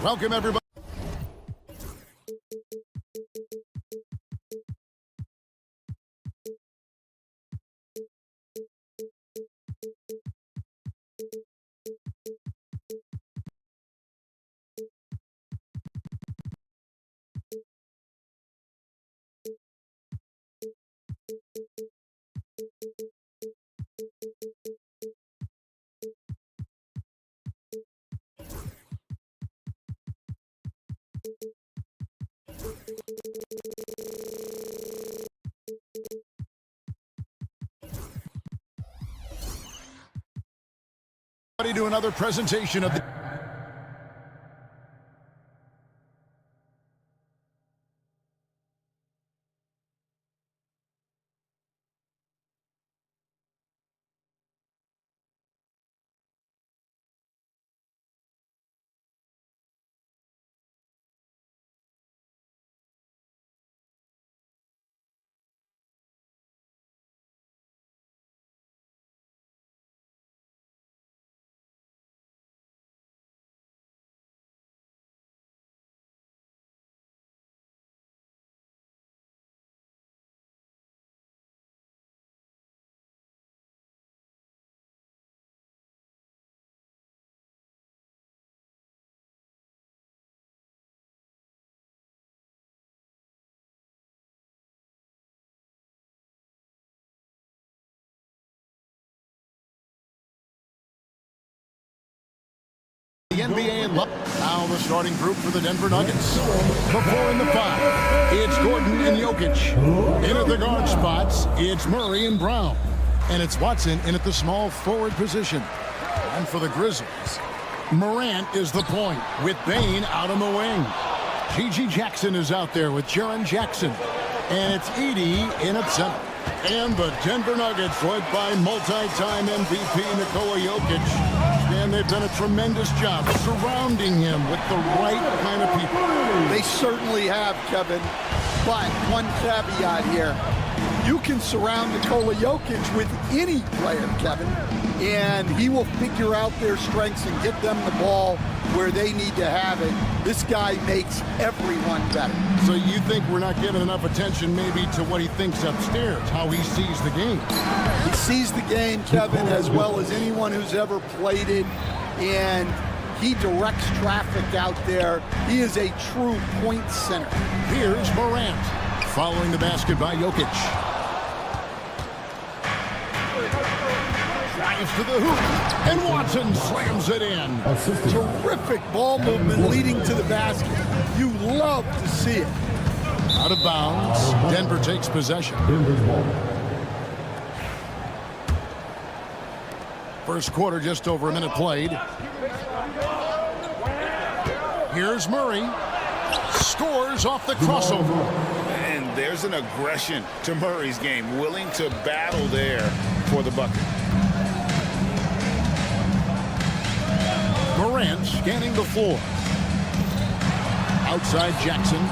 Welcome, everybody. To another presentation of the NBA. Now the starting group for the Denver Nuggets. The 4 and the 5. It's Gordon and Jokic. In at the guard spots, it's Murray and Brown. And it's Watson in at the small forward position. And for the Grizzlies, Morant is the point with Bane out on the wing. G.G. Jackson is out there with Jaren Jackson. And it's Edey in at center. And the Denver Nuggets, led by multi-time MVP Nikola Jokic. And they've done a tremendous job surrounding him with the right kind of people. They certainly have, Kevin. But one caveat here. You can surround Nikola Jokic with any player, Kevin, and he will figure out their strengths and get them the ball where they need to have it. This guy makes everyone better. So you think we're not giving enough attention maybe to what he thinks upstairs, how he sees the game? He sees the game, Kevin, as well as anyone who's ever played it, and he directs traffic out there. He is a true point center. Here's Morant, following the basket by Jokic. Drives to the hoop, and Watson slams it in. Terrific ball movement leading to the basket. You love to see it. Out of bounds, Denver takes possession. First quarter, just over a minute played. Here's Murray. Scores off the crossover. And there's an aggression to Murray's game, willing to battle there for the bucket. Morant scanning the floor. Outside Jackson.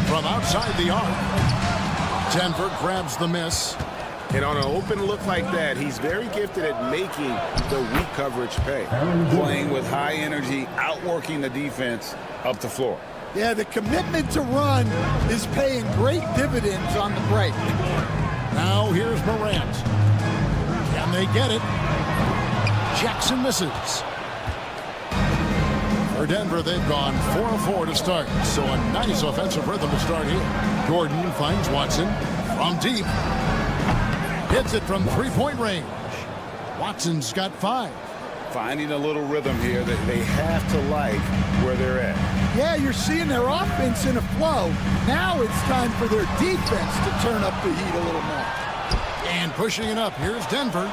From outside the arc. Denver grabs the miss. And on an open look like that, he's very gifted at making the weak coverage pay. Playing with high energy, outworking the defense up the floor. Yeah, the commitment to run is paying great dividends on the break. Now here's Morant. Can they get it? Jackson misses. For Denver, they've gone 4-4 to start, so a nice offensive rhythm to start here. Gordon finds Watson from deep. Hits it from three-point range. Watson's got 5. Finding a little rhythm here that they have to like where they're at. Yeah, you're seeing their offense in a flow. Now it's time for their defense to turn up the heat a little more. And pushing it up, here's Denver.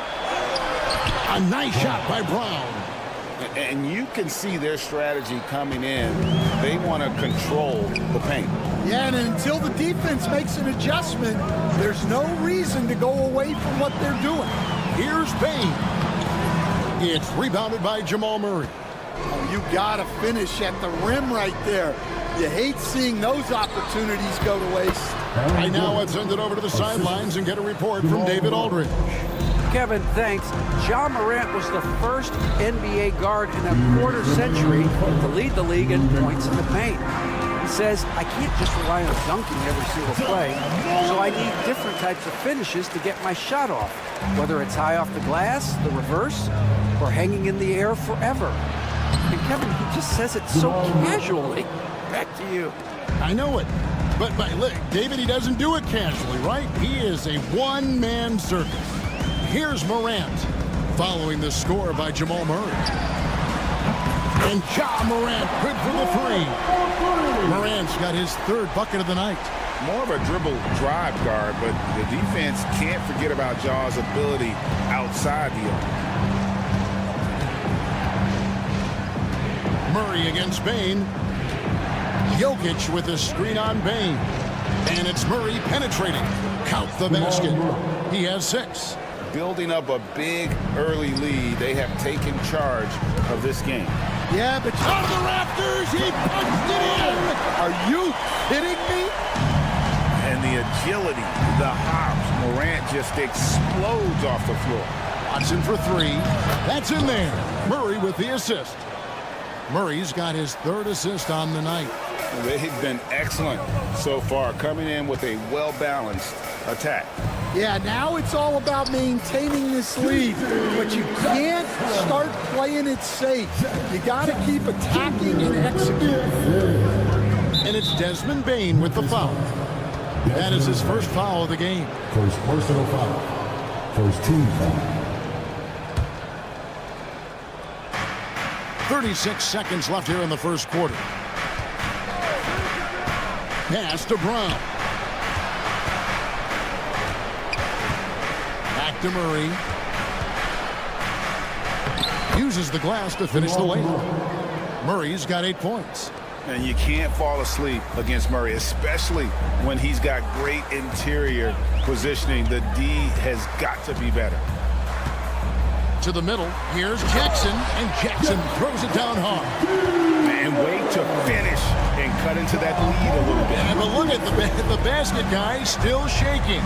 A nice shot by Brown. And you can see their strategy coming in. They want to control the paint. Yeah, and until the defense makes an adjustment, there's no reason to go away from what they're doing. Here's Bane. It's rebounded by Jamal Murray. Oh, you got to finish at the rim right there. You hate seeing those opportunities go to waste. Right now, let's send it over to the sidelines and get a report from David Aldridge. Kevin, thanks. Ja Morant was the first NBA guard in a quarter century to lead the league in points in the paint. He says, I can't just rely on dunking every single play, so I need different types of finishes to get my shot off, whether it's high off the glass, the reverse, or hanging in the air forever. And Kevin, he just says it so casually. Back to you. I know it. But look, David, he doesn't do it casually, right? He is a one-man circus. Here's Morant, following the score by Jamal Murray. And Ja Morant, good for the three. Morant's got his third bucket of the night. More of a dribble drive guard, but the defense can't forget about Ja's ability outside the arc. Murray against Bane. Jokic with a screen on Bane. And it's Murray penetrating. Count the basket. He has 6. Building up a big early lead, they have taken charge of this game. Yeah, but Out of the rafters, he punched it in! are you kidding me? And the agility, the hops, Morant just explodes off the floor. Watson for 3. That's in there. Murray with the assist. Murray's got his 3rd assist on the night. They've been excellent so far, coming in with a well-balanced attack. Yeah, now it's all about maintaining this lead, but you can't start playing it safe. You got to keep attacking and executing. And it's Desmond Bane with the foul. That is his first foul of the game. First personal foul. First team foul. 36 seconds left here in the first quarter. Pass to Brown. Back to Murray. Uses the glass to finish the layup. Murray's got 8 points. And you can't fall asleep against Murray, especially when he's got great interior positioning. The D has got to be better. To the middle, here's Jackson, and Jackson throws it down hard. And wait to finish and cut into that lead a little bit. Yeah, but look at the basket guy still shaking.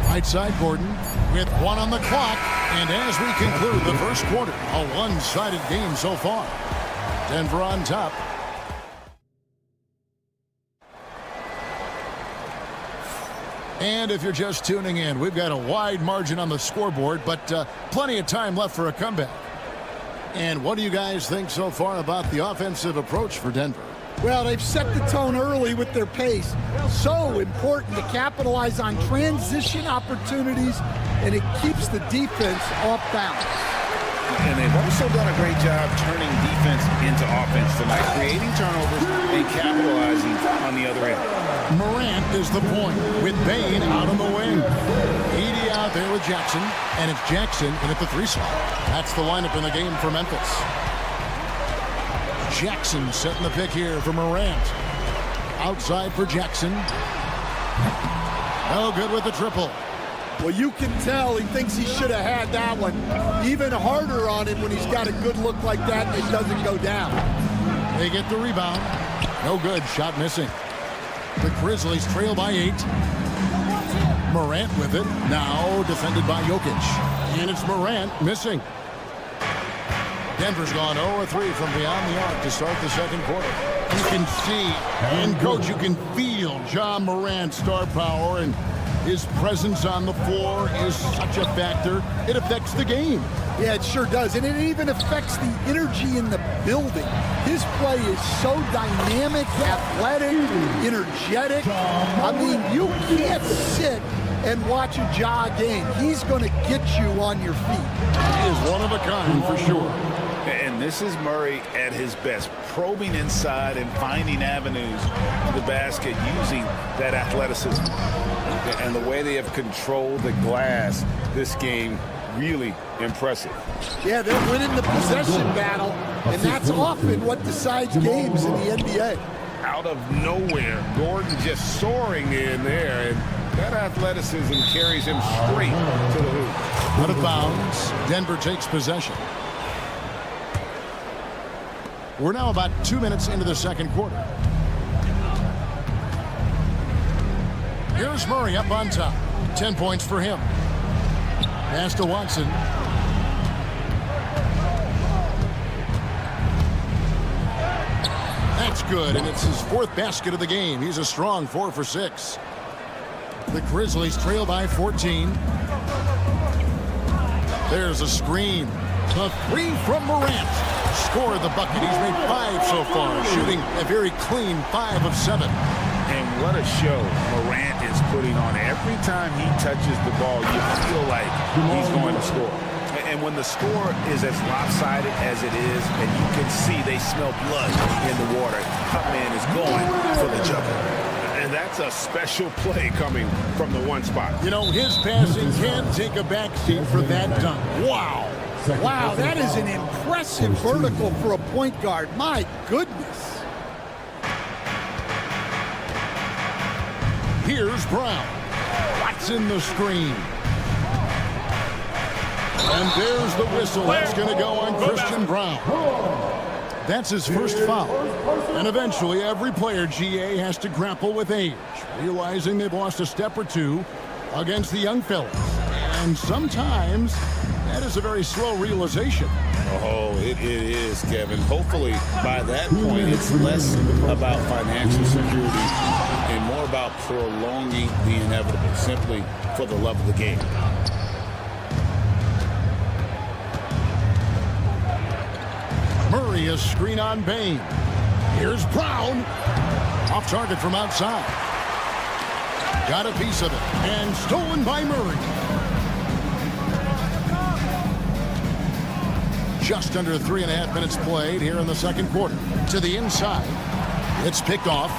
Right side, Gordon, with 1 on the clock. And as we conclude the first quarter, a one-sided game so far. Denver on top. And if you're just tuning in, we've got a wide margin on the scoreboard, but plenty of time left for a comeback. And what do you guys think so far about the offensive approach for Denver? Well, they've set the tone early with their pace. So important to capitalize on transition opportunities, and it keeps the defense off balance. And they've also done a great job turning defense into offense tonight, creating turnovers and capitalizing on the other end. Morant is the point with Bane out on the wing. Edey out there with Jackson, and it's Jackson in at the 3 slot. That's the lineup in the game for Memphis. Jackson setting the pick here for Morant. Outside for Jackson. No good with the triple. Well, you can tell he thinks he should have had that one. Even harder on him when he's got a good look like that and it doesn't go down. They get the rebound. No good. Shot missing. The Grizzlies trail by 8. Morant with it. Now defended by Jokic. And it's Morant missing. Denver's gone 0-3 from beyond the arc to start the second quarter. You can see, and coach, you can feel Ja Morant's star power, and his presence on the floor is such a factor. It affects the game. Yeah, it sure does. And it even affects the energy in the building. His play is so dynamic, athletic, energetic. I mean, you can't sit and watch a Ja game. He's going to get you on your feet. He is one of a kind for sure. And this is Murray at his best, probing inside and finding avenues to the basket using that athleticism. And the way they have controlled the glass this game, really impressive. Yeah, they're winning the possession battle, and that's often what decides games in the NBA. Out of nowhere, Gordon just soaring in there, and that athleticism carries him straight to the hoop. Out of bounds, Denver takes possession. We're now about 2 minutes into the second quarter. Here's Murray up on top. 10 points for him. Pass to Watson. That's good, and it's his 4th basket of the game. He's a strong 4 for 6. The Grizzlies trail by 14. There's a screen. A 3 from Morant. Scored the bucket. He's made 5 so far, shooting a very clean 5 of 7. And what a show Morant is putting on. Every time he touches the ball, you feel like he's going to score. And when the score is as lopsided as it is, and you can see they smell blood in the water, Cup Man is going for the juggle. And that's a special play coming from the one spot. You know, his passing can take a backseat for that dunk. Wow. Wow, that is an impressive vertical for a point guard. My goodness. Here's Brown. Watson the screen. And there's the whistle. That's going to go on Christian Brown. That's his first foul. And eventually, every player, GA, has to grapple with age, realizing they've lost a step or two against the young fellas. And sometimes that is a very slow realization. Oh, it is, Kevin. Hopefully, by that point, it's less about financial security and more about prolonging the inevitable, simply for the love of the game. Murray, a screen on Bain. Here's Brown. Off target from outside. Got a piece of it. And stolen by Murray. Just under 3.5 minutes played here in the second quarter. To the inside. It's picked off.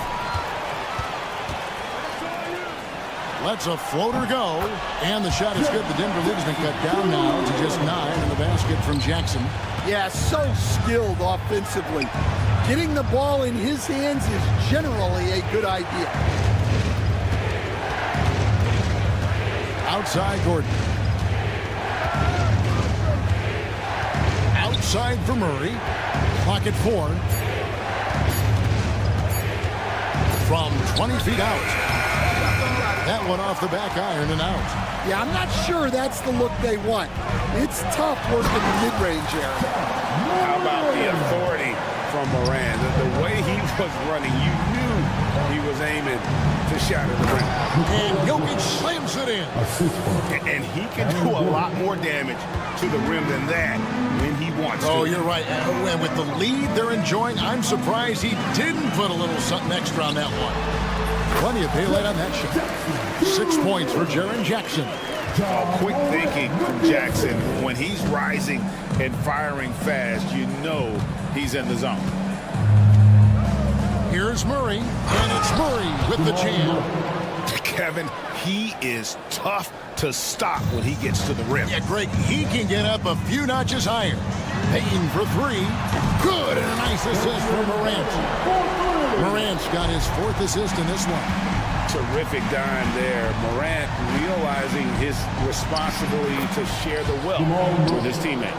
Lets a floater go. And the shot is good. The Denver lead has been cut down now to just 9 in the basket from Jackson. Yeah, so skilled offensively. Getting the ball in his hands is generally a good idea. Outside Gordon. Outside for Murray. Clock at 4. From 20 feet out. That one off the back iron and out. Yeah, I'm not sure that's the look they want. It's tough working the mid-range area. How about the authority from Moran? The way he was running, you knew he was aiming to shatter the rim. And Jokic slams it in. And he can do a lot more damage to the rim than that when he wants to. Oh, you're right. And with the lead they're enjoying, I'm surprised he didn't put a little something extra on that one. Plenty of daylight on that shot. 6 points for Jaren Jackson. Quick thinking from Jackson. When he's rising and firing fast, you know he's in the zone. Here's Murray, and it's Murray with the jam. Kevin, he is tough to stop when he gets to the rim. Yeah, Greg, he can get up a few notches higher. Payton for 3. Good, and a nice assist from Morant. Morant's got his 4th assist in this one. Terrific dime there. Morant realizing his responsibility to share the wealth with his teammates.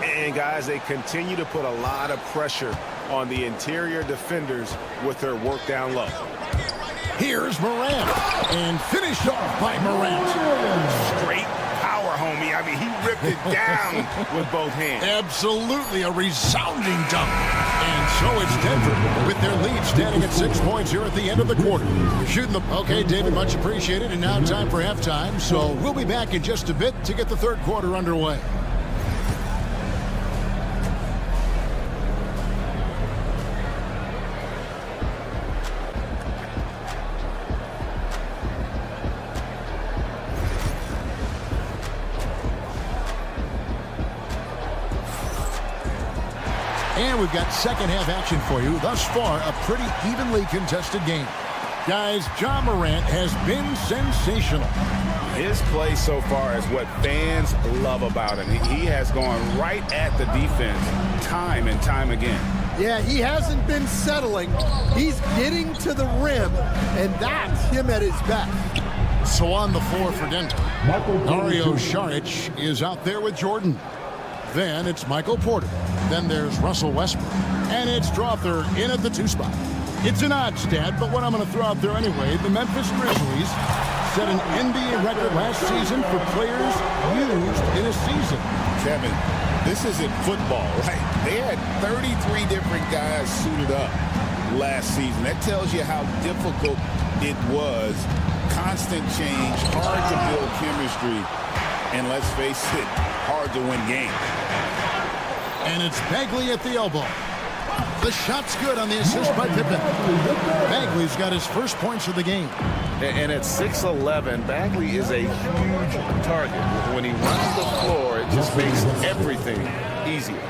And guys, they continue to put a lot of pressure on the interior defenders with their work down low. Here's Morant, and finished off by Morant. Straight power, homie. I mean, he ripped it down with both hands. Absolutely a resounding dunk. And so it's Denver with their lead standing at 6 points here at the end of the quarter. Shooting the... Okay, David, much appreciated. And now time for halftime. So we'll be back in just a bit to get the third quarter underway. And we've got second half action for you. Thus far, a pretty evenly contested game. Guys, Ja Morant has been sensational. His play so far is what fans love about him. He has gone right at the defense time and time again. Yeah, he hasn't been settling. He's getting to the rim, and that's him at his best. So on the floor for Denver, Dario Saric is out there with Jordan. Then it's Michael Porter. Then there's Russell Westbrook. And it's Drawther in at the 2 spot. It's an odd stat, but what I'm going to throw out there anyway, the Memphis Grizzlies set an NBA record last season for players used in a season. Kevin, this isn't football, right? They had 33 different guys suited up last season. That tells you how difficult it was. Constant change, hard to build chemistry, and let's face it, hard to win games. And it's Bagley at the elbow. The shot's good on the assist by Pippen. Bagley's got his first points of the game. And at 6'11", Bagley is a huge target. When he runs the floor, it just makes everything easier.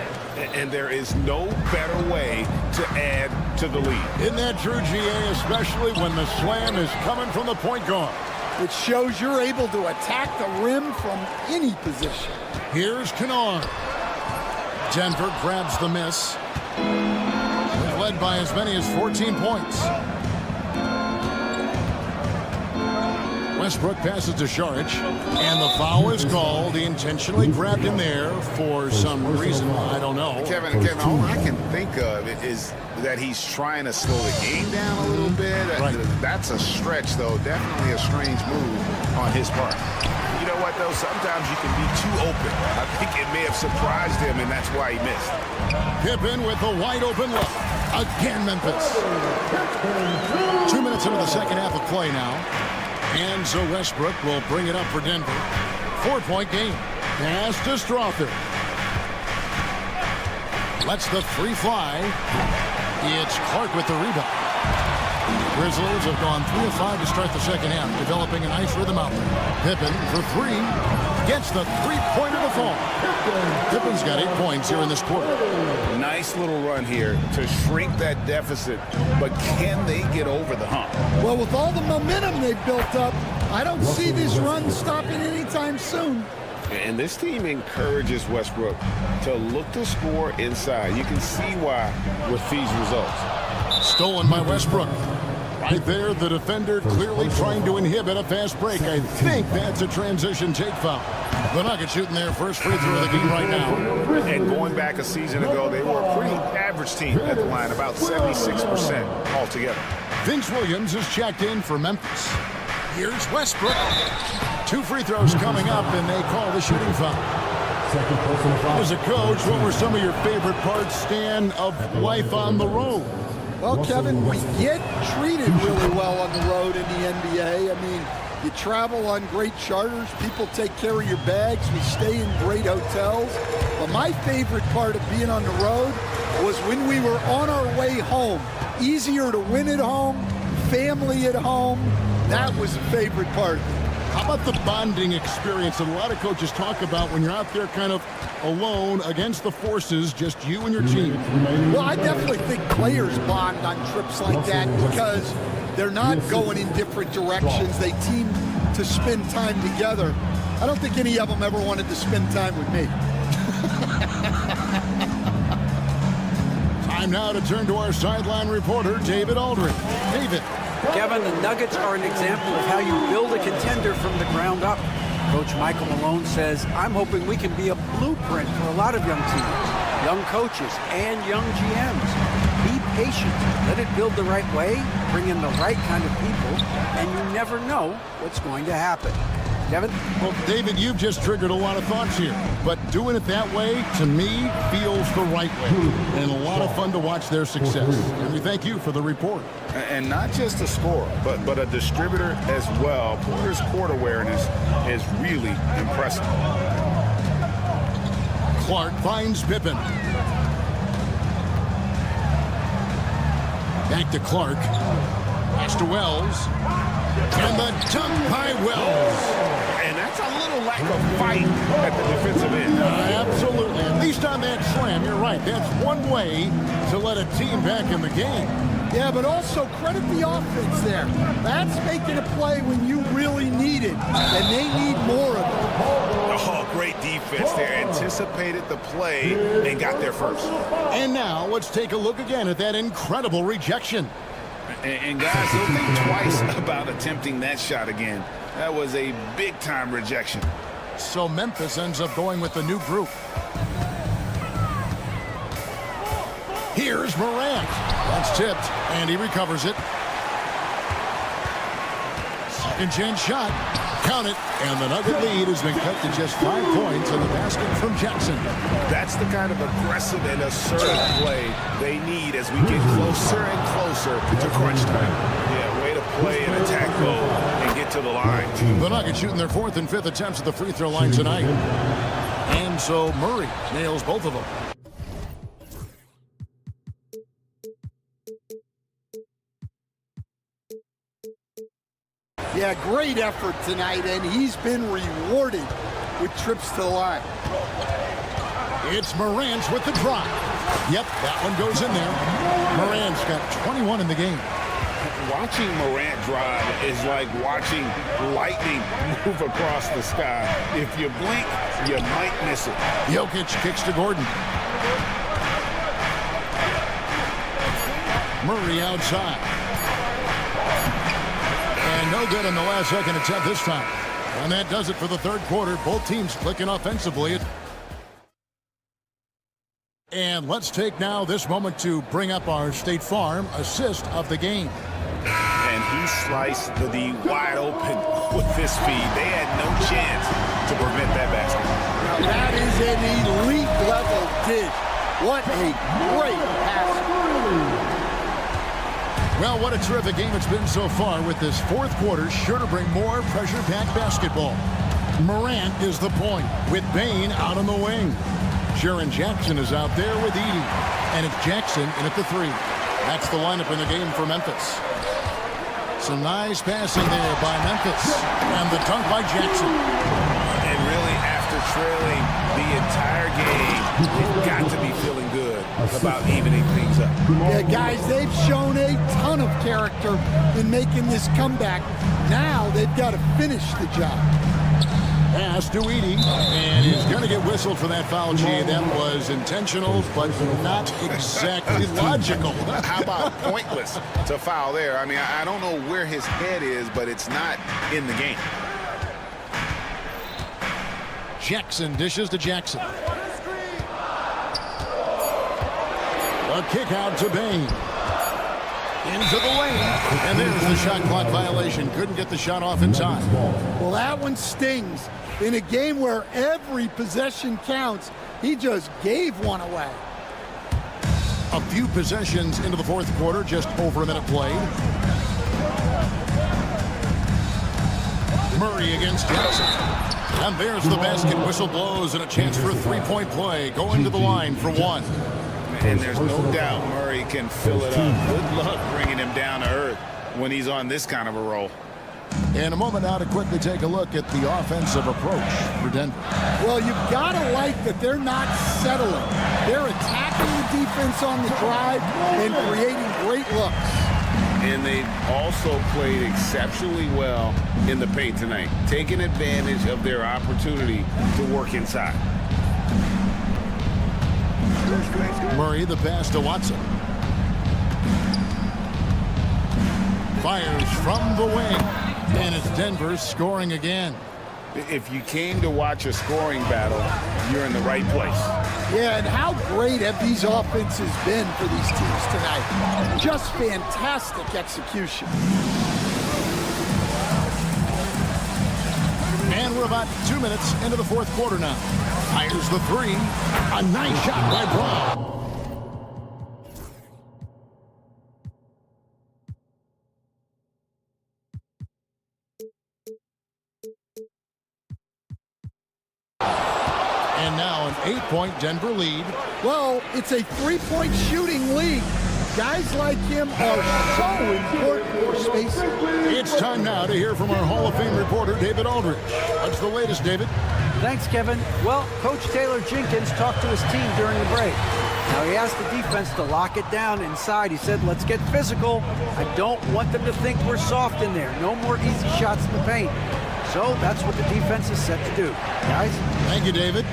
And there is no better way to add to the lead. Isn't that true, GA, especially when the slam is coming from the point guard? It shows you're able to attack the rim from any position. Here's Kennard. Denver grabs the miss. They've led by as many as 14 points. Westbrook passes to Šarić, and the foul is called. He intentionally grabbed him there for some reason. I don't know. Kevin, all I can think of is that he's trying to slow the game down a little bit. Right. That's a stretch, though. Definitely a strange move on his part. You know what, though? Sometimes you can be too open. I think it may have surprised him, and that's why he missed. Pippen with a wide-open look. Again, Memphis. 2 minutes into the second half of play now. And so Westbrook will bring it up for Denver. 4-point game. Pass to Strother. Lets the three fly. It's Clark with the rebound. Grizzlies have gone 3 of 5 to start the second half, developing a nice rhythm out there. Pippen for 3. Gets the three-pointer to fall. Pippen's got 8 points here in this quarter. Nice little run here to shrink that deficit, but can they get over the hump? Well, with all the momentum they've built up, I don't see this run stopping anytime soon. And this team encourages Westbrook to look to score inside. You can see why with these results. Stolen by Westbrook. Right there, the defender clearly trying to inhibit a fast break. I think that's a transition take foul. The Nuggets shooting their first free throw of the game right now. And going back a season ago, they were a pretty average team at the line, about 76% altogether. Vince Williams is checked in for Memphis. Here's Westbrook. 2 free throws coming up, and they call the shooting foul. As a coach, what were some of your favorite parts, Stan, of life on the road? Well, Kevin, we get treated really well on the road in the NBA. I mean, you travel on great charters. People take care of your bags. We stay in great hotels. But my favorite part of being on the road was when we were on our way home. Easier to win at home, family at home. That was a favorite part. How about the bonding experience that a lot of coaches talk about when you're out there kind of alone against the forces, just you and your team? Well, I definitely think players bond on trips like that because they're not going in different directions. They team to spend time together. I don't think any of them ever wanted to spend time with me. Time now to turn to our sideline reporter, David Aldridge. David. Kevin, the Nuggets are an example of how you build a contender from the ground up. Coach Michael Malone says, I'm hoping we can be a blueprint for a lot of young teams, young coaches, and young GMs. Be patient. Let it build the right way, bring in the right kind of people, and you never know what's going to happen. Kevin? Well, David, you've just triggered a lot of thoughts here, but doing it that way, to me, feels the right way, and a lot of fun to watch their success. And we thank you for the report. And not just a scorer, but a distributor as well. Porter's court awareness is really impressive. Clark finds Pippen. Back to Clark. Pass to Wells. And the dunk by Wells. And that's a little lack of fight at the defensive end. Absolutely. At least on that slam, you're right. That's one way to let a team back in the game. Yeah, but also credit the offense there. That's making a play when you really need it, and they need more of it. Oh, great defense there. Anticipated the play and got there first. And now let's take a look again at that incredible rejection. And guys, don't think twice about attempting that shot again. That was a big-time rejection. So Memphis ends up going with the new group. Here's Morant. That's tipped, and he recovers it. Second chance shot. Count it. And the Nugget lead has been cut to just 5 points in the basket from Jackson. That's the kind of aggressive and assertive play they need as we get closer and closer to crunch time. Yeah, way to play and attack mode and get to the line. The Nuggets shooting their 4th and 5th attempts at the free throw line tonight. And so Murray nails both of them. Yeah, great effort tonight, and he's been rewarded with trips to the line. It's Morant with the drop. Yep, that one goes in there. Morant's got 21 in the game. Watching Morant drive is like watching lightning move across the sky. If you blink, you might miss it. Jokic kicks to Gordon. Murray outside. And no good on the last second attempt this time. And that does it for the third quarter. Both teams clicking offensively. And let's take now this moment to bring up our State Farm assist of the game. And he sliced the D wide open with this speed. They had no chance to prevent that basket. Now that is an elite level dig. What a great pass. Well, what a terrific game it's been so far, with this fourth quarter sure to bring more pressure-packed basketball. Morant is the point, with Bane out on the wing. Jaren Jackson is out there with Edey. And it's Jackson in at the 3. That's the lineup in the game for Memphis. Some nice passing there by Memphis. And the dunk by Jackson. And really, after trailing the entire game, you've got to be feeling good about evening things up. Yeah, guys, they've shown a ton of character in making this comeback. Now they've got to finish the job. Pass to Edey, and he's going to get whistled for that foul. Gee, that was intentional, but not exactly logical. How about pointless to foul there? I mean, I don't know where his head is, but it's not in the game. Jackson dishes to Jackson. A kick out to Bane. Into the lane. And there's the shot clock violation. Couldn't get the shot off in time. Well, that one stings. In a game where every possession counts, he just gave one away. A few possessions into the fourth quarter, just over a minute played. Murray against Jackson. And there's the basket. Whistle blows and a chance for a three-point play. Going to the line for one. And there's no doubt Murray can fill it up. Good luck bringing him down to earth when he's on this kind of a roll. In a moment now to quickly take a look at the offensive approach for Denver. Well, you've got to like that they're not settling. They're attacking the defense on the drive and creating great looks. And they also played exceptionally well in the paint tonight, taking advantage of their opportunity to work inside. Murray, the pass to Watson. Fires from the wing. And it's Denver scoring again. If you came to watch a scoring battle, you're in the right place. Yeah, and how great have these offenses been for these teams tonight? Just fantastic execution. And we're about 2 minutes into the fourth quarter now. Fires the three. A nice shot by Brown. And now an 8-point Denver lead. Well, it's a three-point shooting league. Guys like him are so important for spacing. It's time now to hear from our Hall of Fame reporter, David Aldridge. What's the latest, David? Thanks, Kevin. Well, Coach Taylor Jenkins talked to his team during the break. Now, he asked the defense to lock it down inside. He said, let's get physical. I don't want them to think we're soft in there. No more easy shots in the paint. So that's what the defense is set to do. Guys? Thank you, David.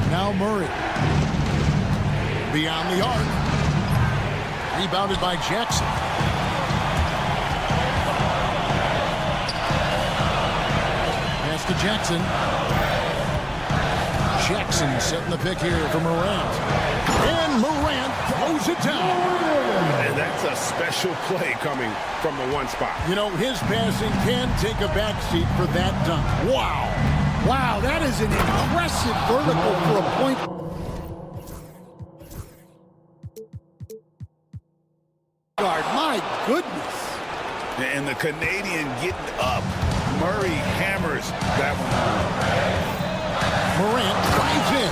Now Murray. Beyond the arc. Rebounded by Jackson. Pass to Jackson. Jackson setting the pick here for Morant. And Morant throws it down. And that's a special play coming from the one spot. You know, his passing can take a backseat for that dunk. Wow. Wow, that is an impressive vertical for a point. Guard, my goodness. And the Canadian getting up. Murray hammers that one home. Morant drives in.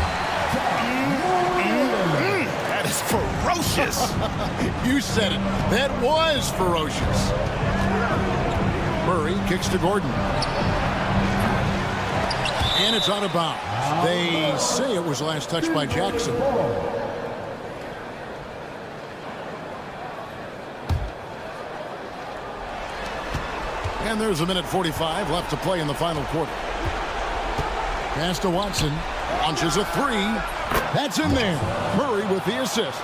That is ferocious. You said it. That was ferocious. Murray kicks to Gordon. And it's out of bounds. They say it was last touched by Jackson. And there's a minute 45 left to play in the final quarter. Pass to Watson. Launches a three. That's in there. Murray with the assist.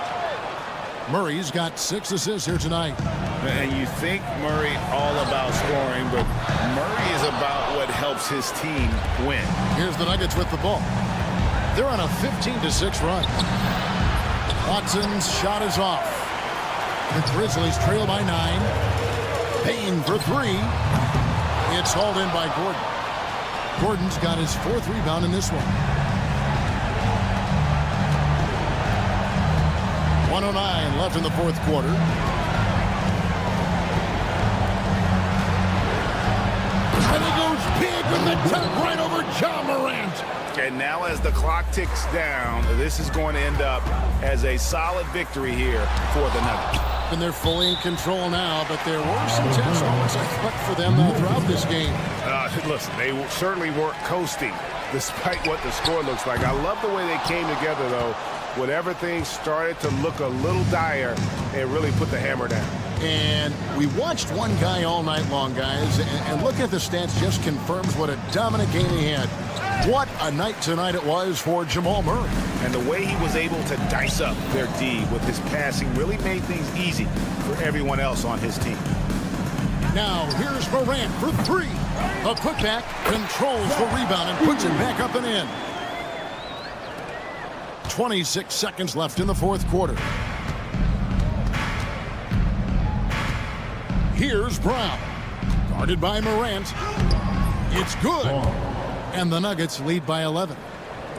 Murray's got 6 assists here tonight. And you think Murray all about scoring, but Murray is about what helps his team win. Here's the Nuggets with the ball. They're on a 15-6 run. Watson's shot is off. The Grizzlies trail by 9. Payne for 3. It's hauled in by Gordon. Gordon's got his 4th rebound in this one. 1:09 left in the 4th quarter. And he goes big with the dunk right over John Morant. And now as the clock ticks down, this is going to end up as a solid victory here for the Nuggets. And they're fully in control now, but there were some tense moments, I thought, for them throughout this game. Listen, they certainly weren't coasting, despite what the score looks like. I love the way they came together, though. Whenever things started to look a little dire, they really put the hammer down. And we watched one guy all night long, guys, and looking at the stats just confirms what a dominant game he had. What a night tonight it was for Jamal Murray. And the way he was able to dice up their D with his passing really made things easy for everyone else on his team. Now here's Morant for 3. A putback, controls the rebound and puts it back up and in. 26 seconds left in the 4th quarter. Here's Brown. Guarded by Morant. It's good. And the Nuggets lead by 11.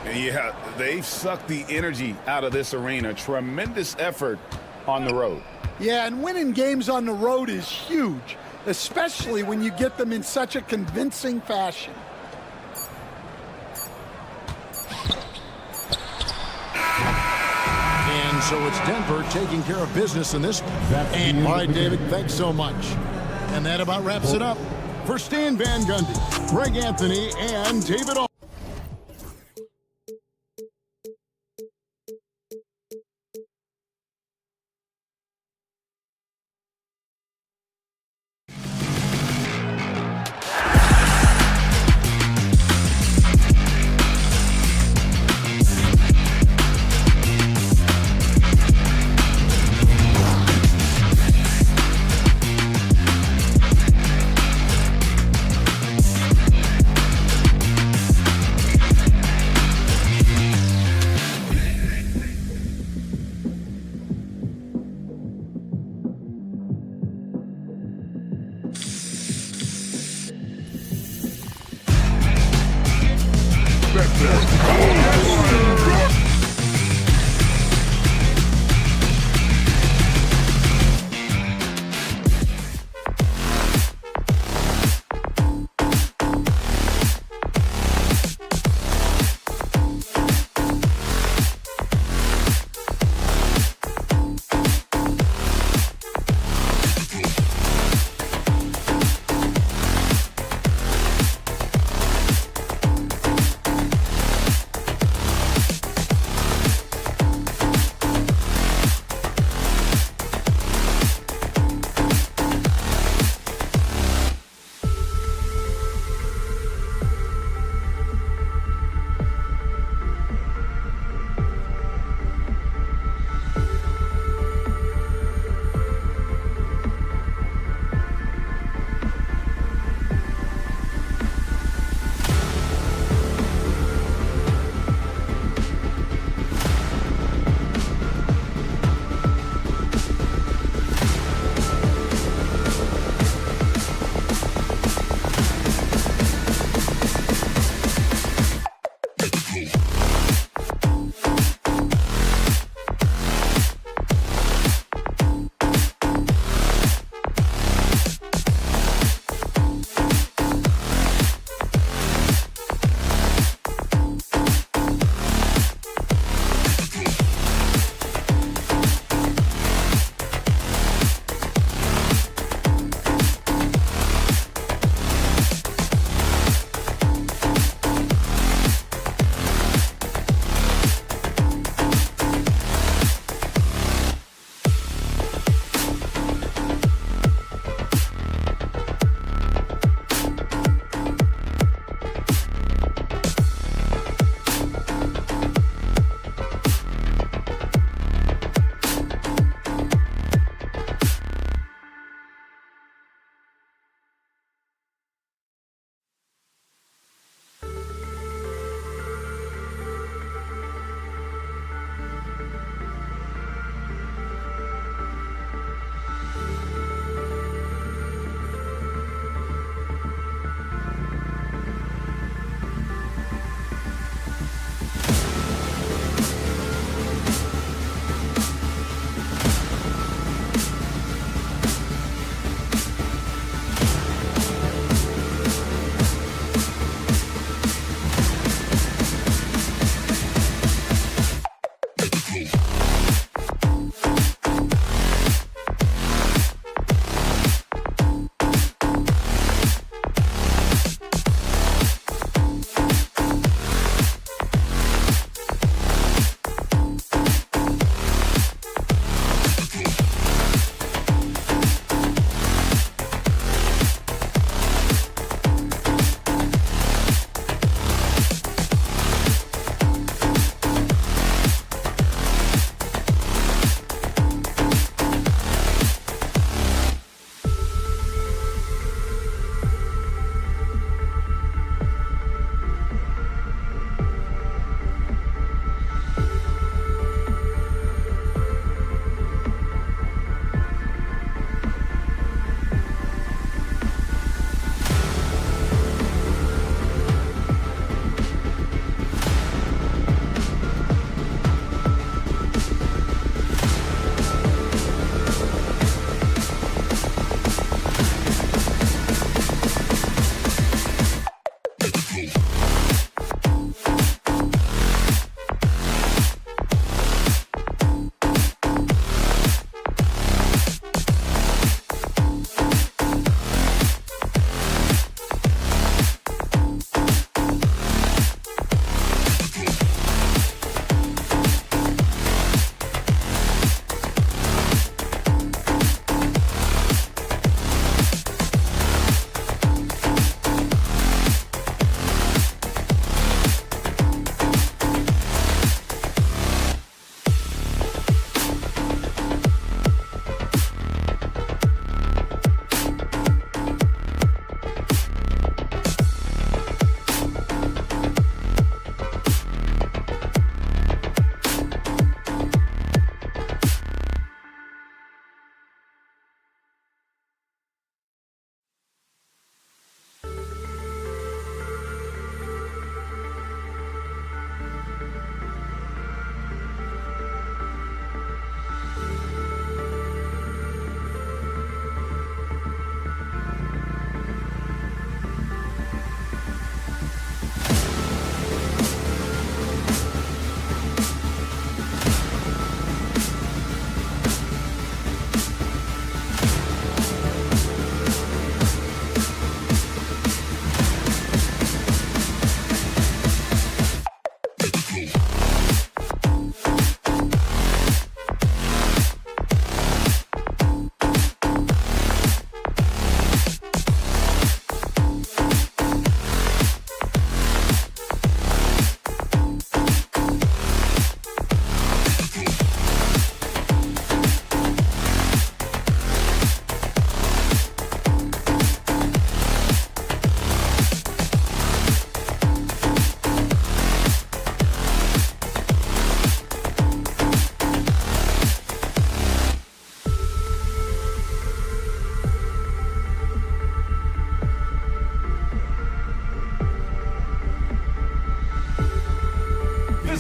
Yeah, they've sucked the energy out of this arena. Tremendous effort on the road. Yeah, and winning games on the road is huge, especially when you get them in such a convincing fashion. And so it's Denver taking care of business in this one. And all right, David, thanks so much. And that about wraps it up. For Stan Van Gundy, Greg Anthony, and David All.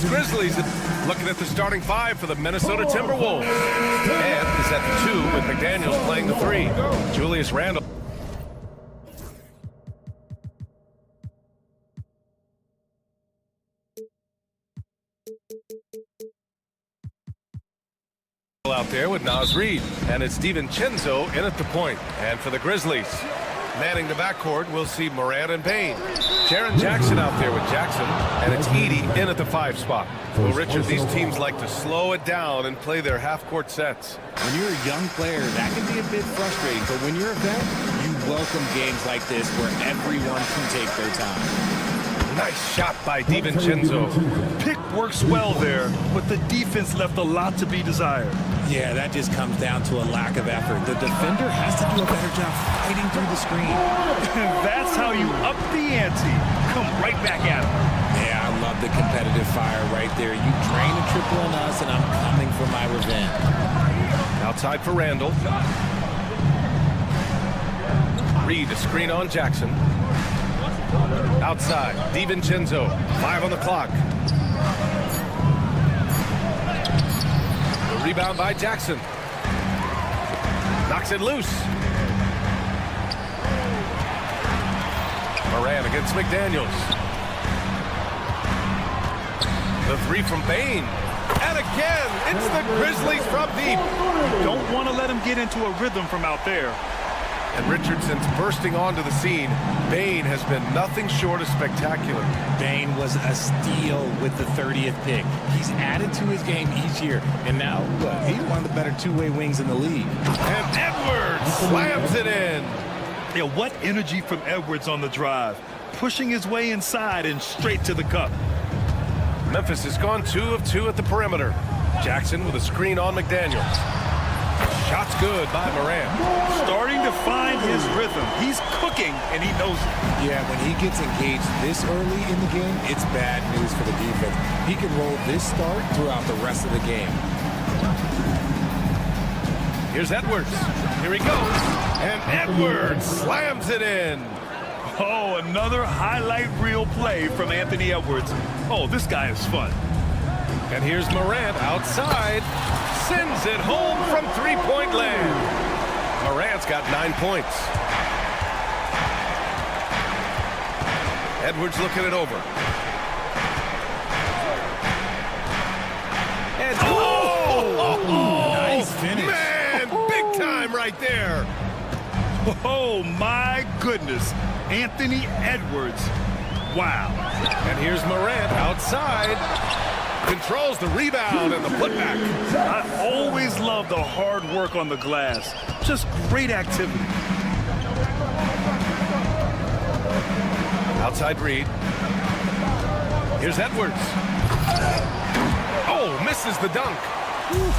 Grizzlies looking at the starting five for the Minnesota Timberwolves. And is at the 2 with McDaniels playing the 3. Julius Randle. Out there with Naz Reid. And it's DiVincenzo in at the point. And for the Grizzlies, manning the backcourt, we'll see Morant and Payne. Jaren Jackson out there with Jackson, and it's Edey in at the 5 spot. Well, Richard, these teams like to slow it down and play their half-court sets. When you're a young player, that can be a bit frustrating, but when you're a vet, you welcome games like this where everyone can take their time. Nice shot by DiVincenzo. Pick works well there, but the defense left a lot to be desired. Yeah, that just comes down to a lack of effort. The defender has to do a better job fighting through the screen. That's how you up the ante. Come right back at him. Yeah, I love the competitive fire right there. You drain a triple on us, and I'm coming for my revenge. Outside for Randle. Reid, a screen on Jackson. Outside, DiVincenzo, 5 on the clock. The rebound by Jackson. Knocks it loose. Morant against McDaniels. The 3 from Payne. And again, it's the Grizzlies from deep. Don't want to let him get into a rhythm from out there. And Richardson's bursting onto the scene. Payne has been nothing short of spectacular. Payne was a steal with the 30th pick. He's added to his game each year. And now, look, he's one of the better two-way wings in the league. And Edwards slams it in. Yeah, what energy from Edwards on the drive. Pushing his way inside and straight to the cup. Memphis has gone 2 of 2 at the perimeter. Jackson with a screen on McDaniels. Shot's good by Morant. Starting to find his rhythm. He's cooking, and he knows it. Yeah, when he gets engaged this early in the game, it's bad news for the defense. He can roll this start throughout the rest of the game. Here's Edwards. Here he goes. And Edwards slams it in. Oh, another highlight reel play from Anthony Edwards. Oh, this guy is fun. And here's Morant outside. Sends it home from three-point land. Morant's got 9 points. Edwards looking it over. And Nice finish. Man, big time right there. Oh, my goodness. Anthony Edwards. Wow. And here's Morant outside. Controls the rebound and the putback. I always love the hard work on the glass. Just great activity. Outside Reed. Here's Edwards. Oh, misses the dunk. You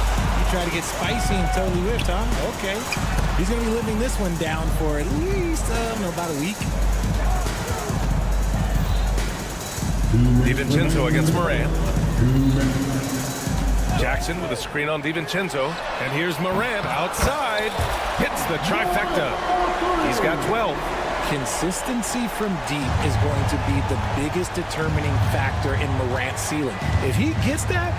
try to get spicy and totally whipped, huh? Okay. He's going to be living this one down for at least, about a week. DiVincenzo against Morant. Jackson with a screen on DiVincenzo. And here's Morant outside. Hits the trifecta. He's got 12. Consistency from deep is going to be the biggest determining factor in Morant's ceiling. If he gets that,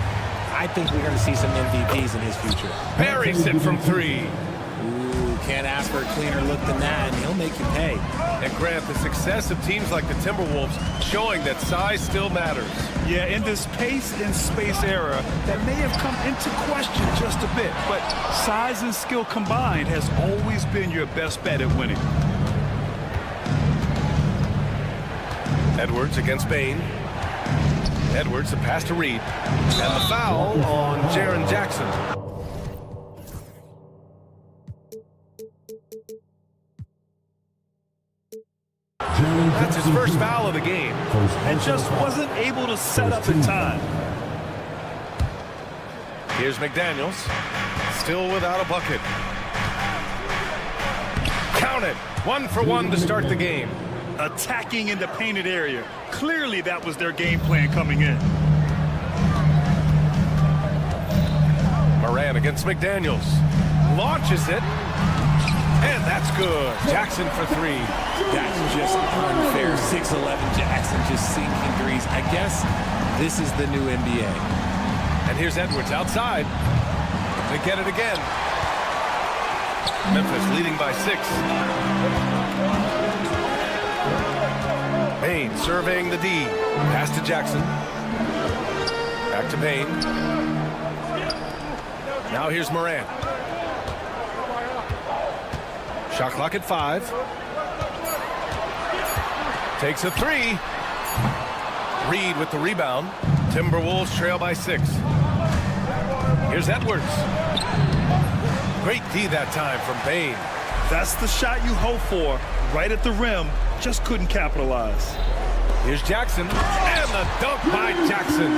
I think we're going to see some MVPs in his future. Buries it from 3. Ooh, can't ask for a cleaner look than that, and he'll make you pay. And Grant, the success of teams like the Timberwolves showing that size still matters. Yeah, in this pace and space era, that may have come into question just a bit, but size and skill combined has always been your best bet at winning. Edwards against Bain. Edwards, the pass to Reed. And the foul on Jaren Jackson. That's his first foul of the game. And just wasn't able to set up in time. Here's McDaniels. Still without a bucket. Count it. 1 for 1 to start the game. Attacking in the painted area. Clearly that was their game plan coming in. Morant against McDaniels. Launches it. And that's good. Jackson for 3. That's just unfair. 6'11" Jackson just sinking threes. I guess this is the new NBA. And here's Edwards outside. They get it again. Memphis leading by 6. Payne surveying the D. Pass to Jackson. Back to Payne. Now here's Morant. Shot clock at 5. Takes a 3. Reed with the rebound. Timberwolves trail by 6. Here's Edwards. Great D that time from Payne. That's the shot you hope for. Right at the rim. Just couldn't capitalize. Here's Jackson. And the dunk by Jackson.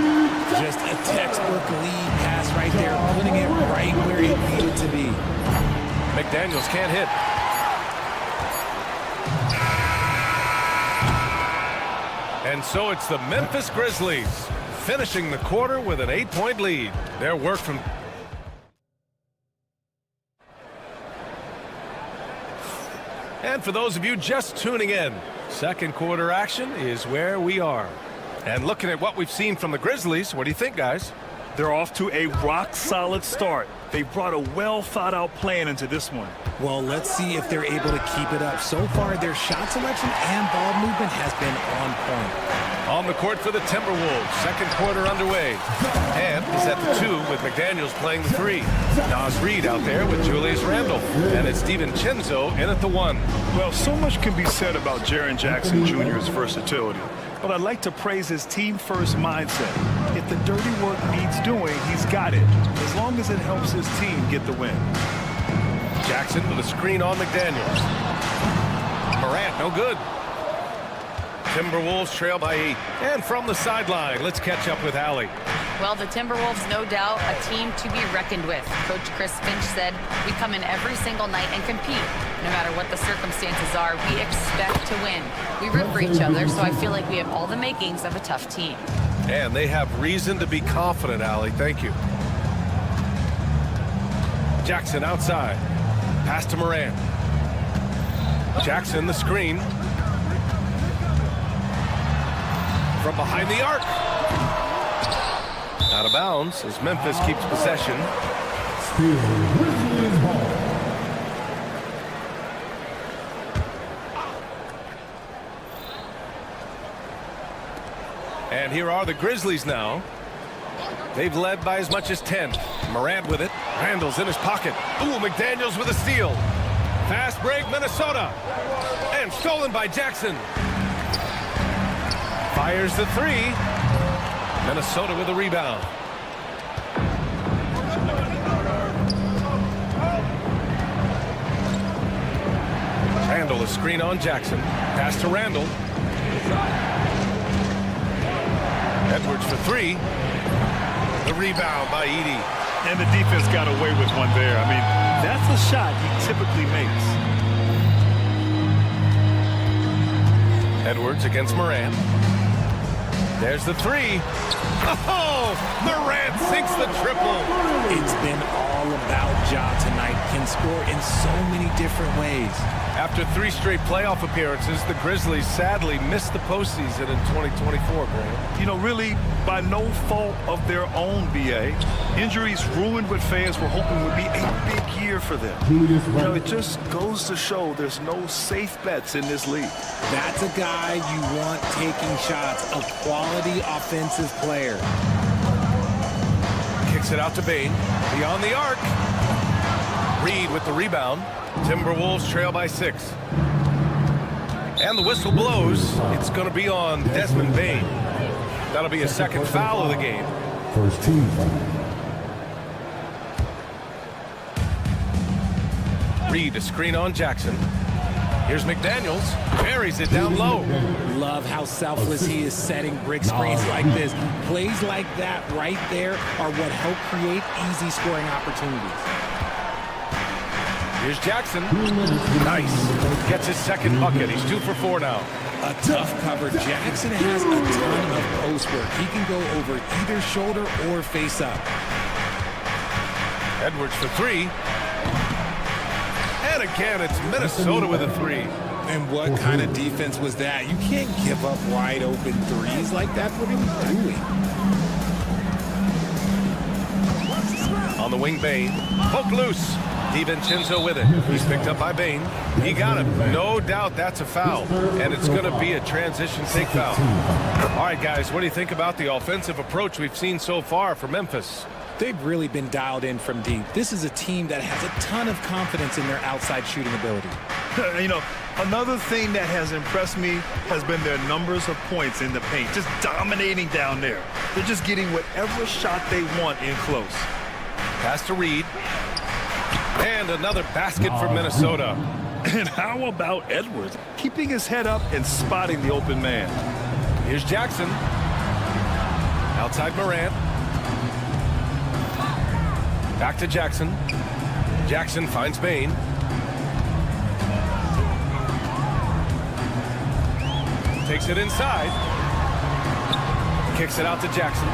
Just a textbook lead pass right there, putting it right where it needed to be. McDaniels can't hit. And so it's the Memphis Grizzlies finishing the quarter with an 8-point lead. Their work from... And for those of you just tuning in, second quarter action is where we are. And looking at what we've seen from the Grizzlies, what do you think, guys? They're off to a rock-solid start. They brought a well-thought-out plan into this one. Well, let's see if they're able to keep it up. So far, their shot selection and ball movement has been on point. On the court for the Timberwolves, second quarter underway. And is at the 2 with McDaniels playing the 3. Nas Reed out there with Julius Randle. And it's DiVincenzo in at the 1. Well, so much can be said about Jaren Jackson Jr.'s versatility. But I'd like to praise his team-first mindset. If the dirty work needs doing, he's got it, as long as it helps his team get the win. Jackson with a screen on McDaniels. Morant, no good. Timberwolves trail by 8. And from the sideline, let's catch up with Allie. Well, the Timberwolves, no doubt, a team to be reckoned with. Coach Chris Finch said, we come in every single night and compete. No matter what the circumstances are, we expect to win. We root for each other, so I feel like we have all the makings of a tough team. And they have reason to be confident, Allie. Thank you. Jackson outside. Pass to Morant. Jackson, the screen. From behind the arc. Out of bounds as Memphis keeps possession. Still Grizzlies ball. And here are the Grizzlies now. They've led by as much as 10. Morant with it. Randall's in his pocket. Ooh, McDaniels with a steal. Fast break, Minnesota. And stolen by Jackson. Fires the three. Minnesota with a rebound. Randall, a screen on Jackson. Pass to Randall. Edwards for three. The rebound by Edey. And the defense got away with one there. I mean, that's a shot he typically makes. Edwards against Morant. There's the three. Oh, Morant sinks the triple. It's been all about Ja tonight. Can score in so many different ways. After 3 straight playoff appearances, the Grizzlies sadly missed the postseason in 2024, Graham. You know, really by no fault of their own, BA. Injuries ruined what fans were hoping would be a big year for them. You know, it just goes to show there's no safe bets in this league. That's a guy you want taking shots, a quality offensive player. Kicks it out to Bane. Beyond the arc. Reed with the rebound. Timberwolves trail by 6. And the whistle blows. It's going to be on Desmond Bane. That'll be a second foul of the game. First team foul. Reed, a screen on Jackson. Here's McDaniels. Buries it down low. Love how selfless he is setting brick screens like this. Plays like that right there are what help create easy scoring opportunities. Here's Jackson. Nice. Gets his second bucket. He's 2 for 4 now. A tough cover. Jackson has a ton of post work. He can go over either shoulder or face up. Edwards for 3. And again, it's Minnesota with a 3. And what kind of defense was that? You can't give up wide open threes like that. What are you doing? On the wing, Bane. Poke loose. DiVincenzo with it. He's picked up by Bane. He got him. No doubt that's a foul. And it's going to be a transition take foul. All right, guys, what do you think about the offensive approach we've seen so far for Memphis? They've really been dialed in from deep. This is a team that has a ton of confidence in their outside shooting ability. You know, another thing that has impressed me has been their numbers of points in the paint, just dominating down there. They're just getting whatever shot they want in close. Pass to Reed. And another basket for Minnesota. And how about Edwards? Keeping his head up and spotting the open man. Here's Jackson. Outside Morant. Back to Jackson. Jackson finds Bane. Takes it inside. Kicks it out to Jackson.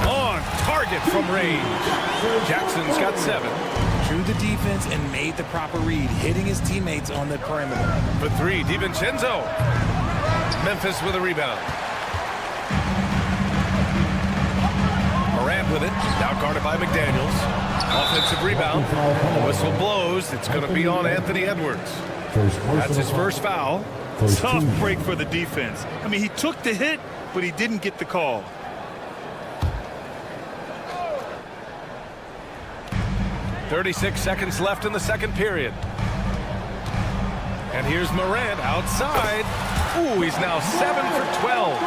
On target from range. Jackson's got 7. Drew the defense and made the proper read, hitting his teammates on the perimeter. For 3, DiVincenzo. Memphis with a rebound. Morant with it. Now guarded by McDaniels. Offensive rebound. Whistle blows. It's going to be on Anthony Edwards. That's his first foul. Tough break for the defense. I mean, he took the hit, but he didn't get the call. 36 seconds left in the second period. And here's Morant outside. Ooh, he's now 7 for 12.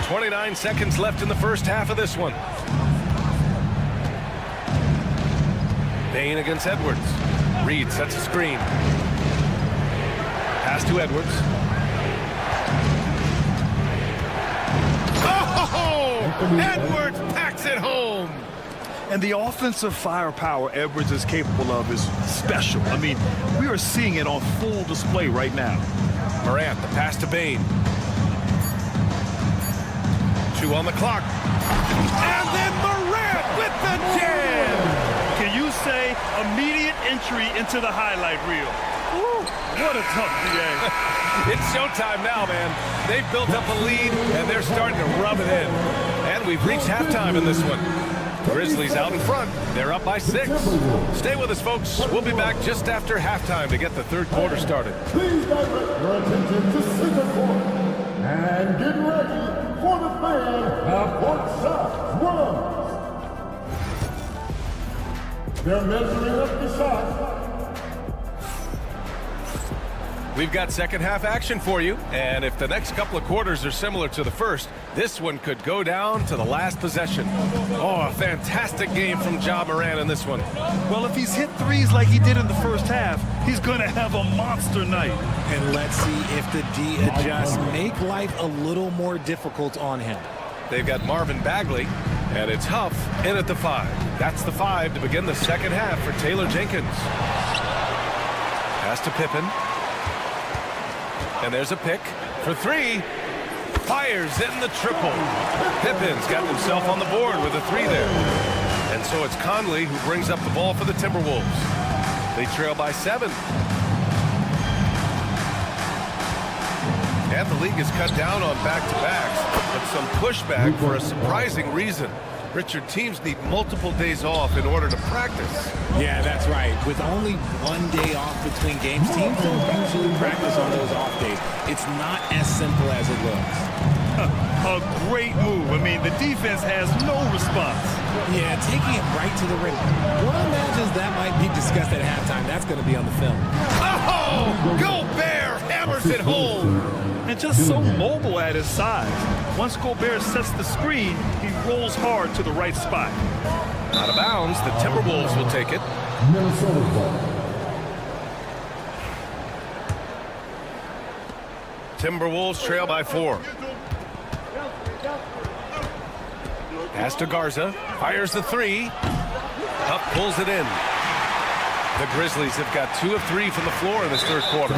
29 seconds left in the first half of this one. Bane against Edwards. Reed sets a screen. Pass to Edwards. Oh! Edwards packs it home. And the offensive firepower Edwards is capable of is special. I mean, we are seeing it on full display right now. Morant, the pass to Bane. 2 on the clock. And then Morant with the jam! Can you say immediate entry into the highlight reel? Woo, what a tough DA. It's showtime now, man. They've built up a lead, and they're starting to rub it in. And we've reached halftime in this one. Grizzlies out in front. They're up by 6. Stay with us, folks. We'll be back just after halftime to get the third quarter started. Please direct your attention to center court. And And half-court shot, runs. They're measuring up the shot. We've got second half action for you, and if the next couple of quarters are similar to the first, this one could go down to the last possession. Oh, a fantastic game from Ja Morant in this one. Well, if he's hit threes like he did in the first half, he's going to have a monster night. And let's see if the D adjusts, make life a little more difficult on him. They've got Marvin Bagley, and it's Huff in at the 5. That's the 5 to begin the second half for Taylor Jenkins. Pass to Pippen. And there's a pick for 3. Fires in the triple. Pippen's got himself on the board with a 3 there. And so it's Conley who brings up the ball for the Timberwolves. They trail by 7. And the league has cut down on back-to-backs, but some pushback for a surprising reason. Richard, teams need multiple days off in order to practice. Yeah, that's right. With only 1 day off between games, teams don't usually practice on those off days. It's not as simple as it looks. A great move. I mean, the defense has no response. Yeah, taking it right to the rim. One imagines that might be discussed at halftime. That's going to be on the film. Oh, Gobert hammers it home. And just so mobile at his size. Once Gobert sets the screen, he rolls hard to the right spot. Out of bounds, the Timberwolves will take it. Minnesota ball. Timberwolves trail by 4. Pass to Garza. Fires the 3. Huff pulls it in. The Grizzlies have got 2 of 3 from the floor in this third quarter.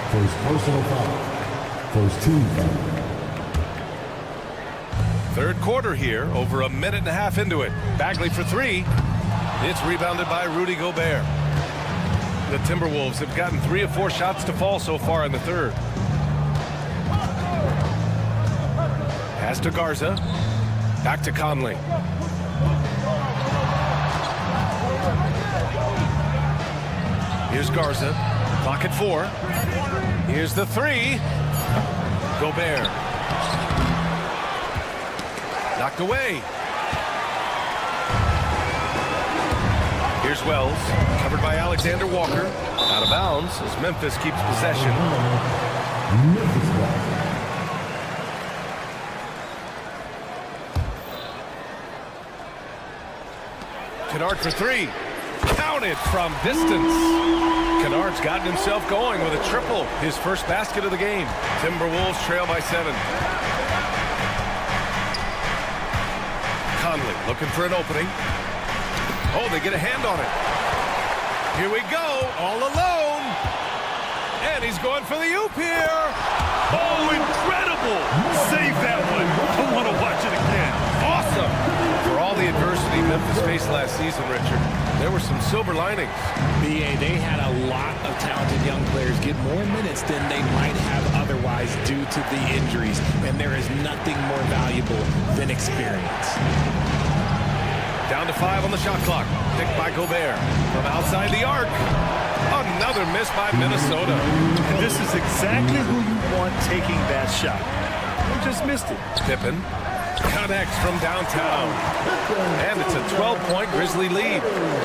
First personal foul. First team foul. Third quarter here, over a minute and a half into it. Bagley for 3. It's rebounded by Rudy Gobert. The Timberwolves have gotten 3 of 4 shots to fall so far in the third. Pass to Garza. Back to Conley. Here's Garza. Clock at 4. Here's the 3. Gobert. Knocked away. Here's Wells. Covered by Alexander Walker. Out of bounds as Memphis keeps possession. Kennard for 3. Counted from distance. Kennard's gotten himself going with a triple. His first basket of the game. Timberwolves trail by 7. Conley looking for an opening. Oh, they get a hand on it. Here we go, all alone. And he's going for the oop here. Oh, incredible! Save that one. I want to watch it again. Awesome. For all the adversity Memphis faced last season, Richard, there were some silver linings. BA, they had a lot of talented young players get more minutes than they might have otherwise due to the injuries, and there is nothing more valuable than experience. Down to 5 on the shot clock. Picked by Gobert from outside the arc. Another miss by Minnesota. And this is exactly who you want taking that shot. You just missed it. Pippen connects from downtown. And it's a 12-point Grizzly lead.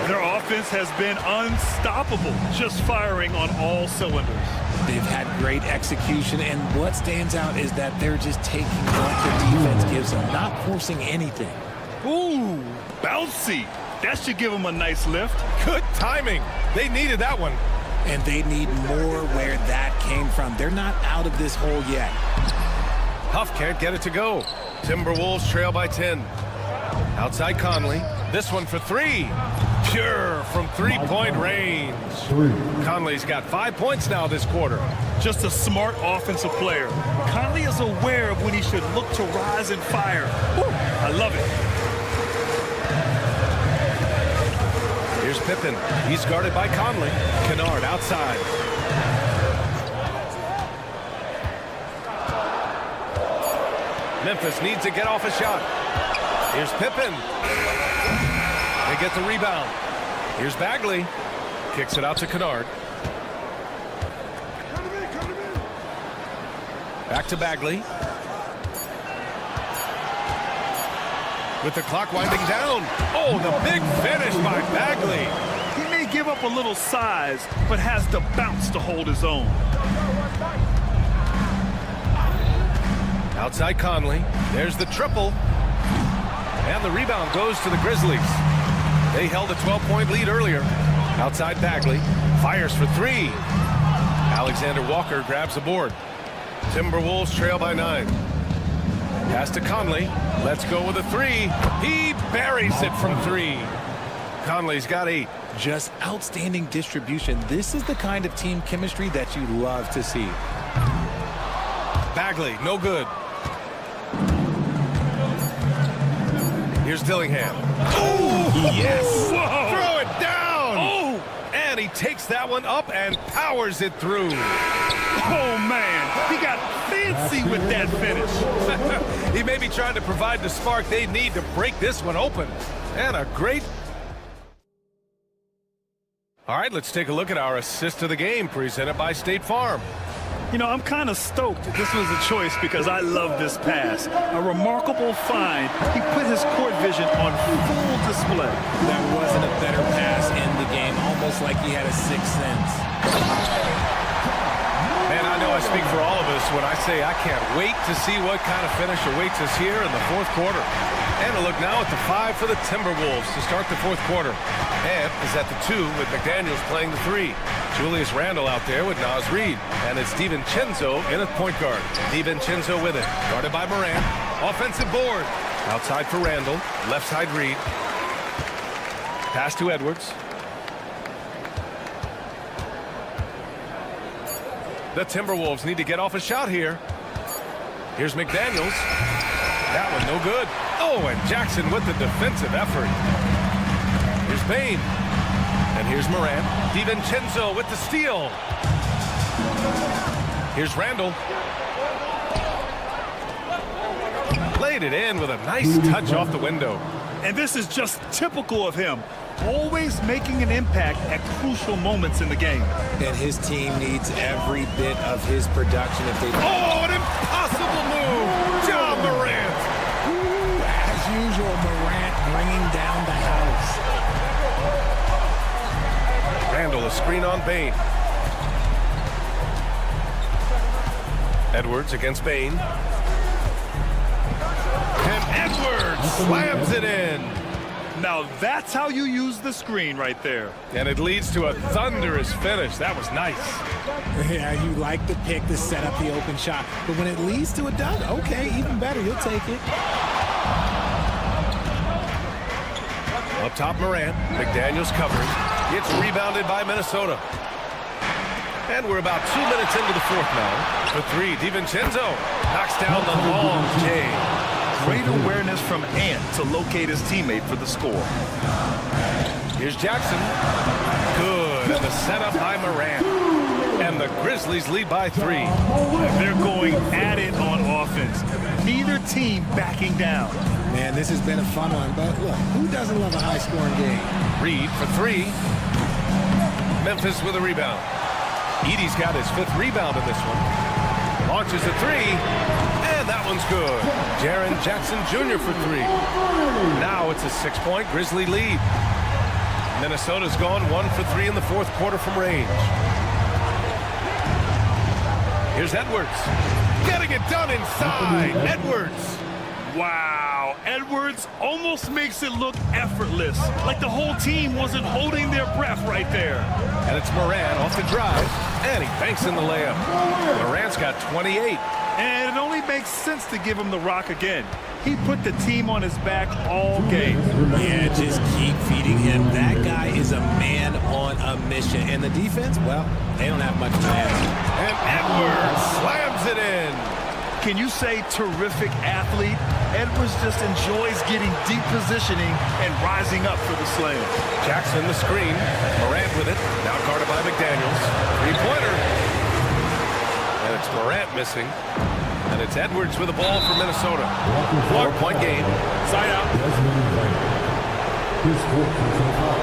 Their offense has been unstoppable, just firing on all cylinders. They've had great execution, and what stands out is that they're just taking what the defense gives them, not forcing anything. Ooh, bouncy. That should give them a nice lift. Good timing. They needed that one. And they need more where that came from. They're not out of this hole yet. Huff can't get it to go. Timberwolves trail by 10. Outside Conley. This one for 3. Pure from 3-point range. Conley's got 5 points now this quarter. Just a smart offensive player. Conley is aware of when he should look to rise and fire. Woo, I love it. Here's Pippen. He's guarded by Conley. Kennard outside. Memphis needs to get off a shot. Here's Pippen. They get the rebound. Here's Bagley. Kicks it out to Kennard. Back to Bagley. With the clock winding down. Oh, the big finish by Bagley. He may give up a little size, but has the bounce to hold his own. Outside Conley. There's the triple. And the rebound goes to the Grizzlies. They held a 12-point lead earlier. Outside Bagley. Fires for three. Alexander Walker grabs the board. Timberwolves trail by 9. Pass to Conley. Let's go with a three. He buries it from 3. Conley's got 8. Just outstanding distribution. This is the kind of team chemistry that you love to see. Bagley, no good. Here's Dillingham. Oh, yes. Whoa. Throw it down. Oh. And he takes that one up and powers it through. Oh, man. He got fancy with that finish. He may be trying to provide the spark they need to break this one open. And a great... All right, let's take a look at our assist of the game presented by State Farm. You know, I'm kind of stoked that this was a choice because I love this pass. A remarkable find. He put his court vision on full display. There wasn't a better pass in the game, almost like he had a sixth sense. Man, I know I speak for all of us when I say I can't wait to see what kind of finish awaits us here in the fourth quarter. And a look now at the 5 for the Timberwolves to start the fourth quarter. And is at the 2 with McDaniels playing the 3. Julius Randle out there with Naz Reid. And it's DiVincenzo in at point guard. DiVincenzo with it. Guarded by Morant. Offensive board. Outside for Randle. Left side Reid. Pass to Edwards. The Timberwolves need to get off a shot here. Here's McDaniels. That one no good. Oh, and Jackson with the defensive effort. Here's Bane. And here's Morant. DiVincenzo with the steal. Here's Randle. Laid it in with a nice touch off the window. And this is just typical of him. Always making an impact at crucial moments in the game. And his team needs every bit of his production if they... Oh, an impossible move! John Morant! As usual, Morant bringing down the house. Randle, a screen on Bane. Edwards against Bane. And Edwards slams it in. Now that's how you use the screen right there. And it leads to a thunderous finish. That was nice. Yeah, you like the pick to set up the open shot. But when it leads to a dunk, okay, even better. You'll take it. Up top, Morant. McDaniels covering. It's rebounded by Minnesota. And we're about 2 minutes into the fourth now. For 3, DiVincenzo knocks down the long J. Great awareness from Ant to locate his teammate for the score. Here's Jackson. Good. And the setup by Morant. And the Grizzlies lead by 3. And they're going at it on offense. Neither team backing down. Man, this has been a fun one. But look, who doesn't love a high-scoring game? Reid for 3. Memphis with a rebound. Edey's got his 5th rebound in this one. Launches a 3. And that one's good. Jaren Jackson Jr. for 3. Now it's a 6-point Grizzly lead. Minnesota's gone 1 for 3 in the fourth quarter from range. Here's Edwards. Getting it done inside. Edwards. Wow, Edwards almost makes it look effortless, like the whole team wasn't holding their breath right there. And it's Morant off the drive, and he banks in the layup. Morant's got 28. And it only makes sense to give him the rock again. He put the team on his back all game. Yeah, just keep feeding him. That guy is a man on a mission. And the defense, well, they don't have much to ask. And Edwards slams it in. Can you say terrific athlete? Edwards just enjoys getting deep positioning and rising up for the slam. Jackson the screen. Morant with it. Now guarded by McDaniels. 3-pointer. And it's Morant missing. And it's Edwards with the ball for Minnesota. 4-point game. Side out. His fourth personal foul.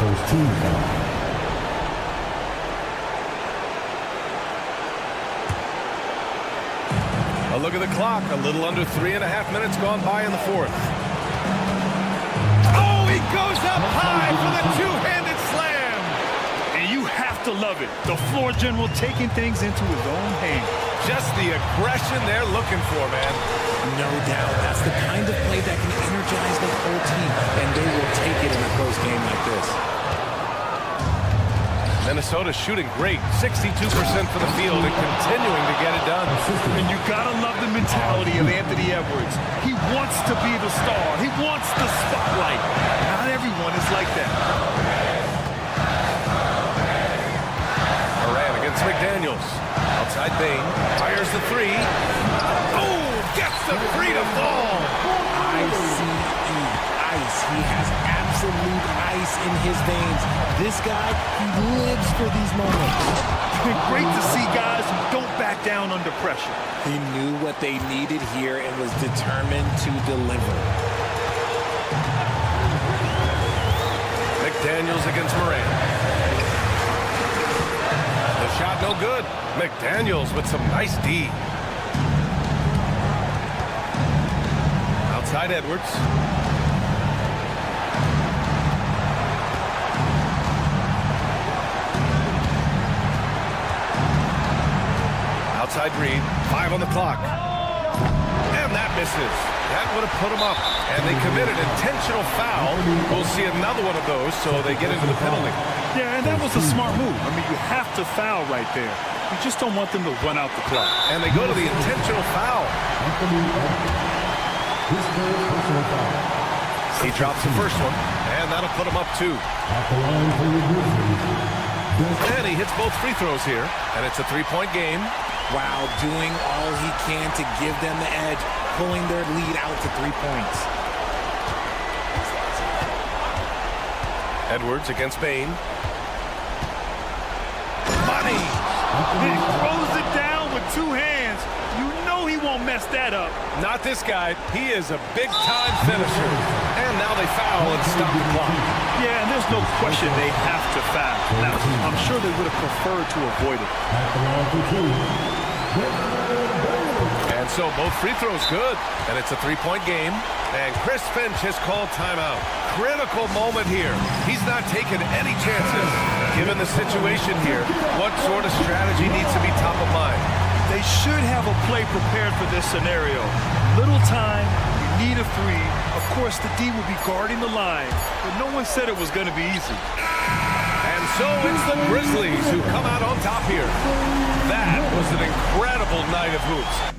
First team foul. A look at the clock. A little under 3.5 minutes gone by in the fourth. Oh, he goes up high for the two-handed slam. And you have to love it. The floor general taking things into his own hands. Just the aggression they're looking for, man. No doubt. That's the kind of play that can energize the whole team, and they will take it in a close game like this. Minnesota shooting great. 62% for the field and continuing to get it done. And you gotta love the mentality of Anthony Edwards. He wants to be the star. He wants the spotlight. Not everyone is like that. Moran against McDaniels. Outside Bain. Fires the three. Oh, gets the three to fall. ICE. Ice. He has absolute ice in his veins. This guy, he lives for these moments. It's been great to see guys who don't back down under pressure. He knew what they needed here and was determined to deliver. McDaniels against Moran. The shot no good. McDaniels with some nice D. Outside Edwards. Outside Reed, 5 on the clock. And that misses. That would have put them up. And they committed intentional foul. We'll see another one of those, so they get into the penalty. Yeah, and that was a smart move. I mean, you have to foul right there. You just don't want them to run out the clock. And they go to the intentional foul. He drops the first one, and that'll put him up 2. And he hits both free throws here, and it's a 3-point game. Wow, doing all he can to give them the edge, pulling their lead out to 3 points. Edwards against Bain. Money! He throws it down with 2 hands. You know he won't mess that up. Not this guy. He is a big-time finisher. And now they foul and stop the clock. Yeah, and there's no question they have to foul. Now, I'm sure they would have preferred to avoid it. And so both free throws good. And it's a 3-point game. And Chris Finch has called timeout. Critical moment here. He's not taking any chances. Given the situation here, what sort of strategy needs to be top of mind? They should have a play prepared for this scenario. Little time, you need a 3. Of course, the D will be guarding the line, but no one said it was going to be easy. And so it's the Grizzlies who come out on top here. That was an incredible night of hoops.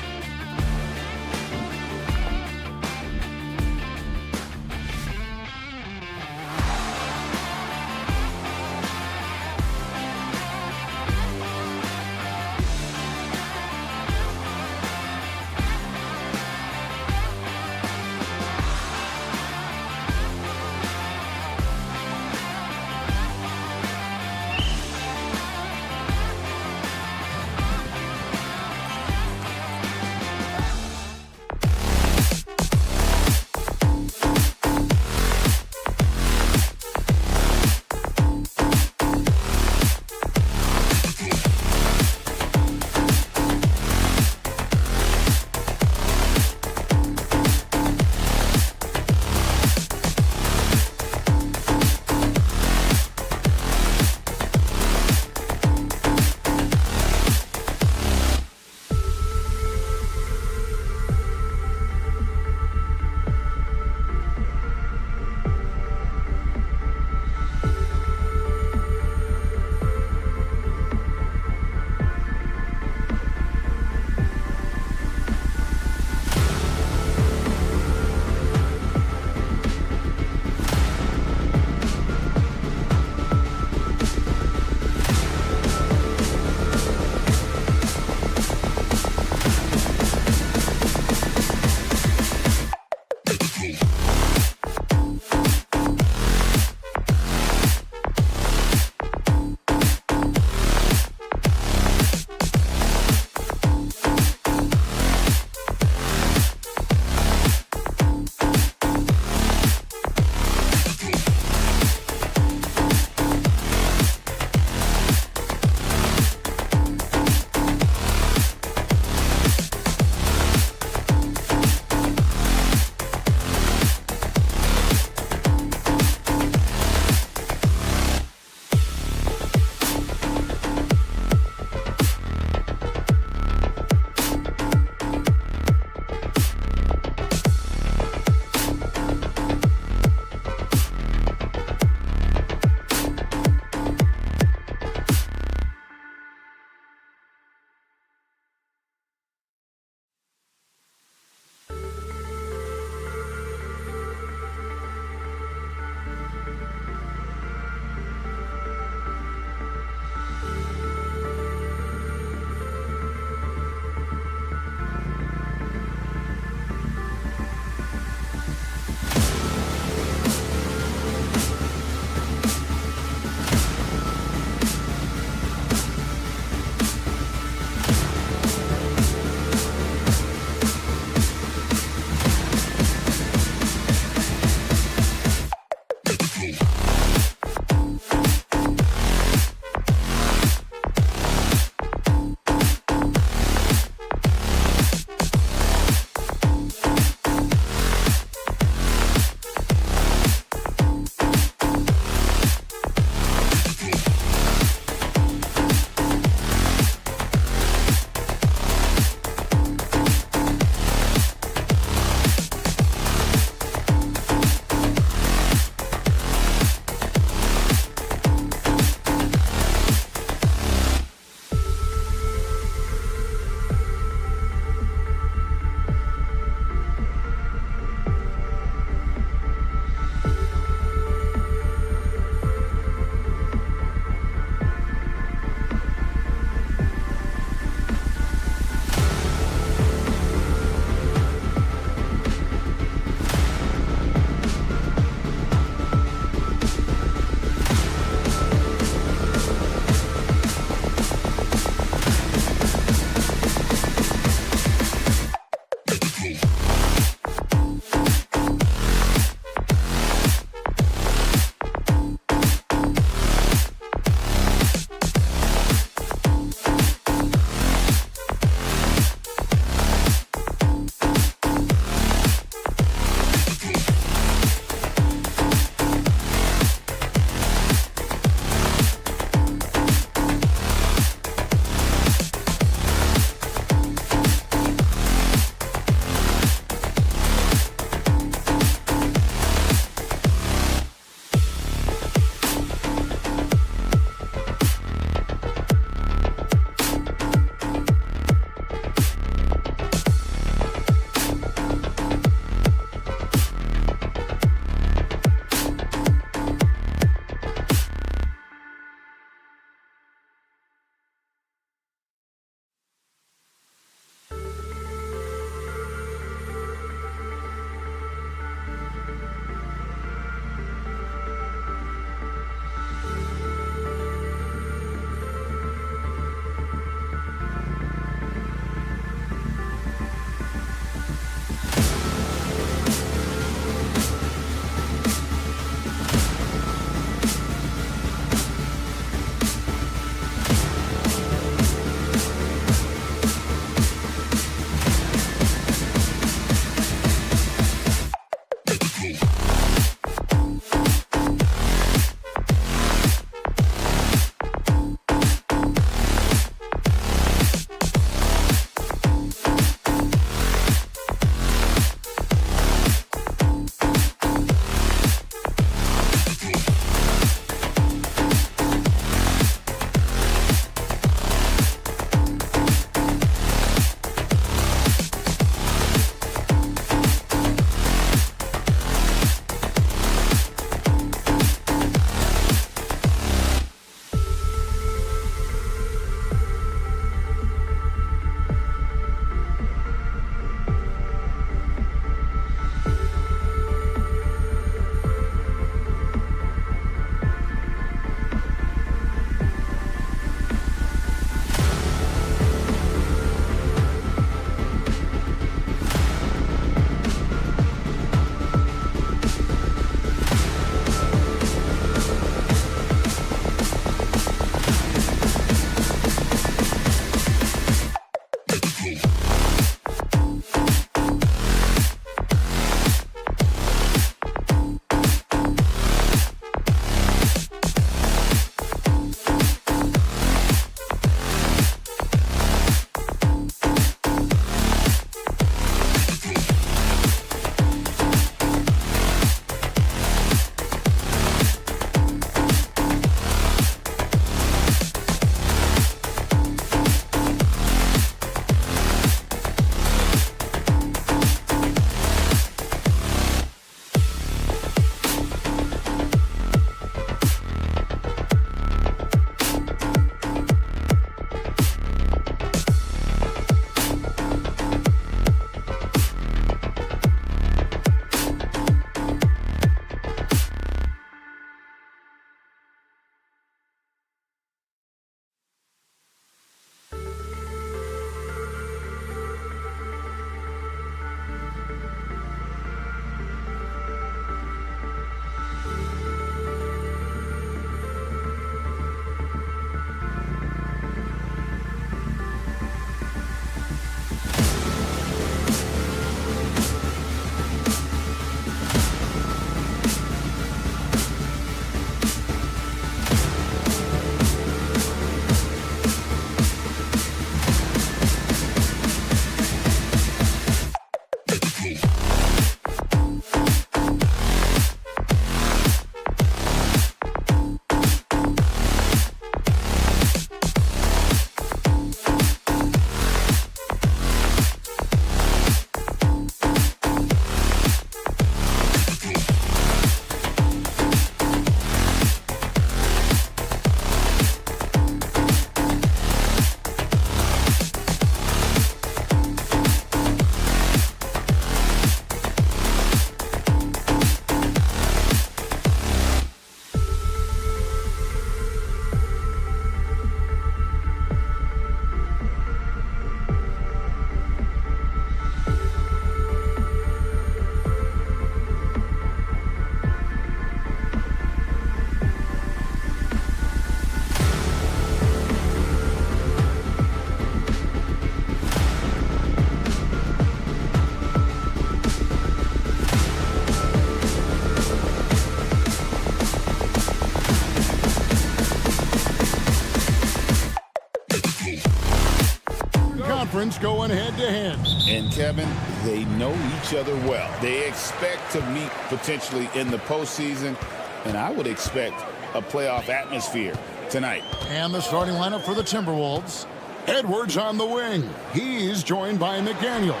conference going head-to-head. And, Kevin, they know each other well. They expect to meet potentially in the postseason, and I would expect a playoff atmosphere tonight. And the starting lineup for the Timberwolves. Edwards on the wing. He's joined by McDaniels.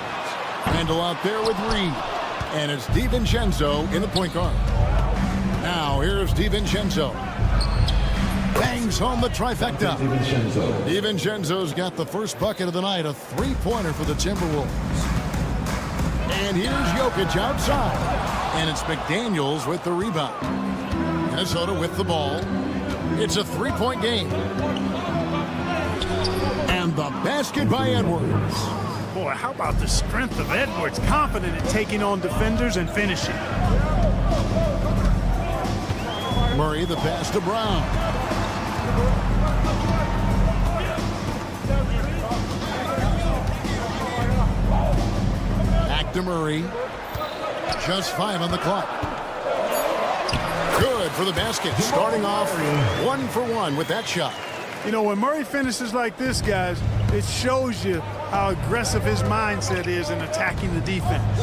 Randall out there with Reed. And it's DiVincenzo in the point guard. Now here's DiVincenzo. Bangs home the trifecta. DiVincenzo's got the first bucket of the night, a three-pointer for the Timberwolves. And here's Jokic outside. And it's McDaniels with the rebound. Minnesota with the ball. It's a three-point game. And the basket by Edwards. Boy, how about the strength of Edwards, confident in taking on defenders and finishing. Murray the pass to Brown. Back to Murray. Just 5 on the clock. Good for the basket. Starting off 1 for 1 with that shot. You know, when Murray finishes like this, guys, it shows you how aggressive his mindset is in attacking the defense.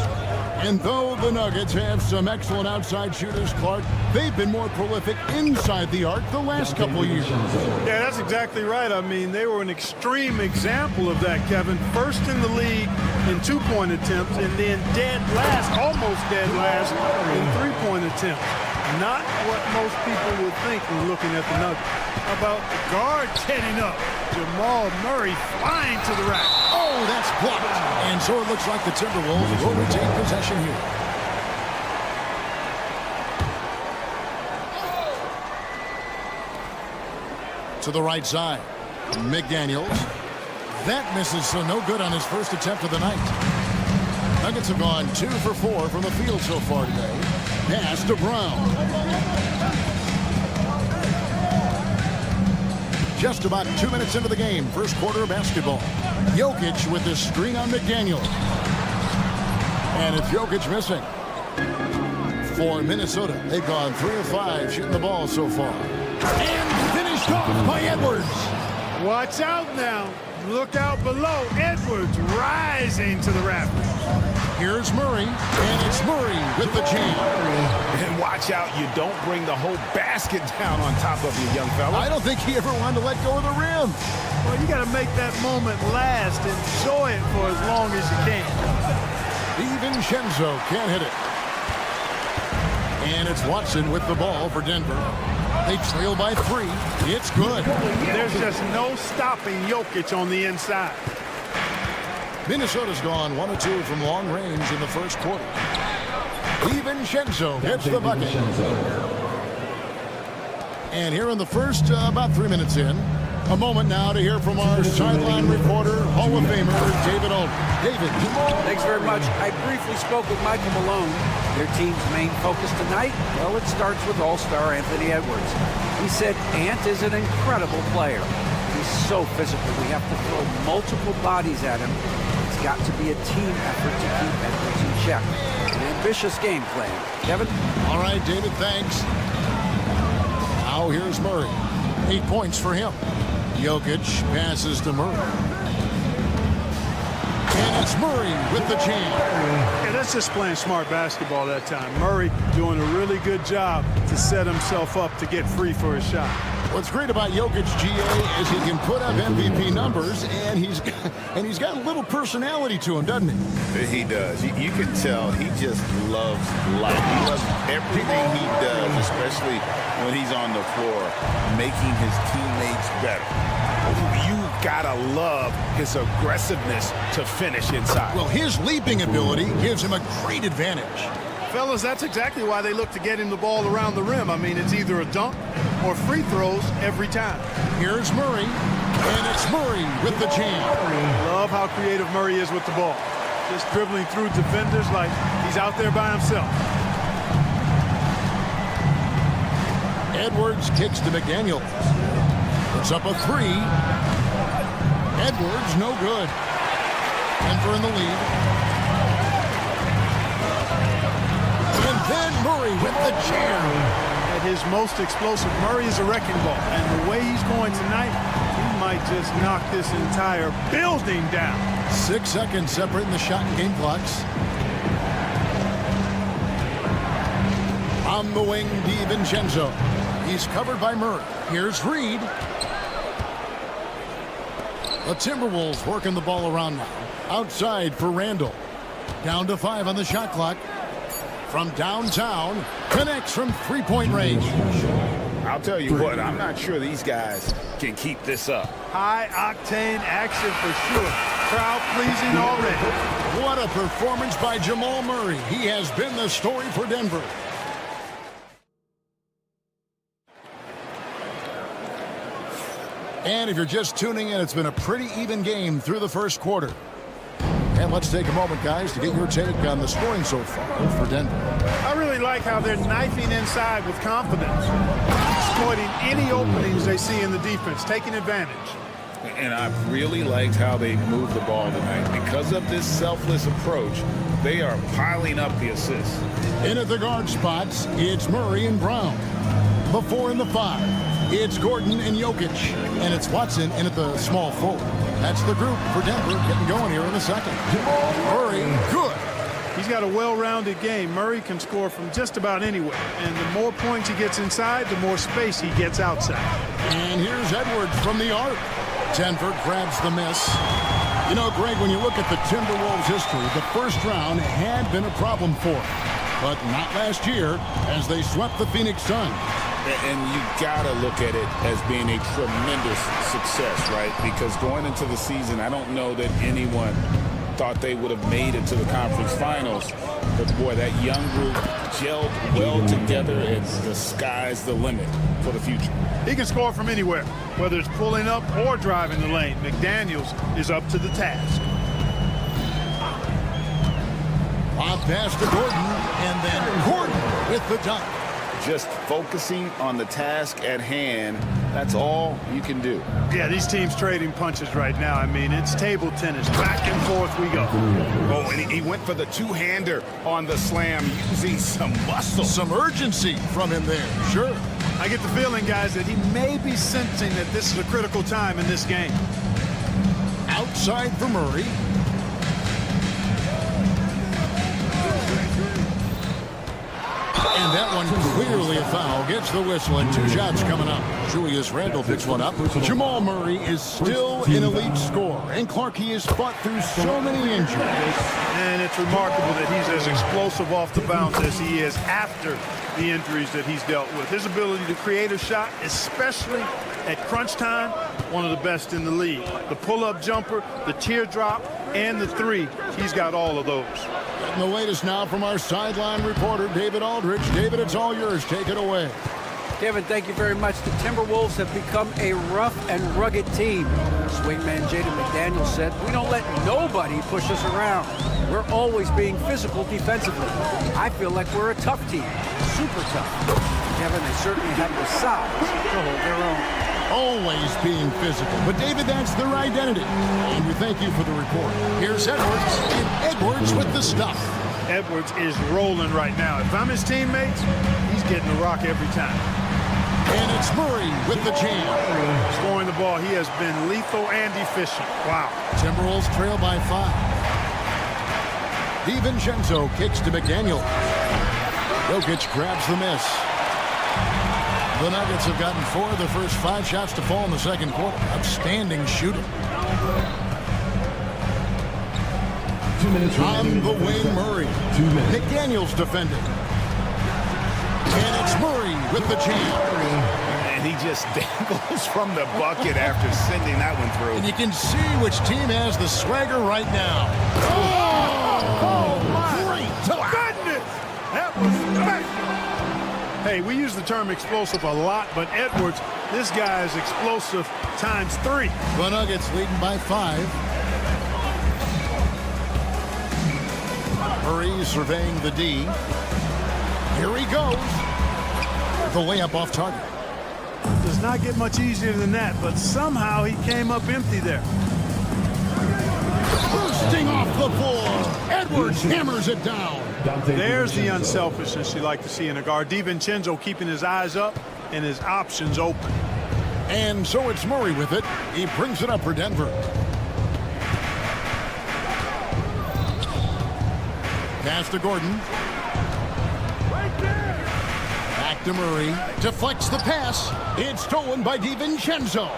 And though the Nuggets have some excellent outside shooters, Clark, they've been more prolific inside the arc the last couple of years. Yeah, that's exactly right. I mean, they were an extreme example of that, Kevin. First in the league in two-point attempts, and then dead last, almost dead last in three-point attempts. Not what most people would think when looking at the Nuggets. How about the guard getting up? Jamal Murray flying to the rack. Oh, that's blocked. And so it looks like the Timberwolves will retain possession here. To the right side. McDaniels. That misses, so no good on his first attempt of the night. Nuggets have gone 2 for 4 from the field so far today. Pass to Brown. Just about 2 minutes into the game, first quarter of basketball. Jokic with the screen on McDaniels. And it's Jokic missing. For Minnesota, they've gone 3 of 5 shooting the ball so far. And finished off by Edwards. Watch out now. Look out below. Edwards rising to the rafters. Here's Murray, and it's Murray with the jam. And watch out, you don't bring the whole basket down on top of you, young fella. I don't think he ever wanted to let go of the rim. Well, you got to make that moment last. Enjoy it for as long as you can. DiVincenzo can't hit it. And it's Watson with the ball for Denver. They trail by 3. It's good. There's just no stopping Jokic on the inside. Minnesota's gone 1 of 2 from long range in the first quarter. DiVincenzo gets the bucket. And here in the first, about 3 minutes in, a moment now to hear from our sideline reporter, Hall of Famer, David Aldridge. David. Thanks very much. I briefly spoke with Michael Malone. Their team's main focus tonight, well, it starts with All-Star Anthony Edwards. He said Ant is an incredible player. He's so physical. We have to throw multiple bodies at him. It's got to be a team effort to keep Edwards in check. An ambitious game plan. Kevin? All right, David, thanks. Now here's Murray. 8 points for him. Jokic passes to Murray. And it's Murray with the jam. Yeah, that's just playing smart basketball that time. Murray doing a really good job to set himself up to get free for a shot. What's great about Jokic, GA, is he can put up MVP numbers, and he's got a little personality to him, doesn't he? He does. You can tell he just loves life. He loves everything he does, especially when he's on the floor, making his teammates better. You've got to love his aggressiveness to finish inside. Well, his leaping ability gives him a great advantage. Fellas, that's exactly why they look to get him the ball around the rim. I mean, it's either a dunk or free throws every time. Here's Murray, and it's Murray with the jam. Love how creative Murray is with the ball. Just dribbling through defenders like he's out there by himself. Edwards kicks to McDaniels. It's up a 3. Edwards, no good. Denver in the lead. And then Murray with the jam. At his most explosive, Murray is a wrecking ball. And the way he's going tonight, he might might just knock this entire building down. 6 seconds separating the shot and game clocks. On the wing, DiVincenzo. He's covered by Murray. Here's Reed. The Timberwolves working the ball around now. Outside for Randall. Down to 5 on the shot clock. From downtown, connects from three-point range. I'll tell you what, I'm not sure these guys can keep this up. High-octane action for sure. Crowd-pleasing already. What a performance by Jamal Murray. He has been the story for Denver. And if you're just tuning in, it's been a pretty even game through the first quarter. And let's take a moment, guys, to get your take on the scoring so far for Denver. I really like how they're knifing inside with confidence, exploiting any openings they see in the defense, taking advantage. And I've really liked how they moved the ball tonight. Because of this selfless approach, they are piling up the assists. In at the guard spots, it's Murray and Brown. Before in the 5, it's Gordon and Jokic. And it's Watson in at the small forward. That's the group for Denver getting going here in the second. Murray, good. He's got a well-rounded game. Murray can score from just about anywhere. And the more points he gets inside, the more space he gets outside. And here's Edwards from the arc. Denver grabs the miss. You know, Greg, when you look at the Timberwolves' history, the first round had been a problem for them. But not last year, as they swept the Phoenix Suns. And you got to look at it as being a tremendous success, right? Because going into the season, I don't know that anyone thought they would have made it to the conference finals. But, boy, that young group gelled well together, and the sky's the limit for the future. He can score from anywhere, whether it's pulling up or driving the lane. McDaniels is up to the task. Lob pass to Gordon, and then Gordon with the dunk. Just focusing on the task at hand, that's all you can do. Yeah, these teams trading punches right now. I mean, it's table tennis. Back and forth we go. Oh, and he went for the two-hander on the slam, using some muscle. Some urgency from him there, sure. I get the feeling, guys, that he may be sensing that this is a critical time in this game. Outside for Murray. And that one clearly a foul. Gets the whistle and 2 shots coming up. Julius Randle picks one up. Jamal Murray is still an elite scorer. And Clark, he has fought through so many injuries. And it's remarkable that he's as explosive off the bounce as he is after the injuries that he's dealt with. His ability to create a shot, especially at crunch time, one of the best in the league. The pull-up jumper, the teardrop, and the 3. He's got all of those. And the latest now from our sideline reporter, David Aldridge. David, it's all yours. Take it away. Kevin, thank you very much. The Timberwolves have become a rough and rugged team. Swingman Jaden McDaniels said, "We don't let nobody push us around. We're always being physical defensively. I feel like we're a tough team, super tough." Kevin, they certainly have the size to hold their own. Always being physical. But, David, that's their identity. And we thank you for the report. Here's Edwards, and Edwards with the stuff. Edwards is rolling right now. If I'm his teammates, he's getting the rock every time. And it's Murray with the jam. Scoring the ball, he has been lethal and efficient. Wow. Timberwolves trail by 5. DiVincenzo kicks to McDaniels. Jokic grabs the miss. The Nuggets have gotten 4 of the first 5 shots to fall in the second quarter. Outstanding shooting. 2 minutes On the wing, Murray. 2 minutes. McDaniels defending. And it's Murray with the jam. And he just dangles from the bucket after sending that one through. And you can see which team has the swagger right now. Oh my goodness! That was special. Hey, we use the term explosive a lot, but Edwards, this guy is explosive times 3. The Nuggets leading by 5. Murray surveying the D. Here he goes. The layup off target. Does not get much easier than that, but somehow he came up empty there. Bursting off the floor. Edwards hammers it down. There's the unselfishness you like to see in a guard. DiVincenzo keeping his eyes up and his options open. And so it's Murray with it. He brings it up for Denver. Pass to Gordon. Back to Murray. Deflects the pass. It's stolen by DiVincenzo.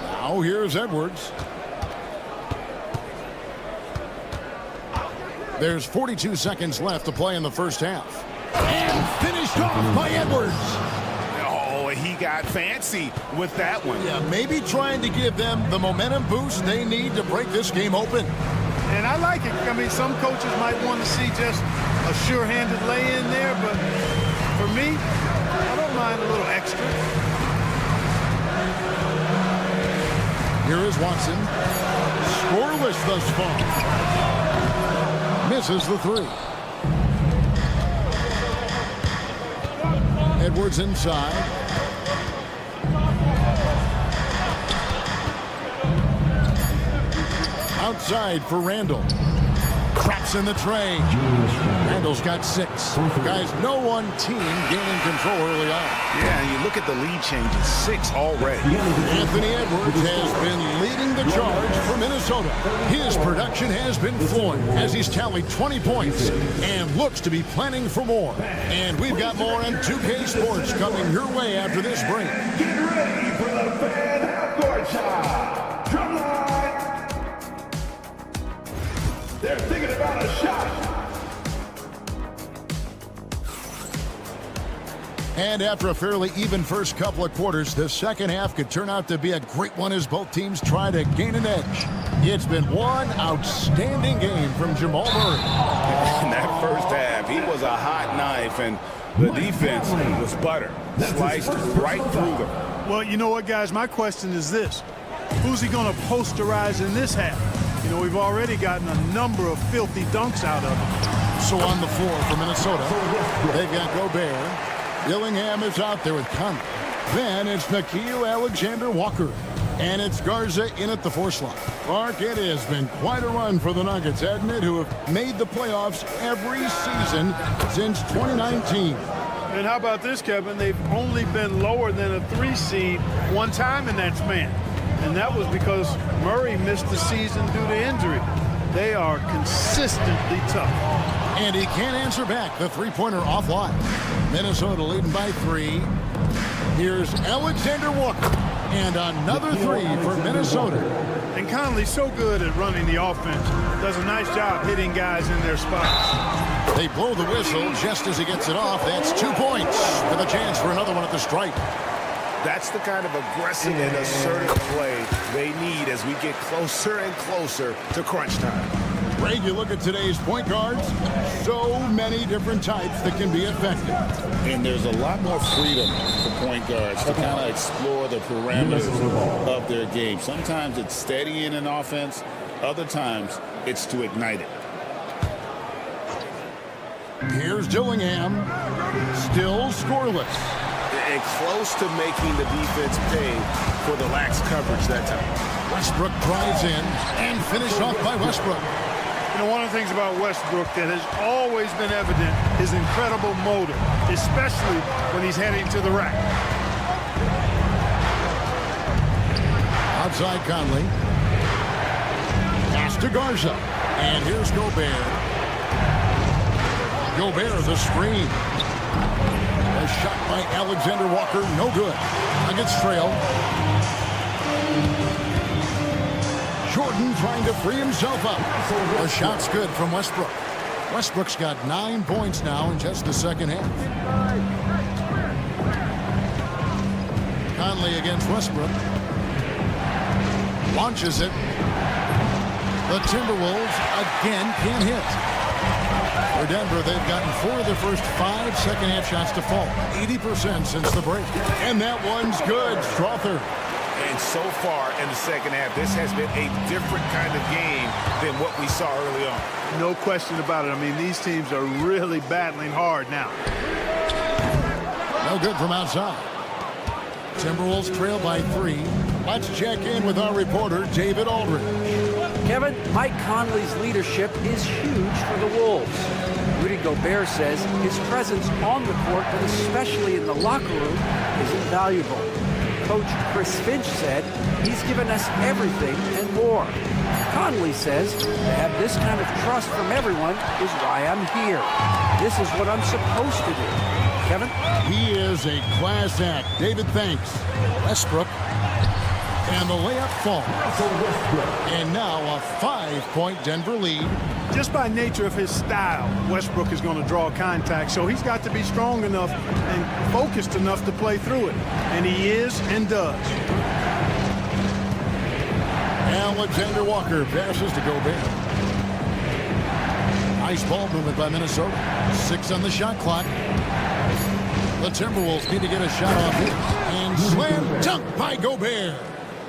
Now here's Edwards. There's 42 seconds left to play in the first half. And finished off by Edwards. Oh, he got fancy with that one. Yeah, maybe trying to give them the momentum boost they need to break this game open. And I like it. I mean, some coaches might want to see just a sure-handed lay-in there, but for me, I don't mind a little extra. Here is Watson. Scoreless thus far. Misses the three. Edwards inside. Outside for Randall. Traps in the tray. Randall's got 6. Guys, no one team gaining control early on. Yeah, and you look at the lead changes, 6 already. Anthony Edwards has been leading the charge for Minnesota. His production has been flowing as he's tallied 20 points and looks to be planning for more. And we've got more on 2K Sports coming your way after this break. Get ready for the fan half-court shot. Drumline. They're thinking about a shot. And after a fairly even first couple of quarters, the second half could turn out to be a great one as both teams try to gain an edge. It's been one outstanding game from Jamal Murray. In that first half, he was a hot knife, and the defense was butter. Sliced right through them. Well, you know what, guys? My question is this. Who's he going to posterize in this half? You know, we've already gotten a number of filthy dunks out of him. So on the floor for Minnesota, they've got Gobert. Dillingham is out there with Conley. Then it's Nickeil Alexander-Walker. And it's Garza in at the 4 slot. Mark, it has been quite a run for the Nuggets, hasn't it, who have made the playoffs every season since 2019. And how about this, Kevin? They've only been lower than a 3 seed one time in that span. And that was because Murray missed the season due to injury. They are consistently tough. And he can't answer back the three-pointer offline. Minnesota leading by 3. Here's Alexander Walker. And another 3 for Minnesota. And Conley's so good at running the offense. Does a nice job hitting guys in their spots. They blow the whistle just as he gets it off. That's 2 points with a chance for another one at the stripe. That's the kind of aggressive and assertive play they need as we get closer and closer to crunch time. Greg, you look at today's point guards, so many different types that can be effective. And there's a lot more freedom for point guards to kind of explore the parameters of their game. Sometimes it's steadying an offense. Other times it's to ignite it. Here's Dillingham, still scoreless. And close to making the defense pay for the lax coverage that time. Westbrook drives in and finished off by Westbrook. You know, one of the things about Westbrook that has always been evident is incredible motor, especially when he's heading to the rack. Outside Conley. Pass to Garza. And here's Gobert. Gobert, the screen. A shot by Alexander Walker, no good. Nuggets trail. Jordan trying to free himself up. The shot's good from Westbrook. Westbrook's got 9 points now in just the second half. Conley against Westbrook. Launches it. The Timberwolves again can't hit. For Denver, they've gotten 4 of their first 5 second-half shots to fall. 80% since the break. And that one's good. Strother. And so far in the second half, this has been a different kind of game than what we saw early on. No question about it. I mean, these teams are really battling hard now. No good from outside. Timberwolves trail by 3. Let's check in with our reporter, David Aldridge. Kevin, Mike Conley's leadership is huge for the Wolves. Rudy Gobert says his presence on the court, but especially in the locker room, is invaluable. Coach Chris Finch said he's given us everything and more. Conley says to have this kind of trust from everyone is why I'm here. This is what I'm supposed to do. Kevin? He is a class act. David, thanks. Westbrook. And the layup falls. And now a 5-point Denver lead. Just by nature of his style, Westbrook is going to draw contact, so he's got to be strong enough and focused enough to play through it. And he is and does. Alexander Walker passes to Gobert. Nice ball movement by Minnesota. 6 on the shot clock. The Timberwolves need to get a shot off his. And slam dunk by Gobert.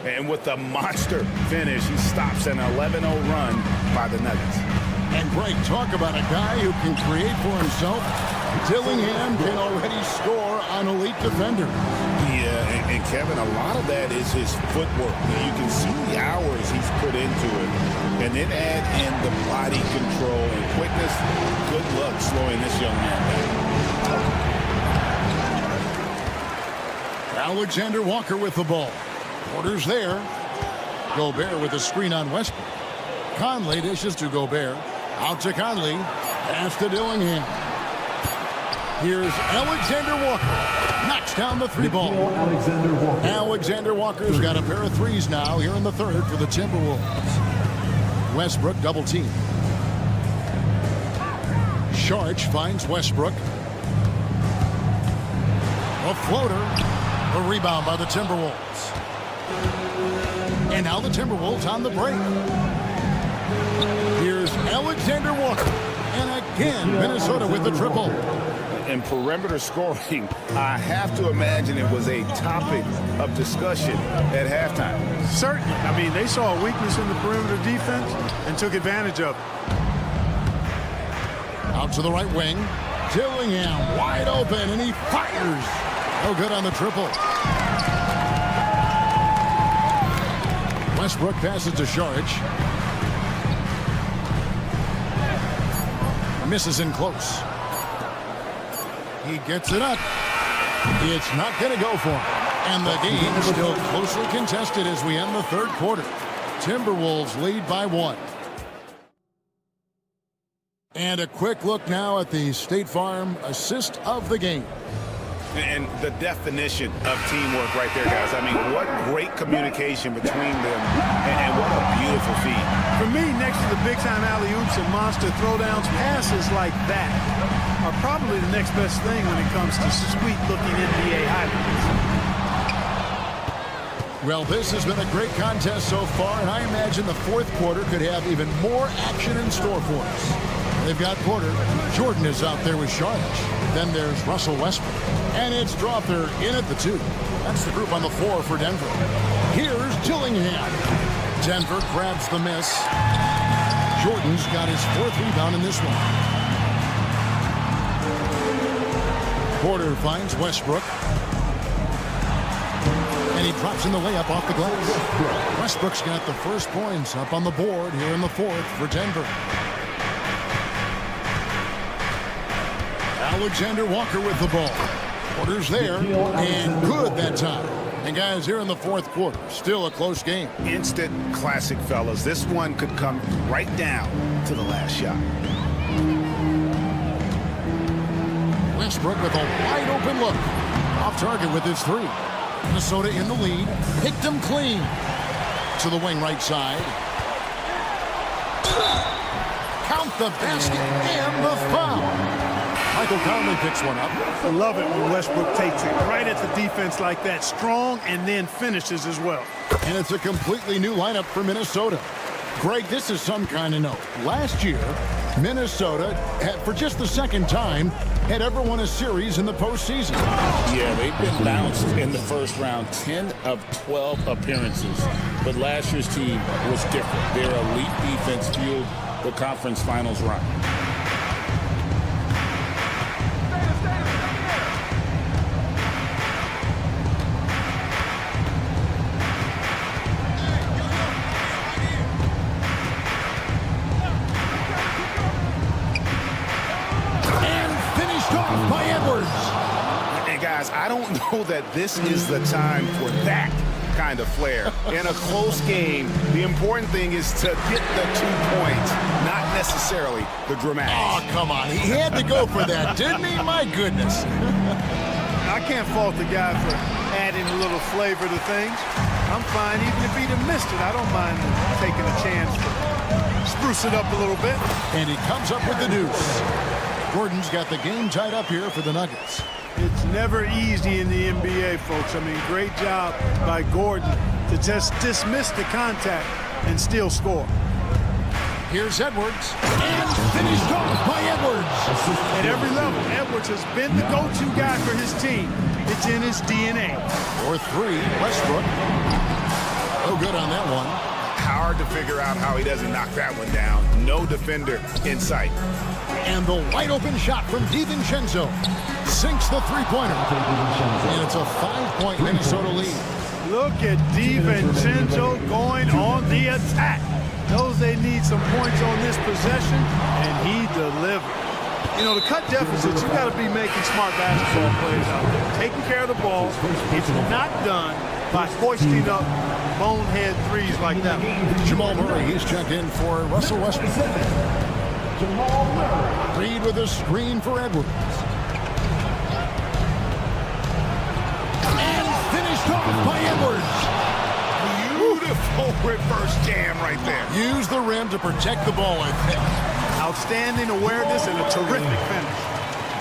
And with the monster finish, he stops an 11-0 run by the Nuggets. And Greg, talk about a guy who can create for himself. Dillingham can already score on elite defenders. Yeah, and Kevin, a lot of that is his footwork. You can see the hours he's put into it. And then add in the body control and quickness. Good luck slowing this young man down. Alexander Walker with the ball. Porter's there. Gobert with a screen on Westbrook. Conley dishes to Gobert. Out to Conley. Pass to Dillingham. Here's Alexander Walker. Knocks down the 3-ball. Alexander Walker's got a pair of threes now here in the third for the Timberwolves. Westbrook double team. Sharch finds Westbrook. A floater. A rebound by the Timberwolves. And now the Timberwolves on the break. Here's Alexander Walker. And again, Minnesota with the triple. In perimeter scoring, I have to imagine it was a topic of discussion at halftime. Certainly. I mean, they saw a weakness in the perimeter defense and took advantage of it. Out to the right wing. Dillingham wide open, and he fires. No good on the triple. Westbrook passes to Sharch. Misses in close. He gets it up. It's not going to go for him. And the game is still closely contested as we end the third quarter. Timberwolves lead by 1. And a quick look now at the State Farm assist of the game. And the definition of teamwork right there, guys. I mean, what great communication between them, and what a beautiful feat. For me, next to the big-time alley-oops and monster throwdowns, passes like that are probably the next best thing when it comes to sweet-looking NBA highlights. Well, this has been a great contest so far, and I imagine the fourth quarter could have even more action in store for us. They've got Porter. Jordan is out there with Sharch. Then there's Russell Westbrook. And it's Dropper in at the 2. That's the group on the floor for Denver. Here's Dillingham. Denver grabs the miss. Jordan's got his 4th rebound in this one. Porter finds Westbrook. And he drops in the layup off the glass. Westbrook's got the first points up on the board here in the 4th for Denver. Alexander Walker with the ball. Porter's there, and good that time. And guys, here in the 4th quarter, still a close game. Instant classic, fellas. This one could come right down to the last shot. Westbrook with a wide open look. Off target with his 3. Minnesota in the lead. Picked him clean. To the wing right side. Count the basket and the foul. Michael Conley picks one up. I love it when Westbrook takes it right at the defense like that, strong, and then finishes as well. And it's a completely new lineup for Minnesota. Greg, this is some kind of note. Last year, Minnesota, for just the second time, had ever won a series in the postseason. Yeah, they've been bounced in the first round, 10 of 12 appearances. But last year's team was different. Their elite defense fueled the conference finals run. don't know that this is the time for that kind of flair. In a close game, the important thing is to get the 2 points, not necessarily the dramatics. Oh, come on. He had to go for that, didn't he? My goodness. I can't fault the guy for adding a little flavor to things. I'm fine even if he'd have missed it. I don't mind taking a chance to spruce it up a little bit. And he comes up with the deuce. Gordon's got the game tied up here for the Nuggets. It's never easy in the NBA, folks. I mean, great job by Gordon to just dismiss the contact and still score. Here's Edwards, and finished off by Edwards. At every level, Edwards has been the go-to guy for his team. It's in his DNA. For 3, Westbrook. Oh, good on that one. Hard to figure out how he doesn't knock that one down. No defender in sight. And the wide-open shot from DiVincenzo sinks the three-pointer. And it's a 5-point Minnesota lead. Look at DiVincenzo going on the attack. Knows they need some points on this possession, and he delivered. You know, to cut deficits, you got to be making smart basketball plays out there. Taking care of the ball. It's not done by hoisting up bonehead threes like that. Jamal Murray, he's checked in for Russell Westbrook. Reed with a screen for Edwards. And finished off by Edwards. Beautiful reverse jam right there. Use the rim to protect the ball, I think. Outstanding awareness and a terrific finish.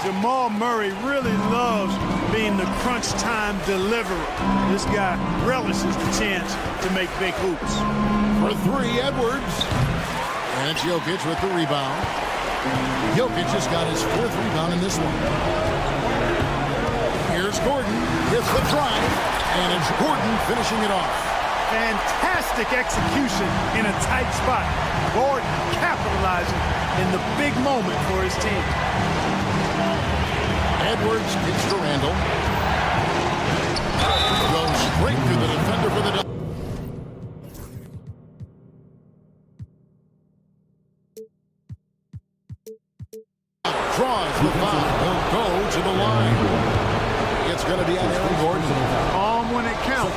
Jamal Murray really loves being the crunch time deliverer. This guy relishes the chance to make big hoops. For 3, Edwards. And it's Jokic with the rebound. Jokic has got his 4th rebound in this one. Here's Gordon with the drive. And it's Gordon finishing it off. Fantastic execution in a tight spot. Gordon capitalizing in the big moment for his team. Edwards kicks to Randall. Goes straight to the defender for the draws the foul. He'll go to the line. It's going to be on Aaron Gordon. Calm when it counts.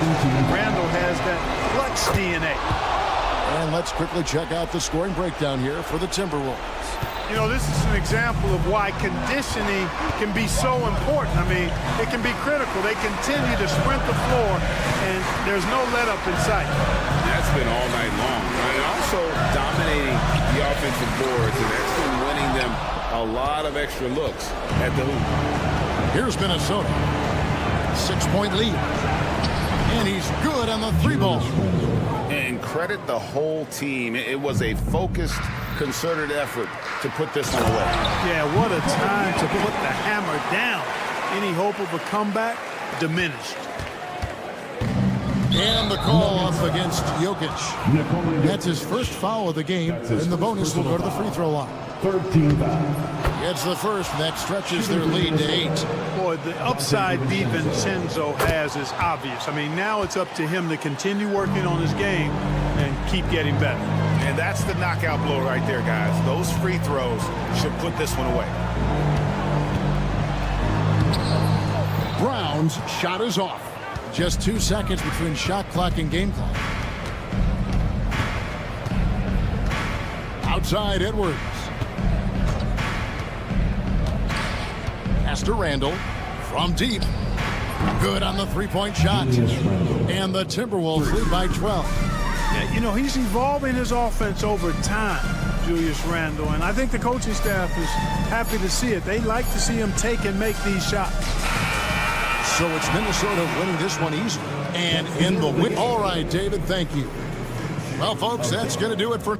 Randall has that flex DNA. And let's quickly check out the scoring breakdown here for the Timberwolves. You know, this is an example of why conditioning can be so important. I mean, it can be critical. They continue to sprint the floor, and there's no let-up in sight. That's been all night long. And also dominating the offensive boards, and that's been winning them a lot of extra looks at the hoop. Here's Minnesota. 6-point lead. And he's good on the 3-ball. And credit the whole team. It was a focused, concerted effort to put this one away. Yeah, what a time to put the hammer down. Any hope of a comeback diminished. And the call off against Jokic. That's his first foul of the game, and the bonus will go to the free throw line. 13 fouls. Gets the first, and that stretches their lead to 8. Boy, the upside DiVincenzo has is obvious. I mean, now it's up to him to continue working on his game and keep getting better. And that's the knockout blow right there, guys. Those free throws should put this one away. Brown's shot is off. Just 2 seconds between shot clock and game clock. Outside Edwards. Pass to Randall from deep. Good on the 3-point shot. And the Timberwolves lead by 12. Yeah, you know, he's evolving his offense over time, Julius Randle, and I think the coaching staff is happy to see it. They like to see him take and make these shots. So it's Minnesota winning this one easily. And in the win. All right, David, thank you. Well, folks, that's going to do it for...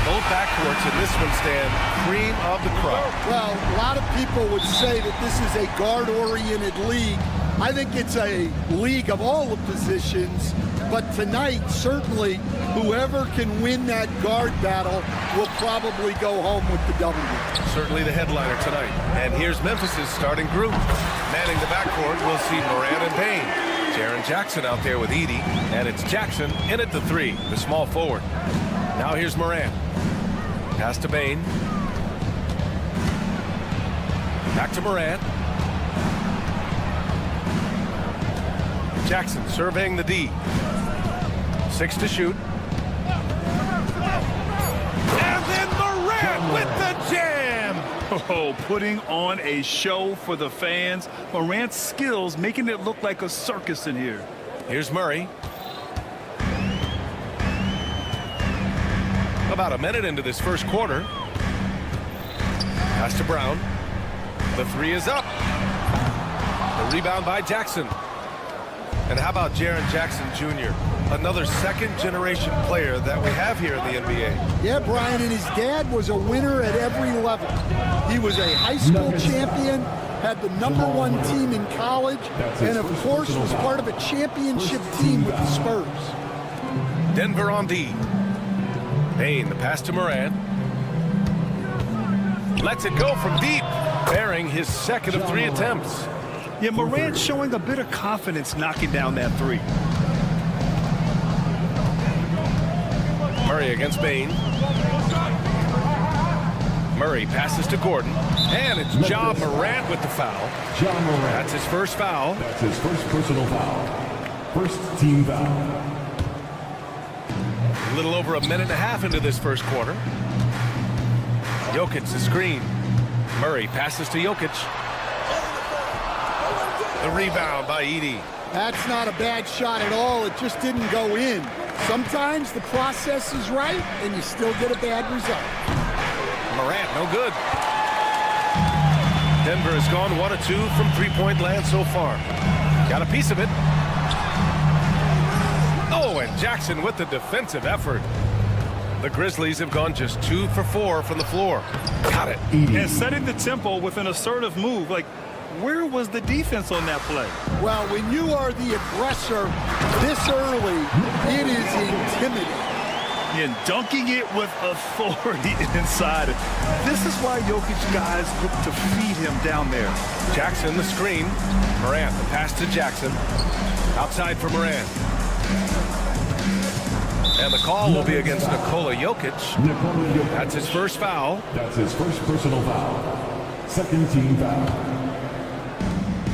Both backcourts in this one stand cream of the crop. Well, a lot of people would say that this is a guard-oriented league. I think it's a league of all the positions, but tonight, certainly, whoever can win that guard battle will probably go home with the W. Certainly the headliner tonight. And here's Memphis' starting group. Manning the backcourt, we'll see Moran and Payne. Jaren Jackson out there with Edey, and it's Jackson in at the 3, the small forward. Now here's Moran. Pass to Payne. Back to Moran. Jackson surveying the D. 6 to shoot. And then Moran with the jam! Oh, putting on a show for the fans. Morant's skills making it look like a circus in here. Here's Murray. About a minute into this first quarter. Pass to Brown. The 3 is up. The rebound by Jackson. And how about Jaren Jackson Jr., another second-generation player that we have here in the NBA? Yeah, Brian, and his dad was a winner at every level. He was a high school champion, had the #1 team in college, and of course was part of a championship team with the Spurs. Denver on D. Payne, the pass to Moran. Lets it go from deep, bearing his second of 3 attempts. Yeah, Morant showing a bit of confidence knocking down that 3. Murray against Payne. Murray passes to Gordon. And it's Ja Morant with the foul. That's his first foul. That's his first personal foul. First team foul. A little over a minute and a half into this first quarter. Jokic the screen. Murray passes to Jokic. The rebound by Edey. That's not a bad shot at all. It just didn't go in. Sometimes the process is right, and you still get a bad result. Morant, no good. Denver has gone 1 of 2 from three-point land so far. Got a piece of it. Oh, and Jackson with the defensive effort. The Grizzlies have gone just 2 for 4 from the floor. Got it. And setting the tempo with an assertive move. Like, where was the defense on that play? Well, when you are the aggressor this early, it is intimidating. And dunking it with authority inside. This is why Jokic guys look to feed him down there. Jackson the screen. Morant the pass to Jackson. Outside for Morant. And the call will be against Nikola Jokic. That's his first foul. That's his first personal foul. Second team foul.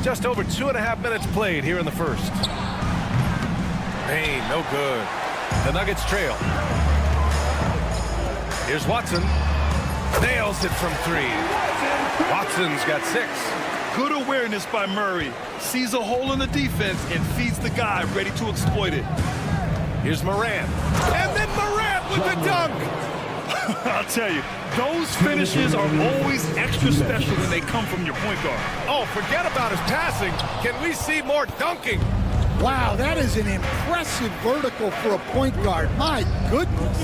Just over 2.5 minutes played here in the first. Payne, no good. The Nuggets trail. Here's Watson. Nails it from 3. Watson's got 6. Good awareness by Murray. Sees a hole in the defense and feeds the guy ready to exploit it. Here's Morant. And then Morant with the dunk. I'll tell you, those finishes are always extra special when they come from your point guard. Oh, forget about his passing. Can we see more dunking? Wow, that is an impressive vertical for a point guard. My goodness.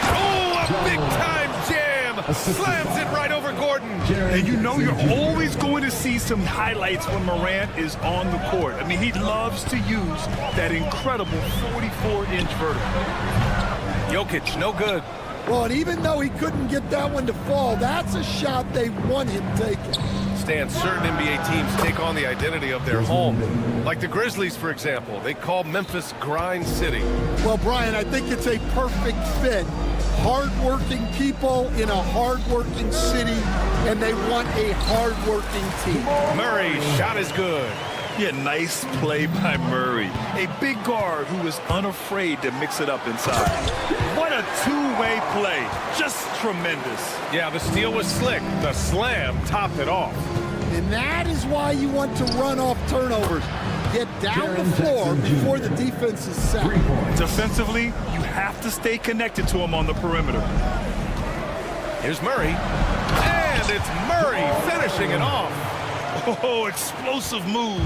Oh, a big-time jam. Slams it right over Gordon. And you know you're always going to see some highlights when Morant is on the court. I mean, he loves to use that incredible 44-inch vertical. Jokic, no good. Well, and even though he couldn't get that one to fall, that's a shot they want him taking. Stan, certain NBA teams take on the identity of their home. Like the Grizzlies, for example. They call Memphis Grind City. Well, Brian, I think it's a perfect fit. Hard-working people in a hard-working city, and they want a hard-working team. Murray's shot is good. Yeah, nice play by Murray. A big guard who is unafraid to mix it up inside. What a two-way play. Just tremendous. Yeah, the steal was slick. The slam topped it off. And that is why you want to run off turnovers. Get down the floor before the defense is set. Defensively, you have to stay connected to him on the perimeter. Here's Murray. And it's Murray finishing it off. Oh, explosive move.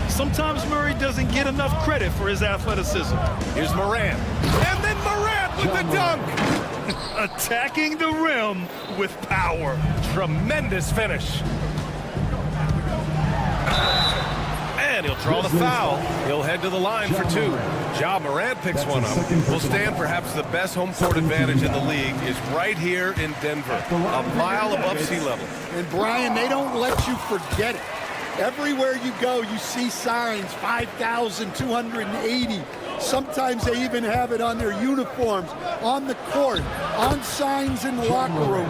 Sometimes Murray doesn't get enough credit for his athleticism. Here's Morant. And then Morant with the dunk. Attacking the rim with power. Tremendous finish. And he'll draw the foul. He'll head to the line for two. Ja Morant picks one up. Will stand perhaps the best home court advantage in the league is right here in Denver, a mile above sea level. And Brian, they don't let you forget it. Everywhere you go, you see signs, 5,280. Sometimes they even have it on their uniforms, on the court, on signs in the locker room.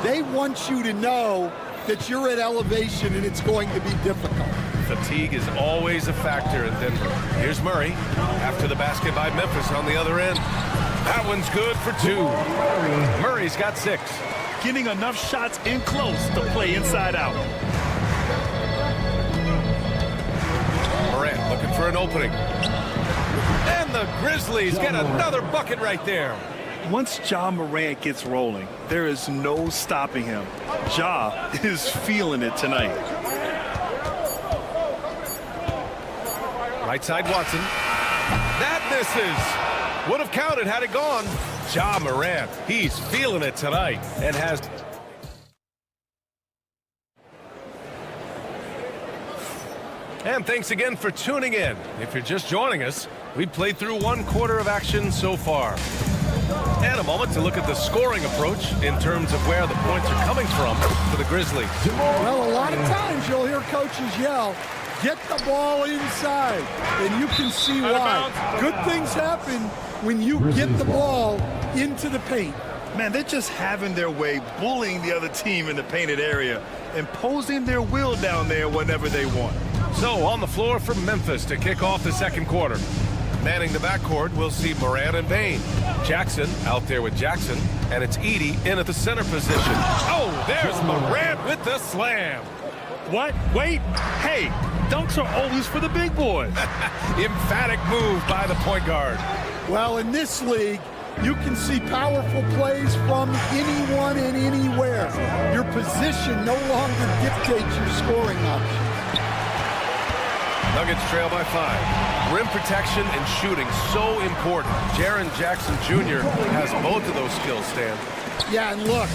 They want you to know that you're at elevation and it's going to be difficult. Fatigue is always a factor in Denver. Here's Murray after the basket by Memphis on the other end. That one's good for two. Murray's got 6. Getting enough shots in close to play inside out. Morant looking for an opening. And the Grizzlies get another bucket right there. Once Ja Morant gets rolling, there is no stopping him. Ja is feeling it tonight. Right side Watson. That misses. Would have counted had it gone. Ja Morant, he's feeling it tonight and has... And thanks again for tuning in. If you're just joining us, we played through 1 quarter of action so far. And a moment to look at the scoring approach in terms of where the points are coming from for the Grizzlies. Well, a lot of times you'll hear coaches yell, get the ball inside, and you can see why. Good things happen when you get the ball into the paint. Man, they're just having their way, bullying the other team in the painted area, imposing their will down there whenever they want. So on the floor for Memphis to kick off the second quarter. Manning the backcourt, we'll see Morant and Payne. Jackson out there with Jackson, and it's Edey in at the center position. Oh, there's Morant with the slam. What? Wait. Hey, dunks are always for the big boys. Emphatic move by the point guard. Well, in this league, you can see powerful plays from anyone and anywhere. Your position no longer dictates your scoring option. Nuggets trail by 5. Rim protection and shooting so important. Jaren Jackson Jr. has both of those skills, Stan. Yeah, and look,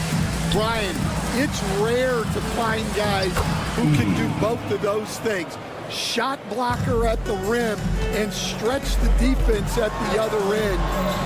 Brian, it's rare to find guys who can do both of those things. Shot blocker at the rim and stretch the defense at the other end.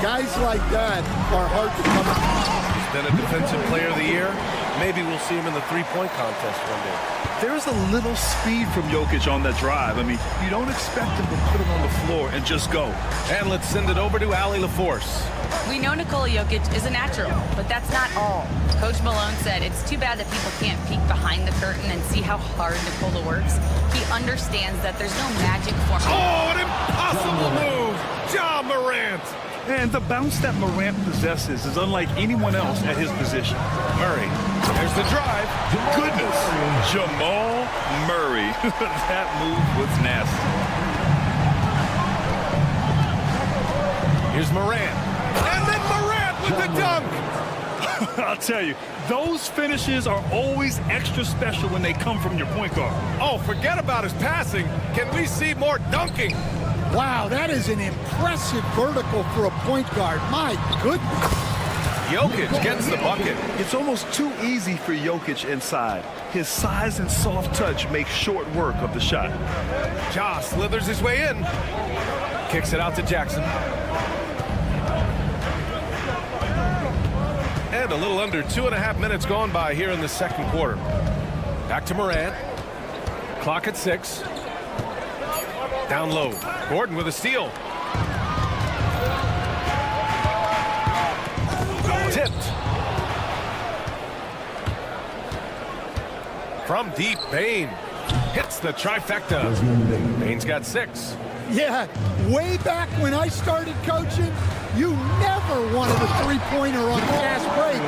Guys like that are hard to come across. He's been a defensive player of the year. Maybe we'll see him in the three-point contest one day. There's a little speed from Jokic on that drive. I mean, you don't expect him to put it on the floor and just go. And let's send it over to Allie LaForce. We know Nikola Jokic is a natural, but that's not all. Coach Malone said it's too bad that people can't peek behind the curtain and see how hard Nikola works. He understands that there's no magic formula. Oh, an impossible move! Ja Morant! And the bounce that Morant possesses is unlike anyone else at his position. Murray, there's the drive. Goodness, Jamal Murray. That move was nasty. Here's Morant. And then Morant with the dunk. I'll tell you, those finishes are always extra special when they come from your point guard. Oh, forget about his passing. Can we see more dunking? Wow, that is an impressive vertical for a point guard. My goodness. Jokic gets the bucket. It's almost too easy for Jokic inside. His size and soft touch make short work of the shot. Ja slithers his way in. Kicks it out to Jackson. And a little under 2.5 minutes gone by here in the second quarter. Back to Morant. Clock at 6. Down low. Gordon with a steal. Tipped. From deep, Payne. Hits the trifecta. Bane's got 6. Yeah, way back when I started coaching, you never wanted a three-pointer on a fast break.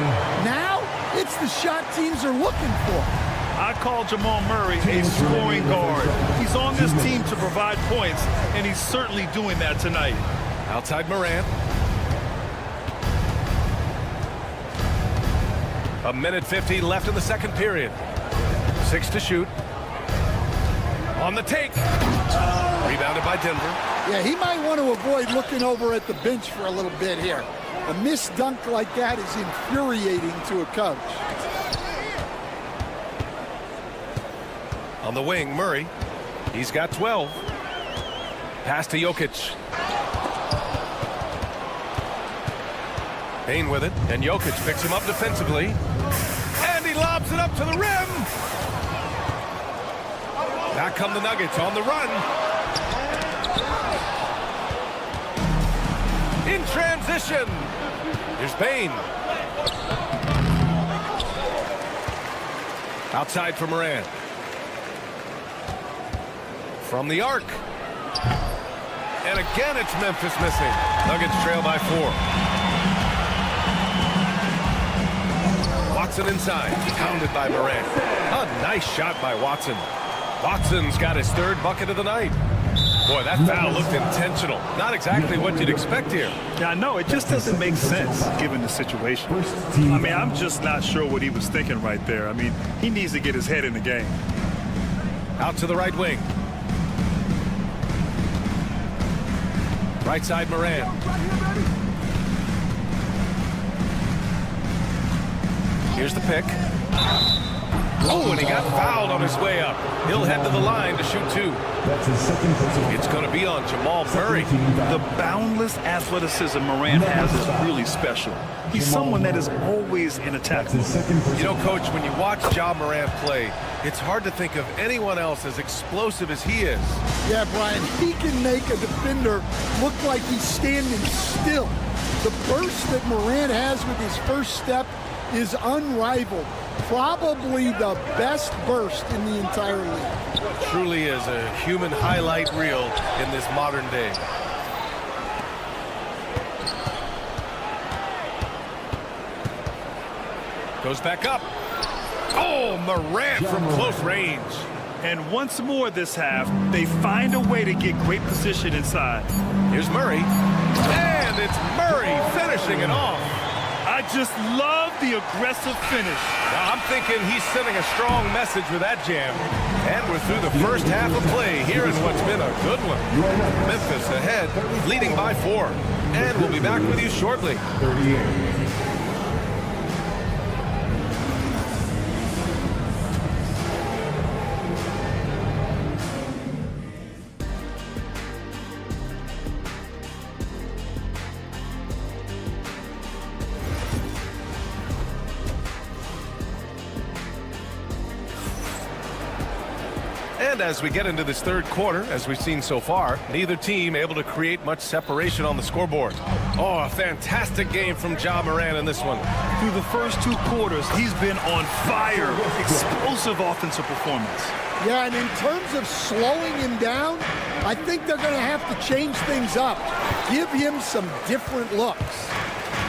Now, it's the shot teams are looking for. I call Jamal Murray a scoring guard. He's on this team to provide points, and he's certainly doing that tonight. Outside Morant. A minute 50 left in the second period. 6 to shoot. On the take. Rebounded by Denver. Yeah, he might want to avoid looking over at the bench for a little bit here. A missed dunk like that is infuriating to a coach. On the wing, Murray. He's got 12. Pass to Jokic. Bane with it, and Jokic picks him up defensively. And he lobs it up to the rim. Back come the Nuggets on the run. In transition. Here's Bane. Outside for Morant. From the arc. And again it's Memphis missing. Nuggets trail by 4. Watson inside. Pounded by Morant. A nice shot by Watson. Watson's got his 3rd bucket of the night. Boy, that foul looked intentional. Not exactly what you'd expect here. Yeah, I know. It just doesn't make sense given the situation. I mean, I'm just not sure what he was thinking right there. I mean, he needs to get his head in the game. Out to the right wing. Right side, Morant. Here's the pick. Oh, and he got fouled on his way up. He'll head to the line to shoot 2. It's going to be on Jamal Murray. The boundless athleticism Morant has is really special. He's someone that is always in attack mode. You know, Coach, when you watch Ja Morant play, it's hard to think of anyone else as explosive as he is. Yeah, Brian, he can make a defender look like he's standing still. The burst that Morant has with his first step is unrivaled. Probably the best burst in the entire league. Truly is a human highlight reel in this modern day. Goes back up. Oh, Morant from close range. And once more this half, they find a way to get great position inside. Here's Murray. And it's Murray finishing it off. I just love the aggressive finish. Now, I'm thinking he's sending a strong message with that jam. And we're through the first half of play here in what's been a good one. Memphis ahead, leading by 4. And we'll be back with you shortly. 38. And as we get into this third quarter, as we've seen so far, neither team able to create much separation on the scoreboard. Oh, a fantastic game from Ja Morant in this one. Through the first 2 quarters, he's been on fire. Explosive offensive performance. Yeah, and in terms of slowing him down, I think they're going to have to change things up. Give him some different looks.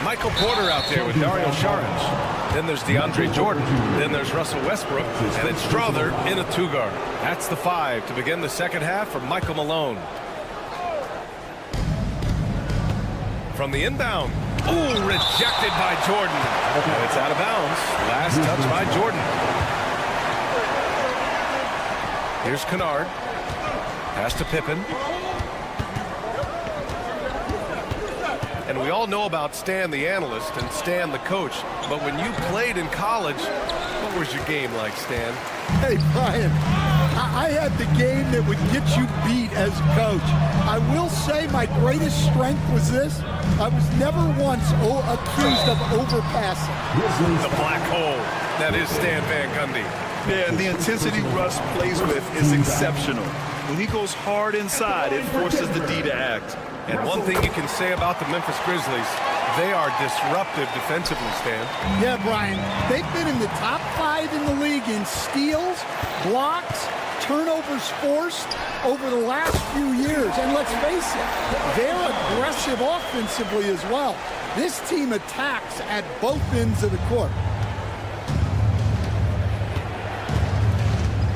Michael Porter out there with Dario Saric. Then there's DeAndre Jordan. Then there's Russell Westbrook. And it's Strother in a 2-guard. That's the 5 to begin the second half for Michael Malone. From the inbound. Ooh, rejected by Jordan. And it's out of bounds. Last touch by Jordan. Here's Kennard. Pass to Pippen. And we all know about Stan the analyst and Stan the coach. But when you played in college, what was your game like, Stan? Hey, Brian, I had the game that would get you beat as a coach. I will say my greatest strength was this. I was never once accused of overpassing. The black hole. That is Stan Van Gundy. Yeah, and the intensity Russ plays with is exceptional. When he goes hard inside, it forces the D to act. And one thing you can say about the Memphis Grizzlies, they are disruptive defensively, Stan. Yeah, Brian, they've been in the top 5 in the league in steals, blocks, turnovers forced over the last few years. And let's face it, they're aggressive offensively as well. This team attacks at both ends of the court.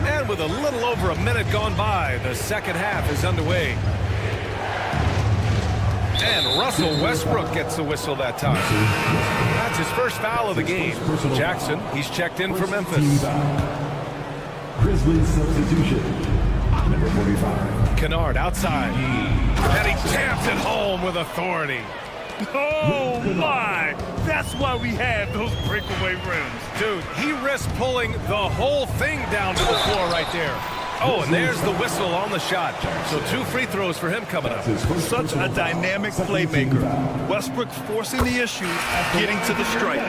And with a little over a minute gone by, the second half is underway. And Russell Westbrook gets the whistle that time. That's his first foul of the game. Jackson, he's checked in for Memphis. Grizzlies substitution. Number 45. Kennard outside. And he jams it home with authority. Oh, my. That's why we have those breakaway rims. Dude, he risked pulling the whole thing down to the floor right there. Oh, and there's the whistle on the shot. So 2 free throws for him coming up. Such a dynamic playmaker. Westbrook forcing the issue, getting to the stripe.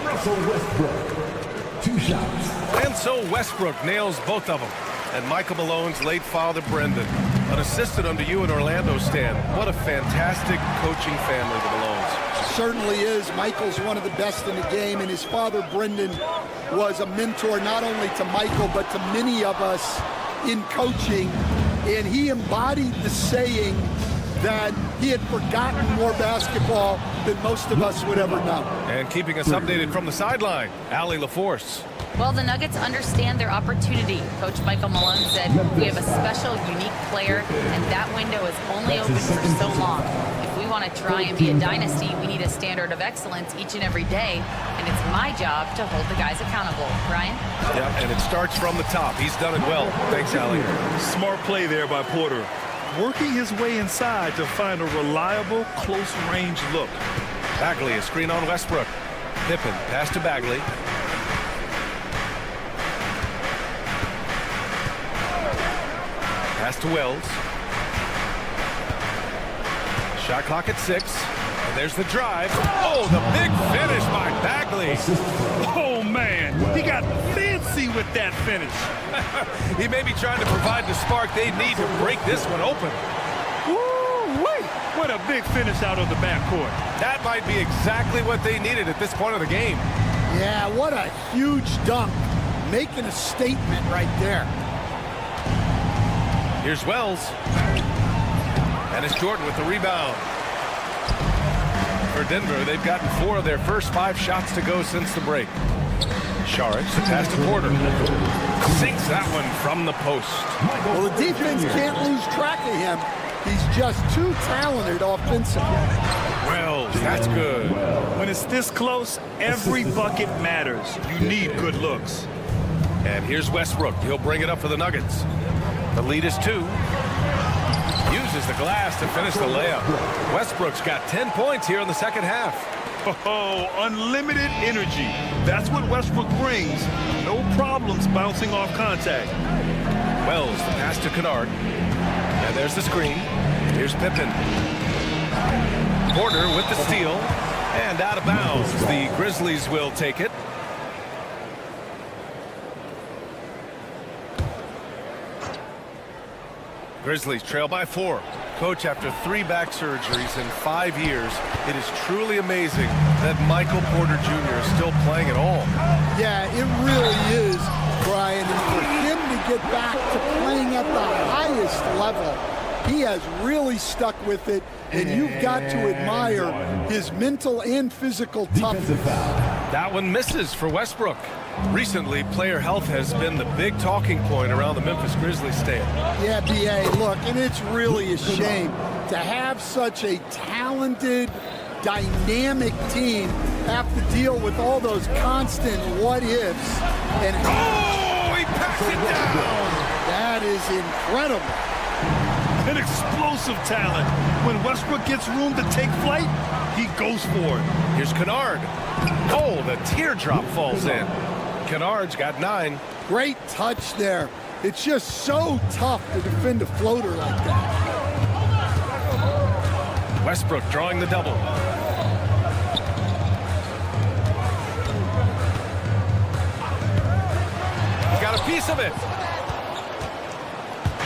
Russell Westbrook. 2 shots. And so Westbrook nails both of them. And Michael Malone's late father, Brendan, an assistant under you in Orlando, Stan. What a fantastic coaching family, the Malones. Certainly is. Michael's one of the best in the game, and his father, Brendan, was a mentor not only to Michael, but to many of us in coaching. And he embodied the saying that he had forgotten more basketball than most of us would ever know. And keeping us updated from the sideline, Allie LaForce. Well, the Nuggets understand their opportunity. Coach Michael Malone said, we have a special, unique player, and that window is only open for so long. If we want to try and be a dynasty, we need a standard of excellence each and every day, and it's my job to hold the guys accountable. Ryan? Yep, and it starts from the top. He's done it well. Thanks, Allie. Smart play there by Porter. Working his way inside to find a reliable, close-range look. Bagley, a screen on Westbrook. Pippen, pass to Bagley. Pass to Wells. Shot clock at 6. And there's the drive. Oh, the big finish by Bagley. Oh, man. He got fancy with that finish. He may be trying to provide the spark they need to break this one open. Woo-wee. What a big finish out of the backcourt. That might be exactly what they needed at this point of the game. Yeah, what a huge dunk. Making a statement right there. Here's Wells. And it's Jordan with the rebound. For Denver, they've gotten 4 of their first 5 shots to go since the break. Saric, the pass to Porter. Sinks that one from the post. Well, the defense can't lose track of him. He's just too talented offensively. Wells, that's good. When it's this close, every bucket matters. You need good looks. And here's Westbrook. He'll bring it up for the Nuggets. The lead is 2. Uses the glass to finish the layup. Westbrook's got 10 points here in the second half. Oh, unlimited energy. That's what Westbrook brings. No problems bouncing off contact. Wells, the pass to Kennard. And there's the screen. Here's Pippen. Porter with the steal. And out of bounds. The Grizzlies will take it. Grizzlies trail by 4. Coach, after 3 back surgeries in 5 years, it is truly amazing that Michael Porter Jr. is still playing at all. Yeah, it really is, Brian. And for him to get back to playing at the highest level, he has really stuck with it, and you've got to admire his mental and physical toughness. That one misses for Westbrook. Recently, player health has been the big talking point around the Memphis Grizzlies stand. Yeah, B.A., look, and it's really a shame to have such a talented, dynamic team have to deal with all those constant what-ifs. And oh, he packs it down! That is incredible. An explosive talent. When Westbrook gets room to take flight, he goes for it. Here's Kennard. Oh, the teardrop falls in. Kennard's got 9. Great touch there. It's just so tough to defend a floater like that. Westbrook drawing the double. He's got a piece of it.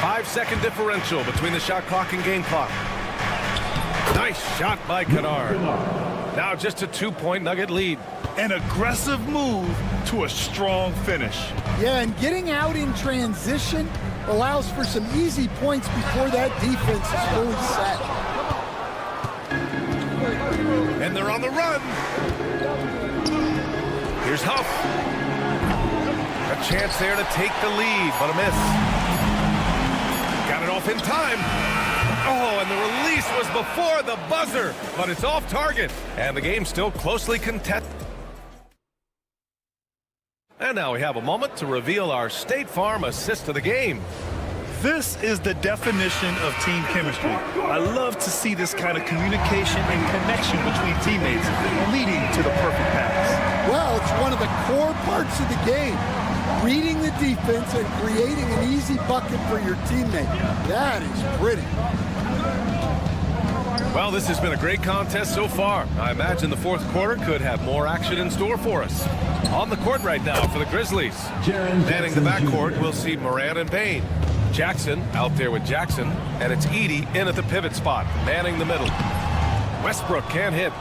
5-second differential between the shot clock and game clock. Nice shot by Kennard. Now just a 2-point Nugget lead. An aggressive move to a strong finish. Yeah, and getting out in transition allows for some easy points before that defense is fully set. And they're on the run. Here's Huff. A chance there to take the lead, but a miss. Got it off in time. Oh, and the release was before the buzzer, but it's off target. And the game's still closely contested. And now we have a moment to reveal our State Farm assist of the game. This is the definition of team chemistry. I love to see this kind of communication and connection between teammates leading to the perfect pass. Well, it's one of the core parts of the game. Reading the defense and creating an easy bucket for your teammate. That is pretty. Well, this has been a great contest so far. I imagine the fourth quarter could have more action in store for us. On the court right now for the Grizzlies. Manning the backcourt, we'll see Morant and Payne. Jackson out there with Jackson, and it's Edey in at the pivot spot, manning the middle. Westbrook can't hit.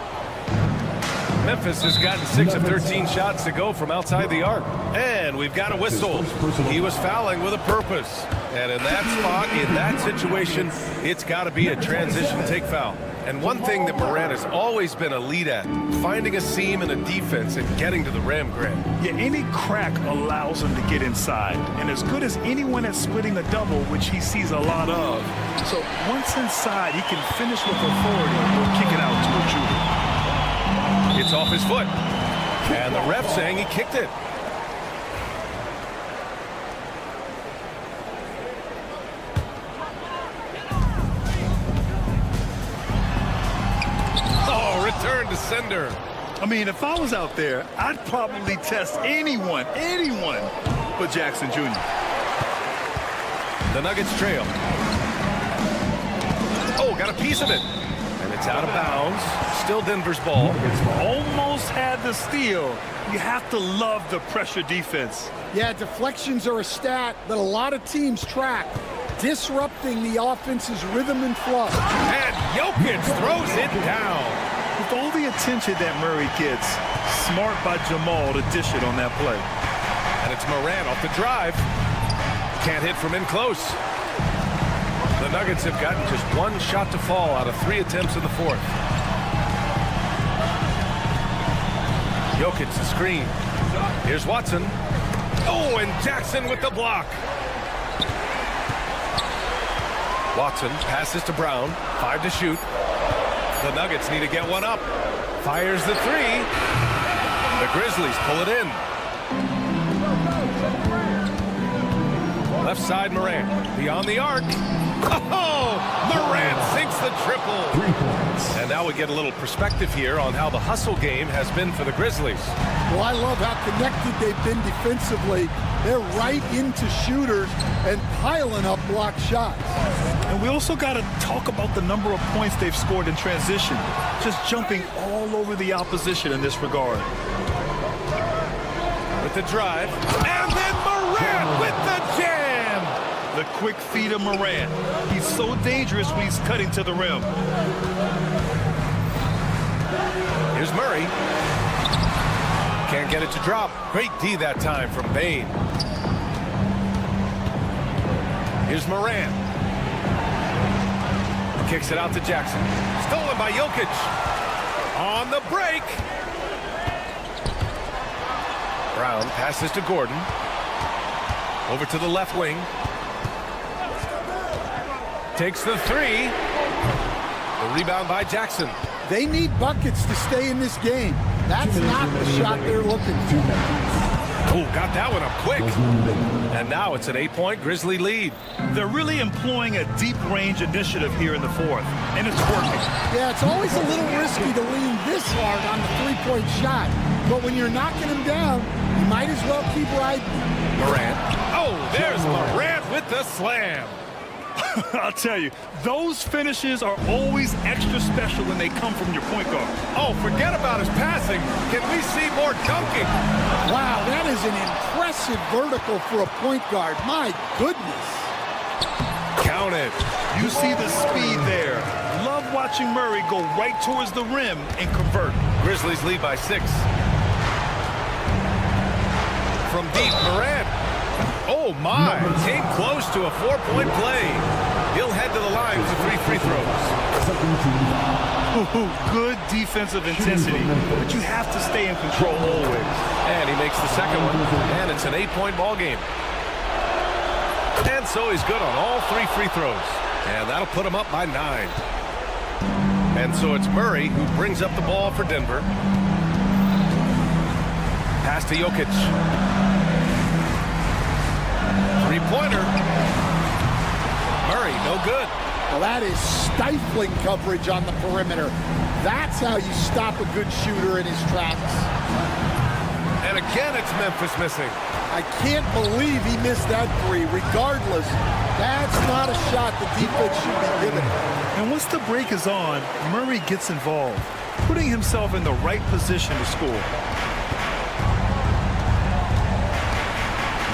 Memphis has gotten 6 of 13 shots to go from outside the arc. And we've got a whistle. He was fouling with a purpose. And in that spot, in that situation, it's got to be a transition take foul. And one thing that Morant has always been a lead at, finding a seam in a defense and getting to the rim, Grant. Yeah, any crack allows him to get inside. And as good as anyone at splitting a double, which he sees a lot of. So once inside, he can finish with authority or kick it out to a shooter. It's off his foot. And the ref saying he kicked it. Oh, return to sender. I mean, if I was out there, I'd probably test anyone but Jackson Jr. The Nuggets trail. Oh, got a piece of it. And it's out of bounds. Still Denver's ball. Almost had the steal. You have to love the pressure defense. Yeah, deflections are a stat that a lot of teams track, disrupting the offense's rhythm and flow. And Jokic throws it down. With all the attention that Murray gets, smart by Jamal to dish it on that play. And it's Morant off the drive. Can't hit from in close. The Nuggets have gotten just one shot to fall out of 3 attempts in the fourth. Jokic the screen. Here's Watson. Oh, and Jackson with the block. Watson passes to Brown. 5 to shoot. The Nuggets need to get one up. Fires the 3. The Grizzlies pull it in. Left side Morant. Beyond the arc. Oh! Morant sinks the triple. 3 points. And now we get a little perspective here on how the hustle game has been for the Grizzlies. Well, I love how connected they've been defensively. They're right into shooters and piling up block shots. And we also got to talk about the number of points they've scored in transition. Just jumping all over the opposition in this regard. With the drive. And then Morant with the jam. The quick feed of Morant. He's so dangerous when he's cutting to the rim. Here's Murray. Can't get it to drop. Great D that time from Payne. Here's Morant. Kicks it out to Jackson. Stolen by Jokic. On the break. Brown passes to Gordon. Over to the left wing. Takes the 3. The rebound by Jackson. They need buckets to stay in this game. That's not the shot they're looking for. Oh, got that one up quick. And now it's an 8-point Grizzly lead. They're really employing a deep-range initiative here in the fourth, and it's working. Yeah, it's always a little risky to lean this hard on the three-point shot. But when you're knocking them down, you might as well keep riding. Morant. Oh, there's Morant with the slam. I'll tell you, those finishes are always extra special when they come from your point guard. Oh, forget about his passing. Can we see more dunking? Wow, that is an impressive vertical for a point guard. My goodness. Count it. You see the speed there. Love watching watching Murray go right towards the rim and convert. Grizzlies lead by 6. From deep, Morant. Oh, my. Came close to a 4-point play. He'll head to the line for 3 free throws. Good defensive intensity, but you have to stay in control always. And he makes the second one, and it's an 8-point ball game. And so he's good on all 3 free throws. And that'll put him up by 9. And so it's Murray who brings up the ball for Denver. Pass to Jokic. 3-pointer. Murray, no good. Well, that is stifling coverage on the perimeter. That's how you stop a good shooter in his tracks. And again, it's Memphis missing. I can't believe he missed that 3. Regardless, that's not a shot the defense should be giving. And once the break is on, Murray gets involved, putting himself in the right position to score.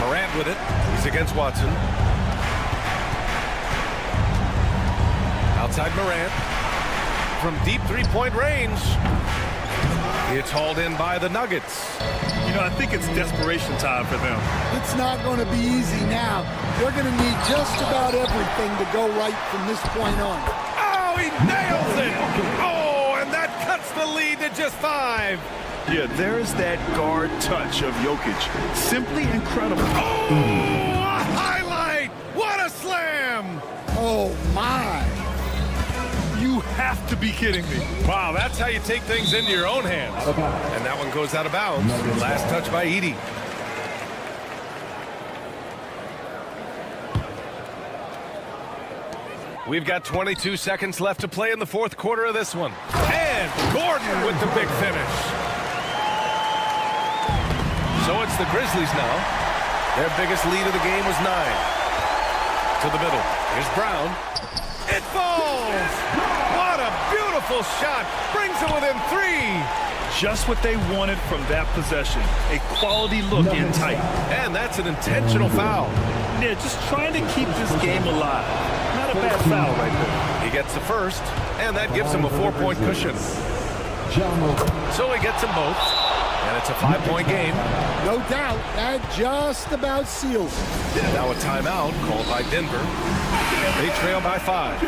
Morant with it. He's against Watson. Outside Morant. From deep 3-point range. It's hauled in by the Nuggets. You know, I think it's desperation time for them. It's not going to be easy now. They're going to need just about everything to go right from this point on. Oh, he nails it! Oh, and that cuts the lead to just 5. Yeah, there's that guard touch of Jokic. Simply incredible. Oh, a highlight! What a slam! Oh, my. You have to be kidding me. Wow, that's how you take things into your own hands. And that one goes out of bounds. Last touch by Edey. We've got 22 seconds left to play in the 4th quarter of this one. And Gordon with the big finish. So it's the Grizzlies now. Their biggest lead of the game was 9. To the middle. Here's Brown. It falls! What a beautiful shot! Brings them within 3. Just what they wanted from that possession. A quality look in tight. And that's an intentional foul. Yeah, just trying to keep this game alive. Not a bad foul right there. He gets the first, and that gives him a 4-point cushion. So he gets them both, and it's a 5-point game. No doubt, that just about seals it. Now a timeout called by Denver. They trail by 5.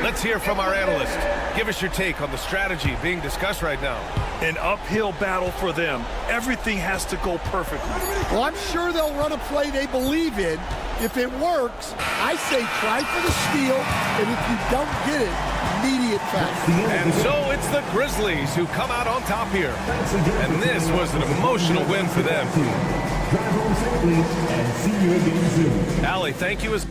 Let's hear from our analyst. Give us your take on the strategy being discussed right now. An uphill battle for them. Everything has to go perfectly. Well, I'm sure they'll run a play they believe in. If it works, I say try for the steal, and if you don't get it, immediate foul. And so it's the Grizzlies who come out on top here. And this was an emotional win for them. Drive home safely and see you again soon. Allie, thank you as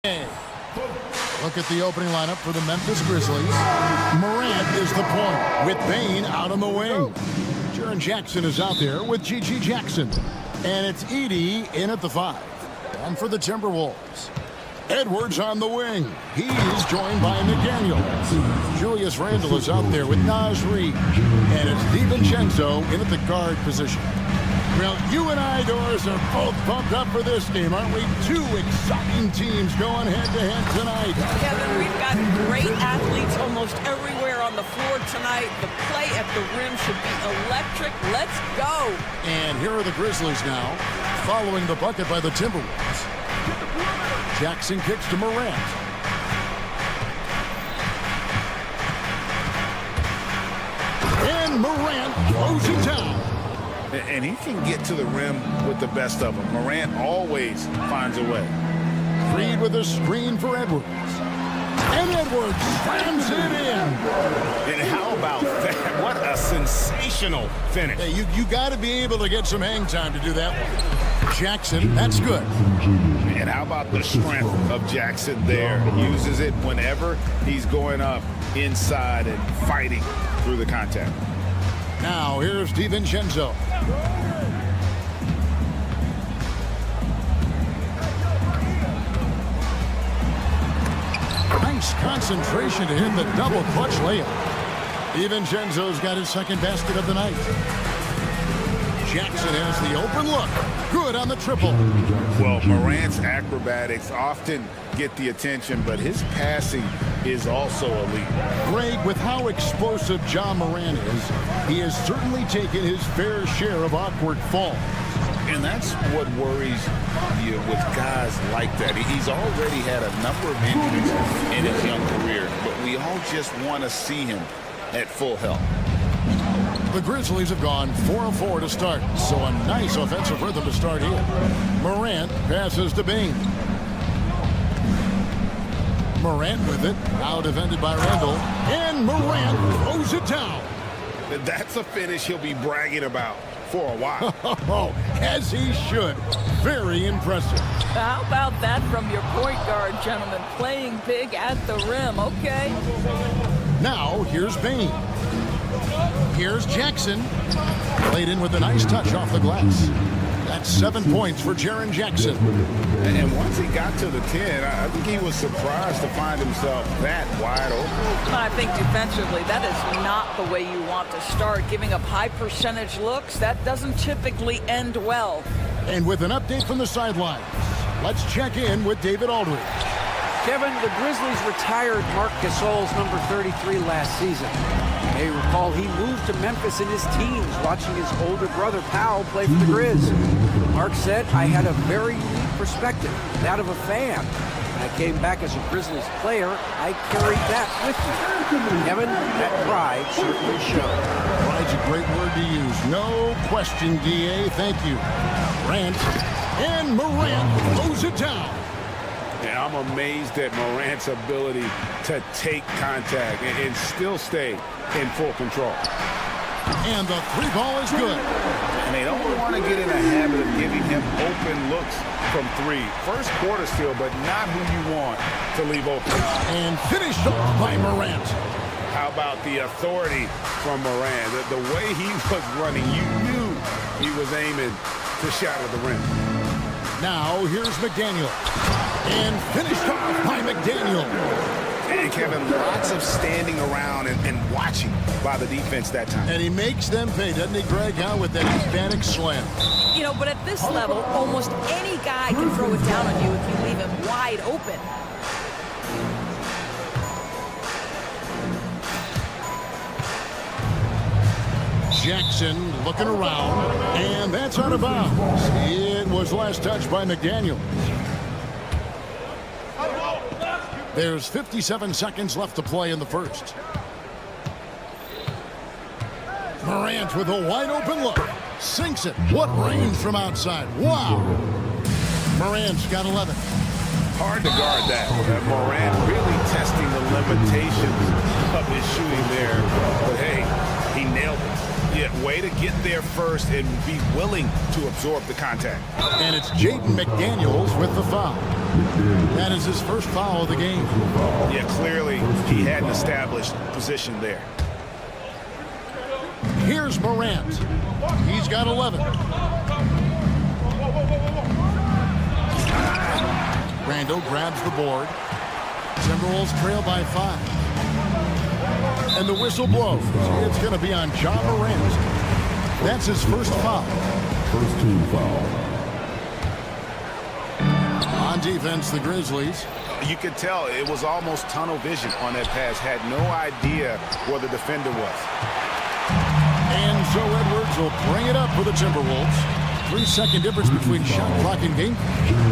Look at the opening lineup for the Memphis Grizzlies. Morant is the point with Bane out on the wing. Jaren Jackson is out there with G.G. Jackson. And it's Edey in at the 5. And for the Timberwolves, Edwards on the wing. He's joined by McDaniel. Julius Randle is out there with Naz Reid. And it's DiVincenzo in at the guard position. Well, you and I, Doris, are both pumped up for this game, aren't we? Two exciting teams going head-to-head tonight. Kevin, we've got great athletes almost everywhere on the floor tonight. The play at the rim should be electric. Let's go. And here are the Grizzlies now, following the bucket by the Timberwolves. Jackson kicks to Morant. And Morant throws it down. And he can get to the rim with the best of them. Morant always finds a way. Reid with a screen for Edwards. And Edwards slams it in. And how about that? What a sensational finish. Hey, you got to be able to get some hang time to do that one. Jackson, that's good. And how about the strength of Jackson there? He uses it whenever he's going up inside and fighting through the contact. Now, here's DiVincenzo. Nice concentration to hit the double clutch layup. DiVincenzo's got his second basket of the night. Jackson has the open look. Good on the triple. Well, Morant's acrobatics often get the attention, but his passing is also elite. Greg, with how explosive John Morant is, he has certainly taken his fair share of awkward falls. And that's what worries you with guys like that. He's already had a number of injuries in his young career, but we all just want to see him at full health. The Grizzlies have gone 4 of 4 to start, so a nice offensive rhythm to start here. Morant passes to Bane. Morant with it, now defended by Randle, and Morant throws it down. That's a finish he'll be bragging about for a while. As he should. Very impressive. How about that from your point guard, gentlemen? Playing big at the rim, okay? Now, here's Bane. Here's Jackson. Played in with a nice touch off the glass. That's 7 points for Jaren Jackson. And once he got to the 10, I think he was surprised to find himself that wide open. I think defensively, that is not the way you want to start. Giving up high percentage looks, that doesn't typically end well. And with an update from the sidelines, let's check in with David Aldridge. Kevin, the Grizzlies retired Marc Gasol's number 33 last season. You may recall he moved to Memphis in his teens, watching his older brother Powell play for the Grizz. Marc said, I had a very unique perspective, that of a fan. When I came back as a Grizzlies player, I carried that with me. Kevin, that pride certainly showed. Pride's a great word to use. No question, D.A. Thank you. Morant, and Morant throws it down. And I'm amazed at Morant's ability to take contact and still stay in full control. And the three ball is good. And they don't want to get in a habit of giving him open looks from three. First quarter still, but not who you want to leave open. And finished off by Morant. How about the authority from Morant? The way he was running, you knew he was aiming to shatter the rim. Now here's McDaniel. And finished off by McDaniel. And Kevin, lots of standing around and watching by the defense that time. And he makes them pay, doesn't he, Greg, with that Hispanic slam? You know, but at this level, almost any guy can throw it down on you if you leave him wide open. Jackson looking around, and that's out of bounds. It was last touched by McDaniel. There's 57 seconds left to play in the first. Morant with a wide open look. Sinks it. What range from outside. Wow. Morant's got 11. Hard to guard that. Morant really testing the limitations of his shooting there. But hey, he nailed it. Yeah, way to get there first and be willing to absorb the contact. And it's Jaden McDaniels with the foul. That is his first foul of the game. Yeah, clearly he had an established position there. Here's Morant. He's got 11. Randall grabs the board. Timberwolves trail by 5. And the whistle blows. It's going to be on Ja Morant. That's his first foul. First team foul. On defense, the Grizzlies. You could tell it was almost tunnel vision on that pass. Had no idea where the defender was. And so Edwards will bring it up for the Timberwolves. 3-second difference between shot clock and game.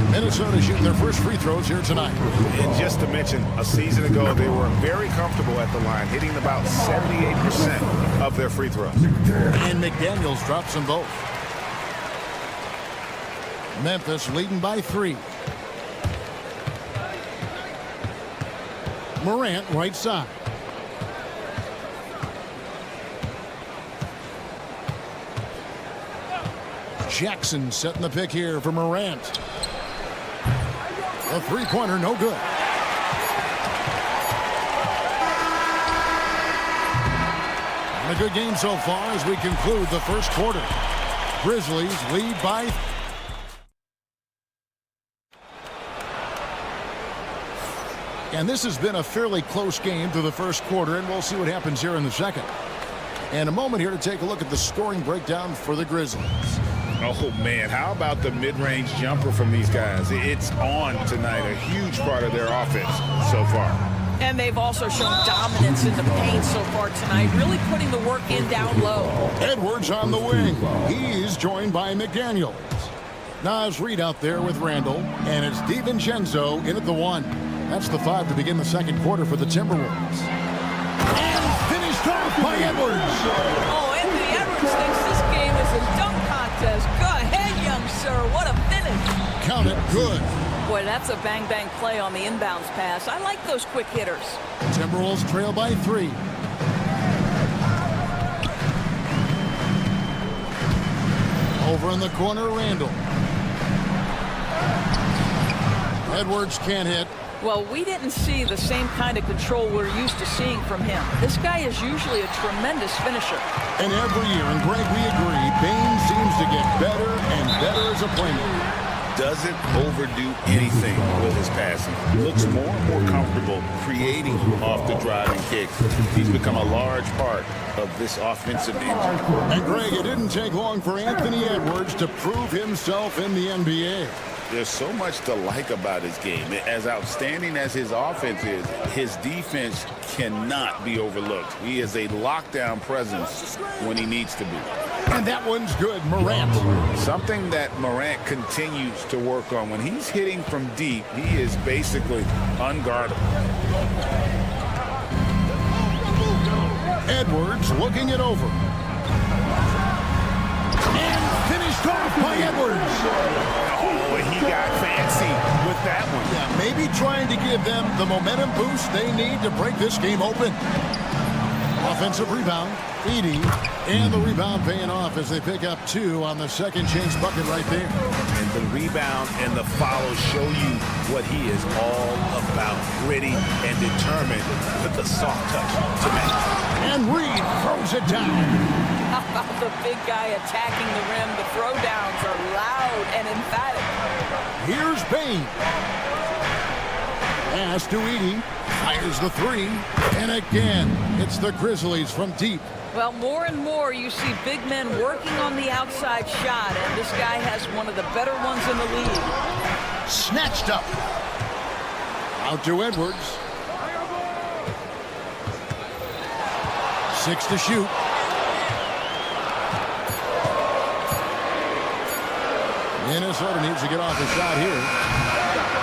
Minnesota shooting their first free throws here tonight. And just to mention, a season ago, they were very comfortable at the line, hitting about 78% of their free throws. And McDaniels drops them both. Memphis leading by 3. Morant right side. Jackson setting the pick here for Morant. A three-pointer, no good. And a good game so far as we conclude the first quarter. Grizzlies lead by. And this has been a fairly close game through the first quarter, and we'll see what happens here in the second. And a moment here to take a look at the scoring breakdown for the Grizzlies. Oh, man, how about the mid-range jumper from these guys? It's on tonight, a huge part of their offense so far. And they've also shown dominance in the paint so far tonight, really putting the work in down low. Edwards on the wing. He's joined by McDaniels. Naz Reid out there with Randall, and it's DiVincenzo in at the 1. That's the 5 to begin the second quarter for the Timberwolves. And finished off by Edwards. Oh, Anthony Edwards thinks this game is a dunk contest. Go ahead, young sir. What a finish. Count it good. Boy, that's a bang-bang play on the inbounds pass. I like those quick hitters. Timberwolves trail by 3. Over in the corner, Randall. Edwards can't hit. Well, we didn't see the same kind of control we're used to seeing from him. This guy is usually a tremendous finisher. And every year, and Greg, we agree, Bain seems to get better and better as a playmaker. Doesn't overdo anything with his passing. Looks more and more comfortable creating off the driving kick. He's become a large part of this offensive engine. And Greg, it didn't take long for Anthony Edwards to prove himself in the NBA. There's so much to like about his game. As outstanding as his offense is, his defense cannot be overlooked. He is a lockdown presence when he needs to be. And that one's good, Morant. Something that Morant continues to work on. When he's hitting from deep, he is basically unguardable. Edwards looking it over. And finished off by Edwards. Oh, he got fancy with that one. Yeah, maybe trying to give them the momentum boost they need to break this game open. Offensive rebound, Edey, and the rebound paying off as they pick up 2 on the second chance bucket right there. And the rebound and the follow show you what he is all about. Gritty and determined with the soft touch to make. And Reid throws it down. How about the big guy attacking the rim? The throwdowns are loud and emphatic. Here's Bain. Pass to Edey. Fires the 3. And again, it's the Grizzlies from deep. Well, more and more you see big men working on the outside shot, and this guy has one of the better ones in the league. Snatched up. Out to Edwards. 6 to shoot. Minnesota needs to get off a shot here.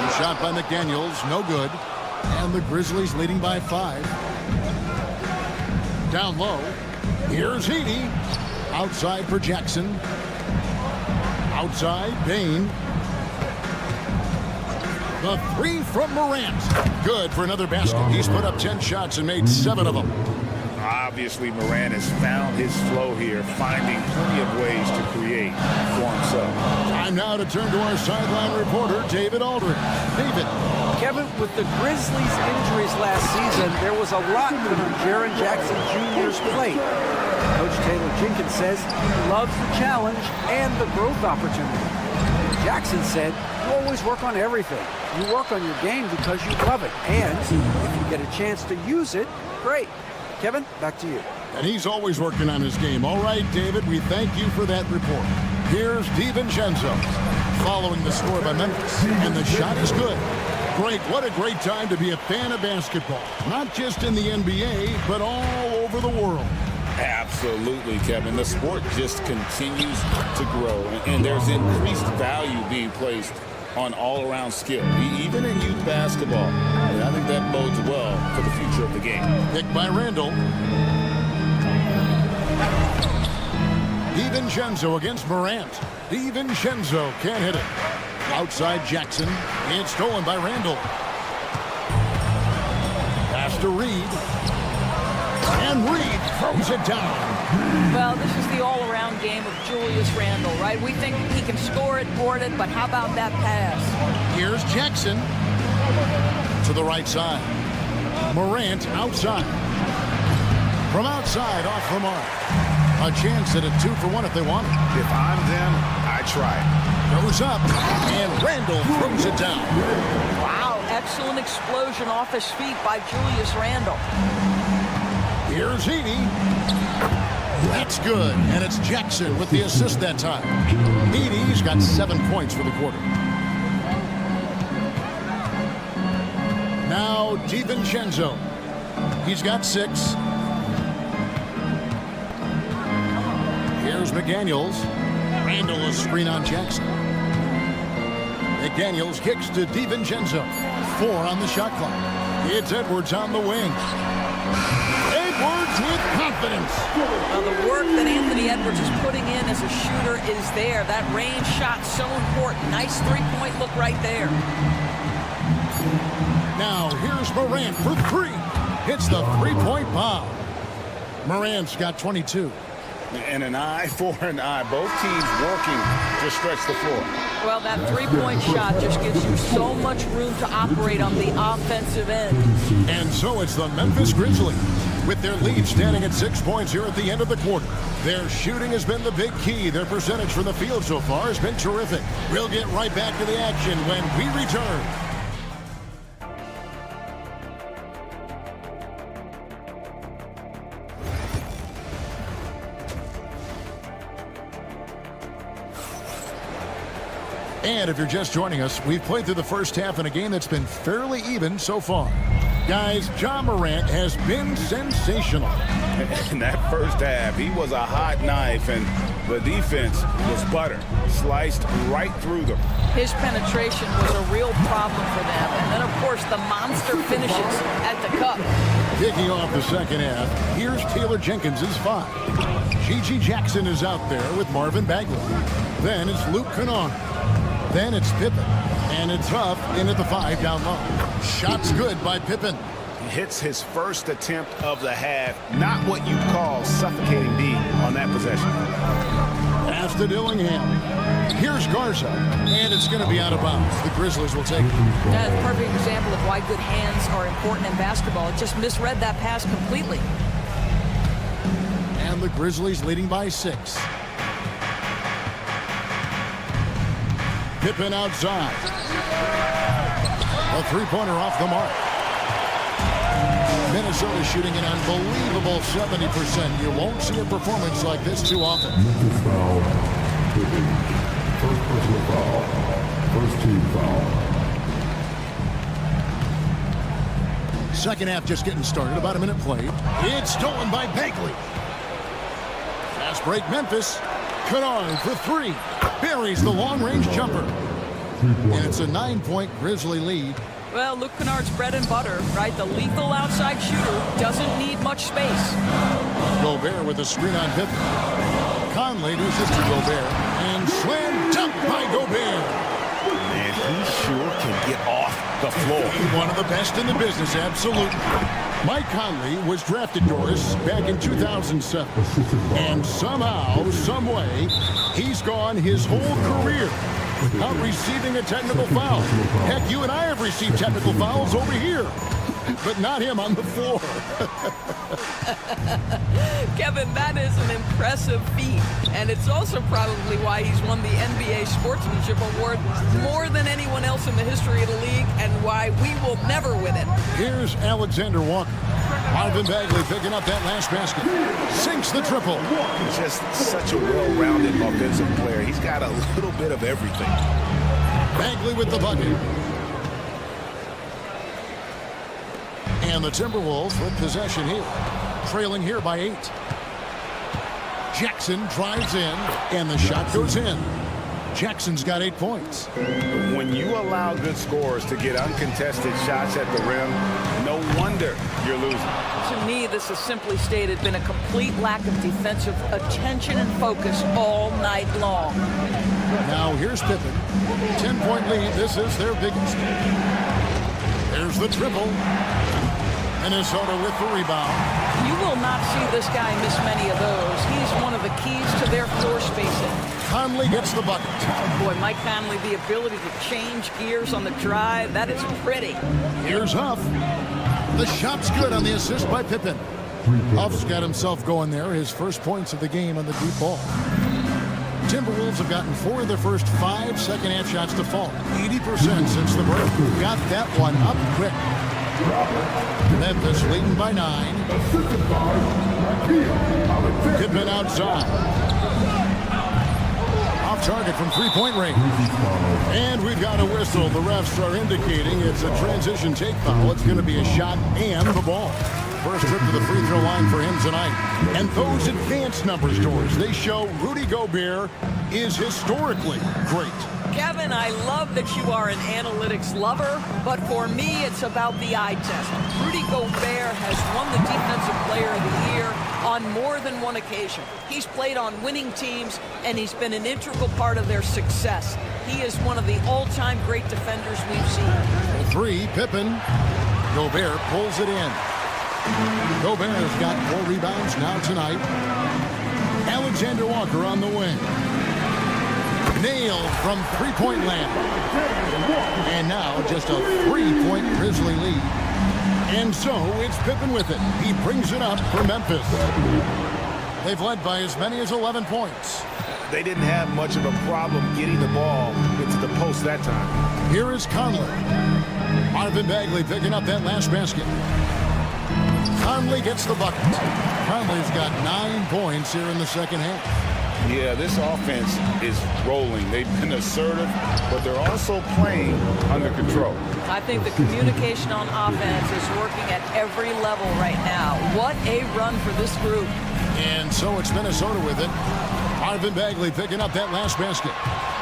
The shot by McDaniels, no good. And the Grizzlies leading by 5. Down low. Here's Edey. Outside for Jackson. Outside, Bain. The 3 from Morant. Good for another basket. He's put up 10 shots and made 7 of them. Obviously, Morant has found his flow here, finding plenty of ways to create for himself. Time now to turn to our sideline reporter, David Aldridge. David. Kevin, with the Grizzlies' injuries last season, there was a lot put on Jaren Jackson Jr.'s plate. Coach Taylor Jenkins says he loves the challenge and the growth opportunity. Jackson said, you always work on everything. You work on your game because you love it. And if you get a chance to use it, great. Kevin, back to you. And he's always working on his game. All right, David, we thank you for that report. Here's DiVincenzo following the score by Memphis. And the shot is good. Great. What a great time to be a fan of basketball. Not just in the NBA, but all over the world. Absolutely, Kevin. The sport just continues to grow, and there's increased value being placed on all-around skill, even in youth basketball. And I think that bodes well for the future of the game. Picked by Randall. DiVincenzo against Morant. DiVincenzo can't hit it. Outside Jackson. It's stolen by Randall. Pass to Reed. And Reed throws it down. Well, this is the all-around game of Julius Randle, right? We think he can score it, board it, but how about that pass? Here's Jackson to the right side. Morant outside. From outside, off the mark. A chance at a 2-for-1 if they want it. If I'm them, I try it. Goes up, and Randall throws it down. Wow, excellent explosion off his feet by Julius Randle. Here's Edey. That's good, and it's Jackson with the assist that time. Edey's got 7 points for the quarter. Now DiVincenzo. He's got 6. Here's McDaniels. Randall a screen on Jackson. McDaniels kicks to DiVincenzo. 4 on the shot clock. It's Edwards on the wing. Edwards with confidence. Now the work that Anthony Edwards is putting in as a shooter is there. That range shot so important. Nice three-point look right there. Now here's Morant for 3. Hits the three-point bomb. Morant's got 22. And an eye for an eye. Both teams working to stretch the floor. Well, that three-point shot just gives you so much room to operate on the offensive end. And so it's the Memphis Grizzlies with their lead standing at 6 points here at the end of the quarter. Their shooting has been the big key. Their percentage from the field so far has been terrific. We'll get right back to the action when we return. And if you're just joining us, we've played through the first half in a game that's been fairly even so far. Guys, Ja Morant has been sensational. In that first half, he was a hot knife, and the defense was butter, sliced right through them. His penetration was a real problem for them. And then, of course, the monster finishes at the cup. Kicking off the second half, here's Taylor Jenkins' 5. Gigi Jackson is out there with Marvin Bagley. Then it's Luke Kennard. Then it's Pippen. And it's Huff in at the 5 down low. Shot's good by Pippen. He hits his first attempt of the half. Not what you'd call suffocating D on that possession. Pass to Dillingham. Here's Garza. And it's going to be out of bounds. The Grizzlies will take it. That's a perfect example of why good hands are important in basketball. It just misread that pass completely. And the Grizzlies leading by 6. Pippen outside. A three-pointer off the mark. Minnesota shooting an unbelievable 70%. You won't see a performance like this too often. Memphis foul. Pippen. First personal foul. First team foul. Second half just getting started. About a minute played. It's stolen by Bagley. Fast break Memphis. Kennard for 3. Buries the long-range jumper. And it's a 9-point Grizzly lead. Well, Luke Kennard's bread and butter, right? The lethal outside shooter doesn't need much space. Gobert with a screen on Pippen. Conley to assist to Gobert. And slam dunk by Gobert. Man, he sure can get off the floor. One of the best in the business, absolutely. Mike Conley was drafted, Doris, back in 2007. And somehow, someway, he's gone his whole career without receiving a technical foul. Heck, you and I have received technical fouls over here, but not him on the floor. Kevin, that is an impressive feat, and it's also probably why he's won the NBA Sportsmanship Award more than anyone else in the history of the league, and why we will never win it. Here's Alexander Walker. Marvin Bagley picking up that last basket. Sinks the triple. Just such a well-rounded offensive player. He's got a little bit of everything. Bagley with the bucket. And the Timberwolves with possession here. Trailing here by 8. Jackson drives in, and the shot goes in. Jackson's got 8 points. When you allow good scorers to get uncontested shots at the rim, no wonder you're losing. To me, this has simply stated been a complete lack of defensive attention and focus all night long. Now here's Pippen. 10-point lead. This is their biggest. There's the triple. Minnesota with the rebound. You will not see this guy miss many of those. He's one of the keys to their floor spacing. Conley gets the bucket. Oh boy, Mike Conley, the ability to change gears on the drive, that is pretty. Here's Huff. The shot's good on the assist by Pippen. Huff's got himself going there, his first points of the game on the deep ball. Timberwolves have gotten 4 of their first 5 second-half shots to fall. 80% since the break. Got that one up quick. Memphis leading by 9. Pippen outside. Off target from three-point range. And we've got a whistle. The refs are indicating it's a transition take foul. It's going to be a shot and the ball. First trip to the free throw line for him tonight. And those advanced numbers, Doors, they show Rudy Gobert is historically great. Kevin, I love that you are an analytics lover, but for me, it's about the eye test. Rudy Gobert has won the Defensive Player of the Year on more than one occasion. He's played on winning teams, and he's been an integral part of their success. He is one of the all-time great defenders we've seen. 3, Pippen. Gobert pulls it in. Gobert has got 4 rebounds now tonight. Alexander Walker on the wing. Nailed from three-point land. And now just a 3-point Grizzly lead. And so it's Pippen with it. He brings it up for Memphis. They've led by as many as 11 points. They didn't have much of a problem getting the ball into the post that time. Here is Conley. Marvin Bagley picking up that last basket. Conley gets the bucket. Conley's got 9 points here in the second half. Yeah, this offense is rolling. They've been assertive, but they're also playing under control. I think the communication on offense is working at every level right now. What a run for this group. And so it's Minnesota with it. Marvin Bagley picking up that last basket.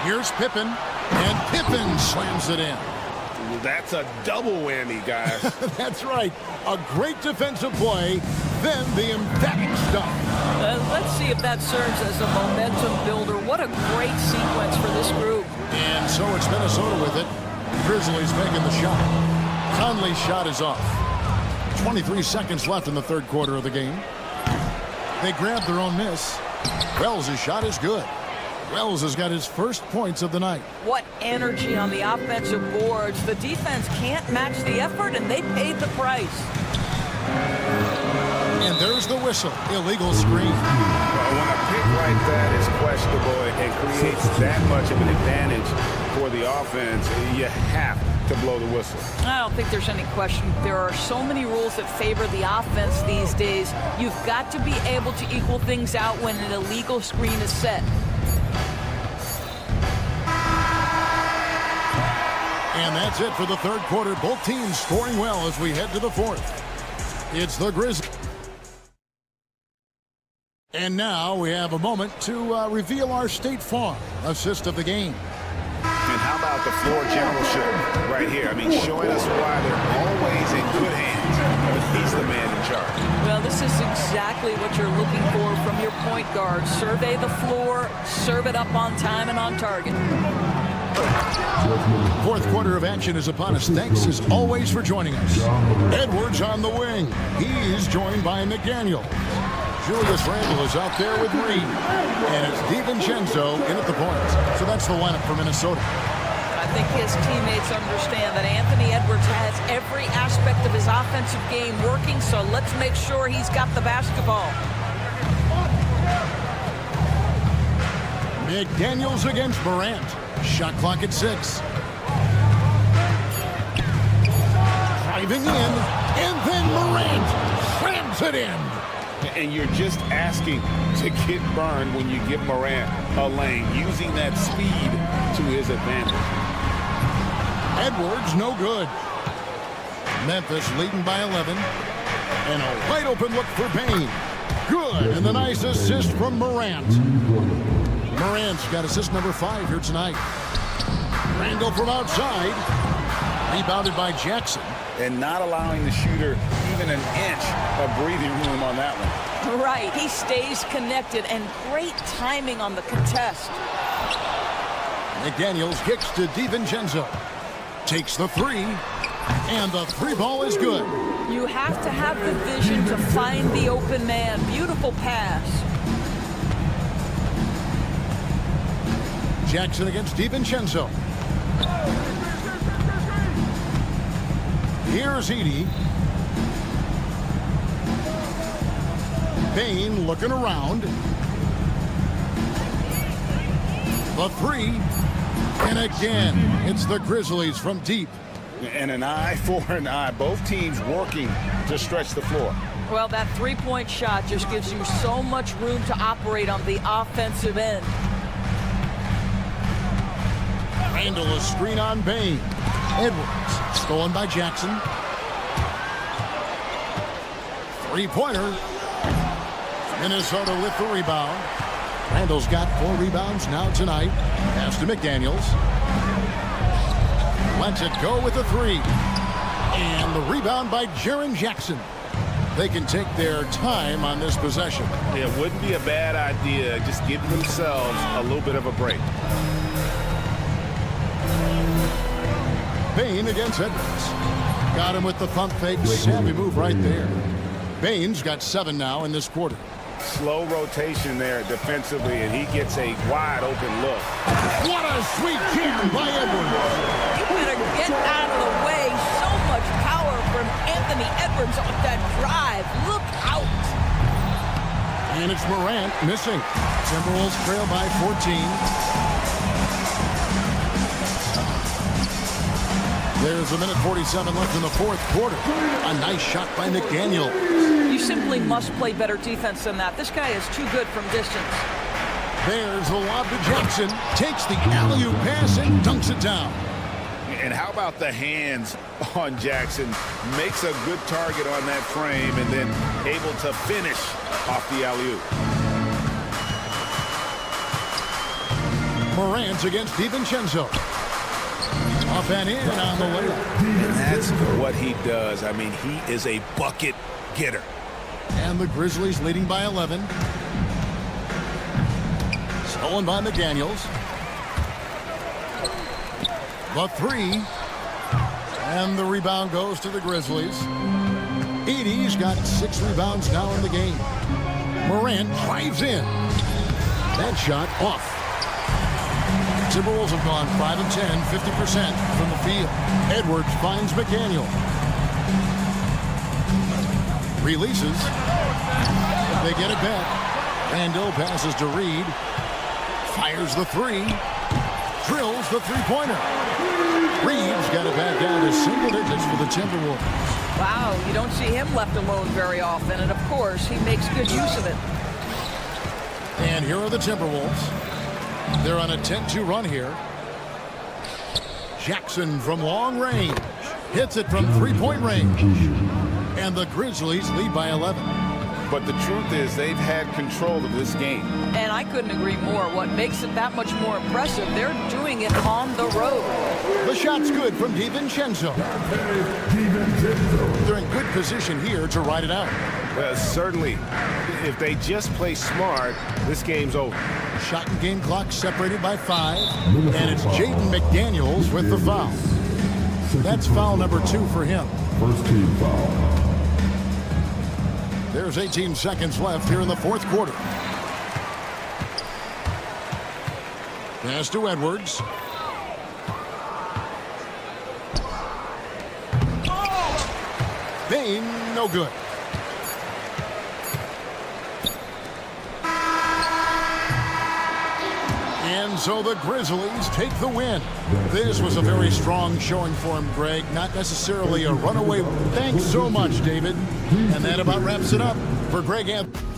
Here's Pippen, and Pippen slams it in. That's a double whammy, guys. That's right. A great defensive play, then the emphatic stuff. Let's see if that serves as a momentum builder. What a great sequence for this group. And so it's Minnesota with it. Grizzlies making the shot. Conley's shot is off. 23 seconds left in the third quarter of the game. They grab their own miss. Wells' shot is good. Wells has got his first points of the night. What energy on the offensive boards. The defense can't match the effort, and they paid the price. And there's the whistle. Illegal screen. Well, when a pick like that is questionable and creates that much of an advantage for the offense, you have to blow the whistle. I don't think there's any question. There are so many rules that favor the offense these days. You've got to be able to equal things out when an illegal screen is set. And that's it for the third quarter. Both teams scoring well as we head to the fourth. It's the Grizzlies. And now we have a moment to reveal our State Farm assist of the game. And how about the floor generalship right here? I mean, showing us why they're always in good hands when he's the man in charge. Well, this is exactly what you're looking for from your point guard. Survey the floor, serve it up on time and on target. Fourth quarter of action is upon us. Thanks, as always, for joining us. Edwards on the wing. He's joined by McDaniel. Julius Randle is out there with Reed. And it's DiVincenzo in at the point. So that's the lineup for Minnesota. I think his teammates understand that Anthony Edwards has every aspect of his offensive game working, so let's make sure he's got the basketball. McDaniels against Morant. Shot clock at 6. Driving in, and then Morant slams it in. And you're just asking to get burned when you give Morant a lane, using that speed to his advantage. Edwards, no good. Memphis leading by 11. And a wide open look for Payne. Good, and the nice assist from Morant. Morant's got assist number 5 here tonight. Randle from outside. Rebounded by Jackson. And not allowing the shooter even an inch of breathing room on that one. Right, he stays connected, and great timing on the contest. McDaniels kicks to DiVincenzo. Takes the 3, and the 3 ball is good. You have to have the vision to find the open man. Beautiful pass. Jackson against DiVincenzo. Here's Edey. Payne looking around. The 3. And again, it's the Grizzlies from deep. And an eye for an eye. Both teams working to stretch the floor. Well, that three-point shot just gives you so much room to operate on the offensive end. Randle a screen on Payne. Edwards stolen by Jackson. Three-pointer. Minnesota with the rebound. Randle's got 4 rebounds now tonight. Pass to McDaniels. Lets it go with the 3. And the rebound by Jaren Jackson. They can take their time on this possession. It wouldn't be a bad idea. Just give themselves a little bit of a break. Payne against Edwards. Got him with the pump fake. Savvy move right there. Payne's got 7 now in this quarter. Slow rotation there defensively, and he gets a wide open look. What a sweet jam by Edwards. You better get out of the way. So much power from Anthony Edwards on that drive. Look out. And it's Morant missing. Timberwolves trail by 14. There's a minute 47 left in the fourth quarter. A nice shot by McDaniel. You simply must play better defense than that. This guy is too good from distance. There's a lob to Jackson. Takes the alley-oop pass and dunks it down. And how about the hands on Jackson? Makes a good target on that frame and then able to finish off the alley-oop. Morant against DiVincenzo. Up and in on the layup. And that's what he does. I mean, he is a bucket getter. And the Grizzlies leading by 11. Stolen by McDaniels. The 3. And the rebound goes to the Grizzlies. Edey's got 6 rebounds now in the game. Morant drives in. That shot off. Timberwolves have gone 5 of 10, 50% from the field. Edwards finds McDaniel. Releases. They get it back. Randle passes to Reed. Fires the 3. Drills the three-pointer. Reed's got it back down to single digits for the Timberwolves. Wow, you don't see him left alone very often, and of course, he makes good use of it. And here are the Timberwolves. They're on a 10-2 run here. Jackson from long range. Hits it from three-point range. And the Grizzlies lead by 11. But the truth is they've had control of this game. And I couldn't agree more. What makes it that much more impressive, they're doing it on the road. The shot's good from DiVincenzo. They're in good position here to ride it out. Well, certainly, if they just play smart, this game's over. Shot and game clock separated by 5. And it's Jaden McDaniels with the foul. That's foul number 2 for him. First team foul. There's 18 seconds left here in the fourth quarter. Pass to Edwards. Payne, no good. And so the Grizzlies take the win. This was a very strong showing for him, Greg. Not necessarily a runaway. Thanks so much, David. And that about wraps it up for Greg Anthony.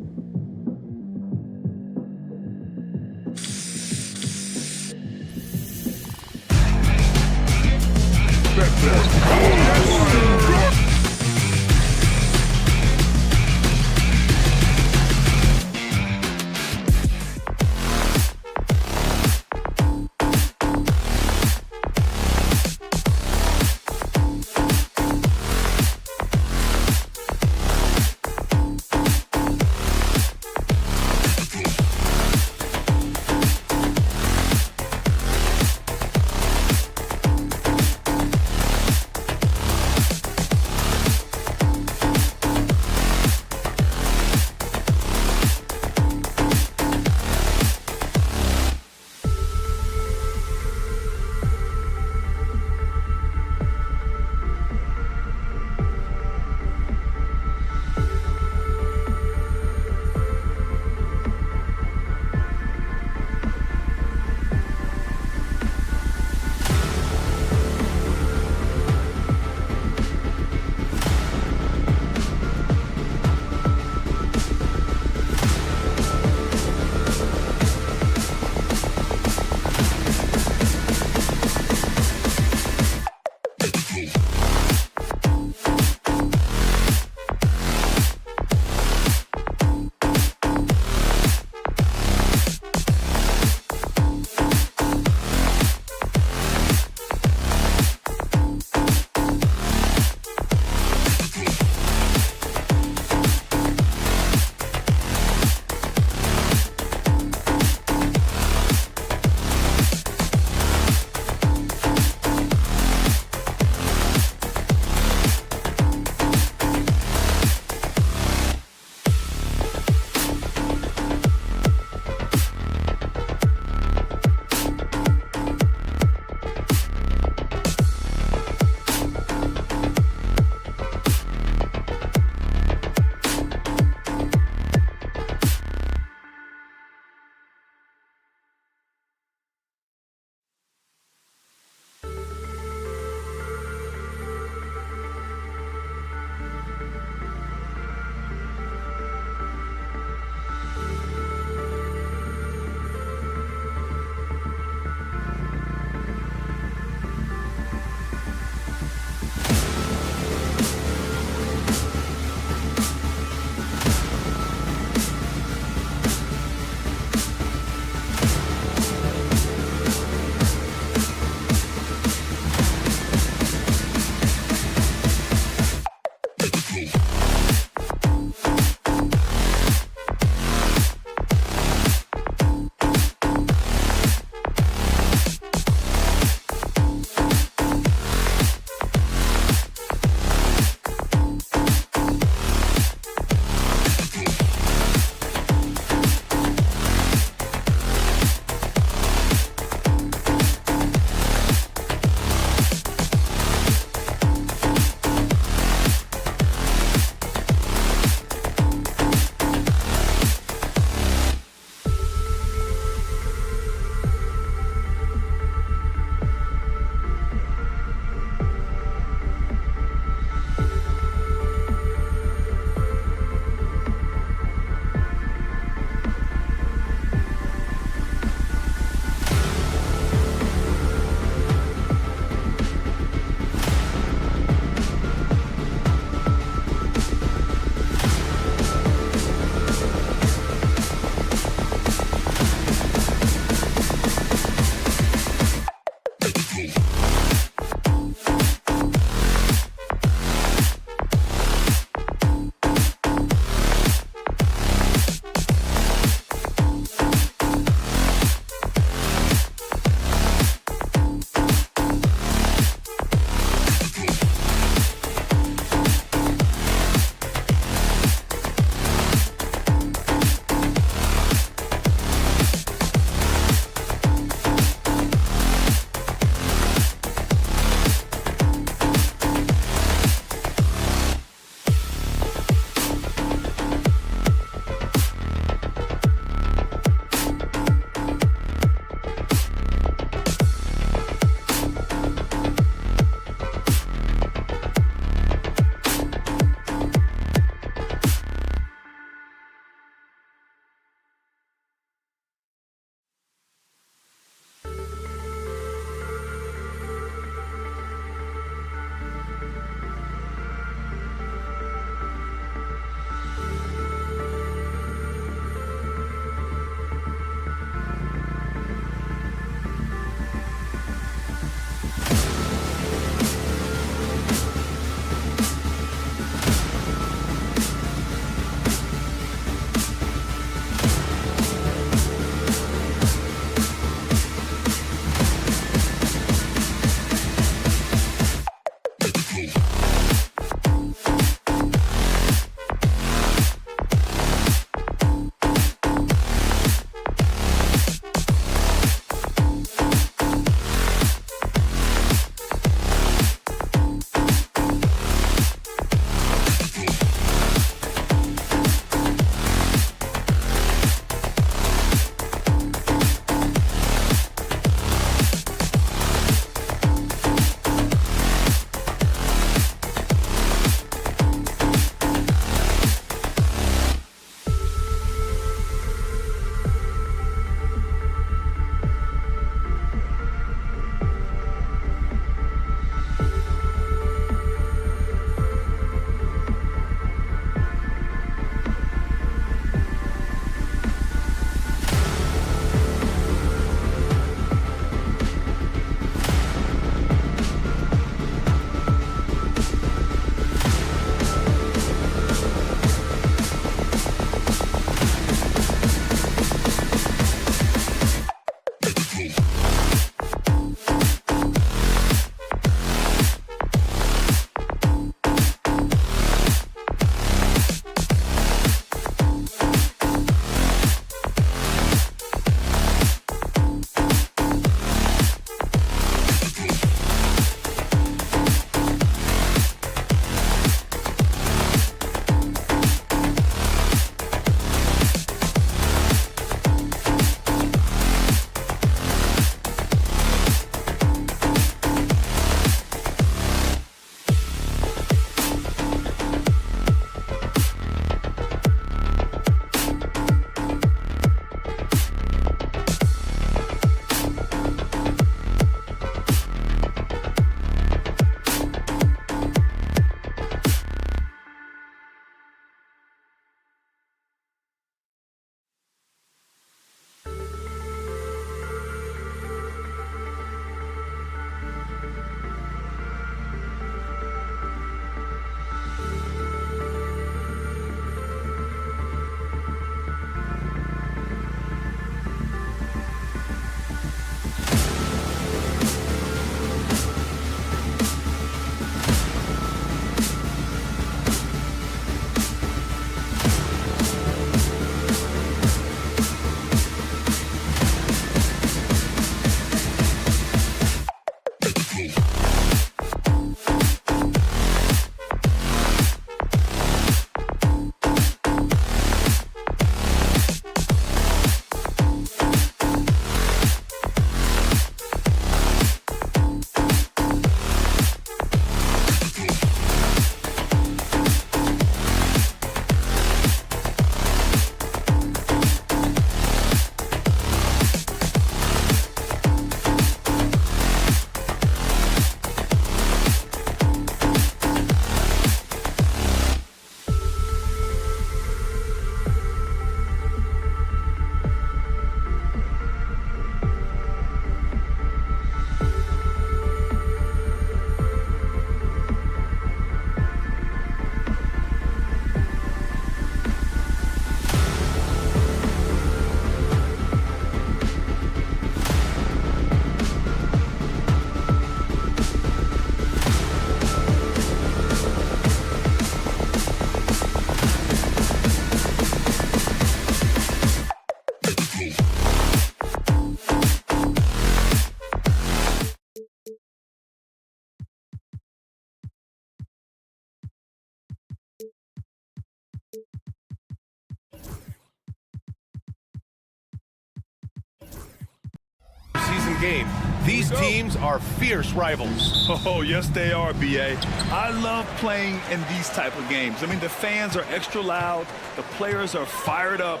game. These teams are fierce rivals. Oh, yes, they are, B.A. I love playing in these type of games. I mean, the fans are extra loud. The players are fired up.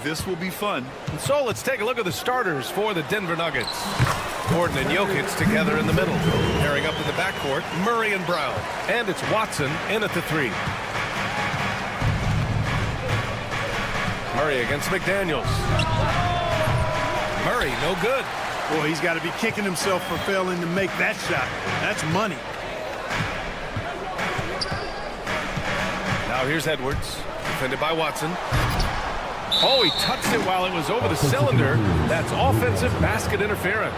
This will be fun. So let's take a look at the starters for the Denver Nuggets. Gordon and Jokic together in the middle. Pairing up in the backcourt, Murray and Brown. And it's Watson in at the 3. Murray against McDaniels. Murray, no good. Boy, he's got to be kicking himself for failing to make that shot. That's money. Now here's Edwards, defended by Watson. Oh, he touched it while it was over the cylinder. That's offensive basket interference.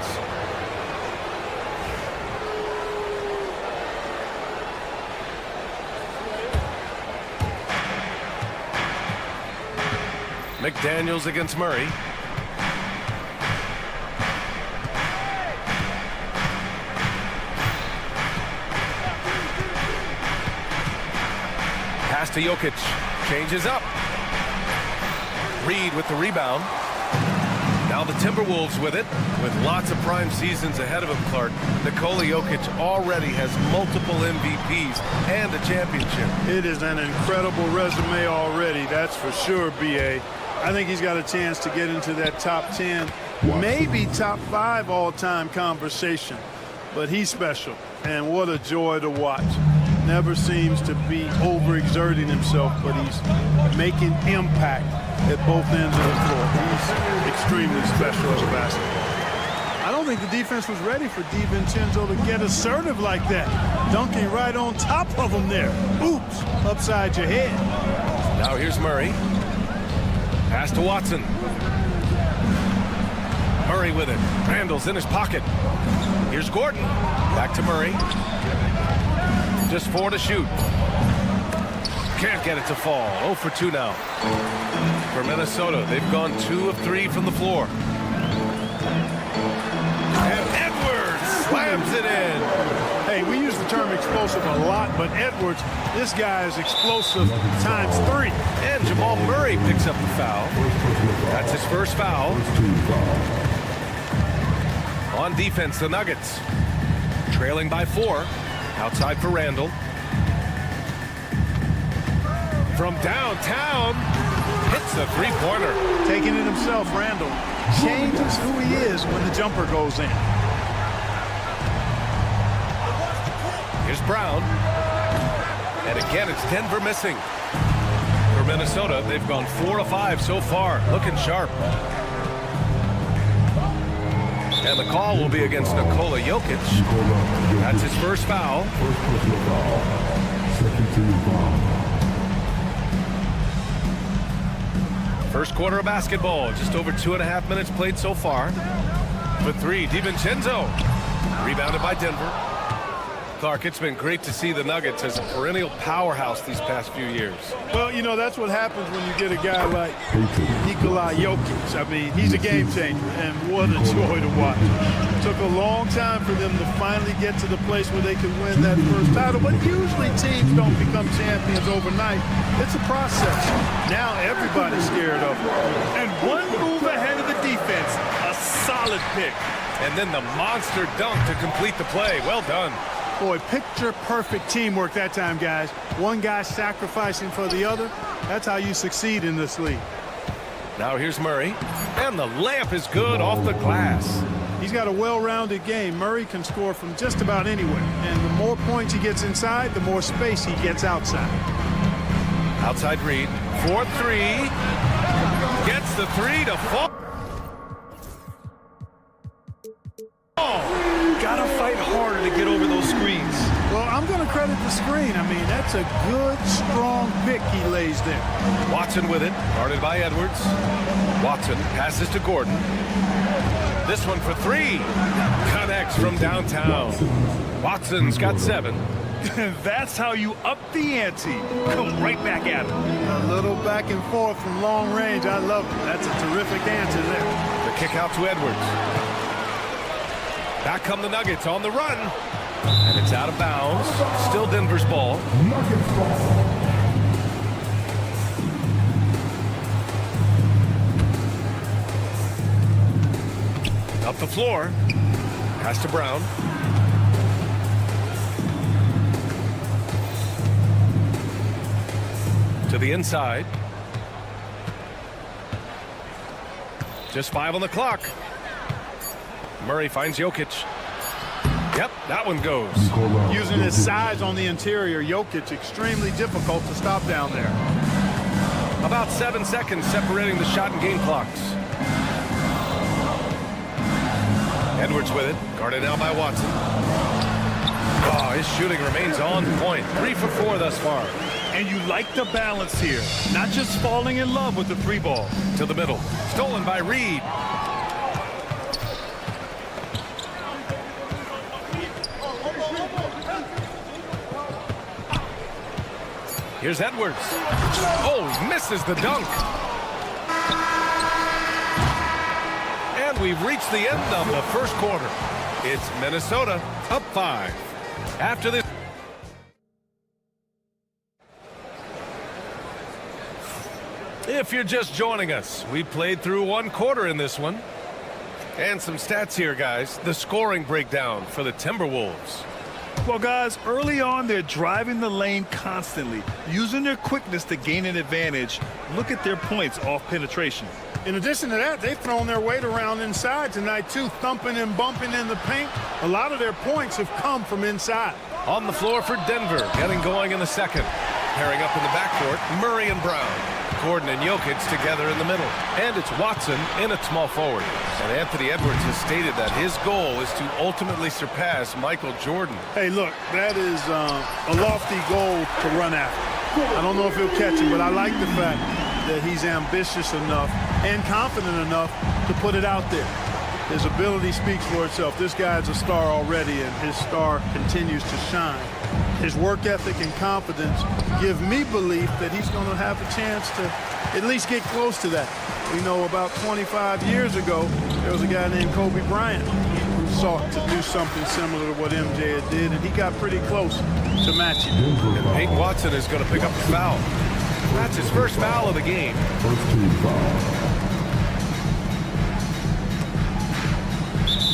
McDaniels against Murray. Pass to Jokic. Changes up. Reed with the rebound. Now the Timberwolves with it. With lots of prime seasons ahead of him, Clark, Nikola Jokic already has multiple MVPs and a championship. It is an incredible resume already, that's for sure, B.A. I think he's got a chance to get into that top 10, maybe top 5 all-time conversation. But he's special, and what a joy to watch. Never seems to be overexerting himself, but he's making impact at both ends of the floor. He's extremely special as a basketball. I don't think the defense was ready for DiVincenzo to get assertive like that. Dunking right on top of him there. Oops, upside your head. Now here's Murray. Pass to Watson. Murray with it. Randall's in his pocket. Here's Gordon. Back to Murray. Just 4 to shoot. Can't get it to fall. 0 for 2 now. For Minnesota, they've gone 2 of 3 from the floor. And Edwards slams it in. Hey, we use the term explosive a lot, but Edwards, this guy is explosive times 3. And Jamal Murray picks up the foul. That's his first foul. On defense, the Nuggets. Trailing by 4. Outside for Randall. From downtown, hits a 3-pointer. Taking it himself, Randall changes who he is when the jumper goes in. Here's Brown. And again, it's Denver missing. For Minnesota, they've gone 4 of 5 so far. Looking sharp. And the call will be against Nikola Jokic. That's his first foul. First personal foul. Second team foul. First quarter of basketball. Just over 2.5 minutes played so far. For 3, DiVincenzo. Rebounded by Denver. Clark, it's been great to see the Nuggets as a perennial powerhouse these past few years. Well, you know, that's what happens when you get a guy like Nikola Jokic. I mean, he's a game changer, and what a joy to watch. It took a long time for them to finally get to the place where they could win that first title, but usually teams don't become champions overnight. It's a process. Now everybody's scared of him. And one move ahead of the defense. A solid pick. And then the monster dunk to complete the play. Well done. Boy, picture-perfect teamwork that time, guys. One guy sacrificing for the other. That's how you succeed in this league. Now here's Murray. And the layup is good off the glass. He's got a well-rounded game. Murray can score from just about anywhere. And the more points he gets inside, the more space he gets outside. Outside Reed. 4-3. Gets the 3 to fall. Gotta fight harder to get over those screens. Well, I'm going to credit the screen. I mean, that's a good, strong pick he lays there. Watson with it, guarded by Edwards. Watson passes to Gordon. This one for 3. Connects from downtown. Watson's got 7. That's how you up the ante. Come right back at him. A little back and forth from long range. I love it. That's a terrific answer there. The kick out to Edwards. Back come the Nuggets on the run. And it's out of bounds. Still Denver's ball. Nuggets ball. Up the floor. Pass to Brown. To the inside. Just 5 on the clock. Murray finds Jokic. Yep, that one goes. Using his size on the interior, Jokic extremely difficult to stop down there. About 7 seconds separating the shot and game clocks. Edwards with it, guarded now by Watson. Oh, his shooting remains on point. 3 for 4 thus far. And you like the balance here. Not just falling in love with the 3 ball. To the middle. Stolen by Reed. Here's Edwards. Oh, he misses the dunk. And we've reached the end of the first quarter. It's Minnesota up 5. After this. If you're just joining us, we played through 1 quarter in this one. And some stats here, guys. The scoring breakdown for the Timberwolves. Well, guys, early on, they're driving the lane constantly, using their quickness to gain an advantage. Look at their points off penetration. In addition to that, they've thrown their weight around inside tonight, too, thumping and bumping in the paint. A lot of their points have come from inside. On the floor for Denver, getting going in the second. Pairing up in the backcourt, Murray and Brown. Gordon and Jokic together in the middle. And it's Watson in at small forward. And Anthony Edwards has stated that his goal is to ultimately surpass Michael Jordan. Hey, look, that is a lofty goal to run after. I don't know if he'll catch it, but I like the fact that he's ambitious enough and confident enough to put it out there. His ability speaks for itself. This guy's a star already, and his star continues to shine. His work ethic and confidence give me belief that he's going to have a chance to at least get close to that. We know about 25 years ago, there was a guy named Kobe Bryant who sought to do something similar to what MJ had did, and he got pretty close to matching. And Peyton Watson is going to pick up the foul. That's his first foul of the game. First team foul.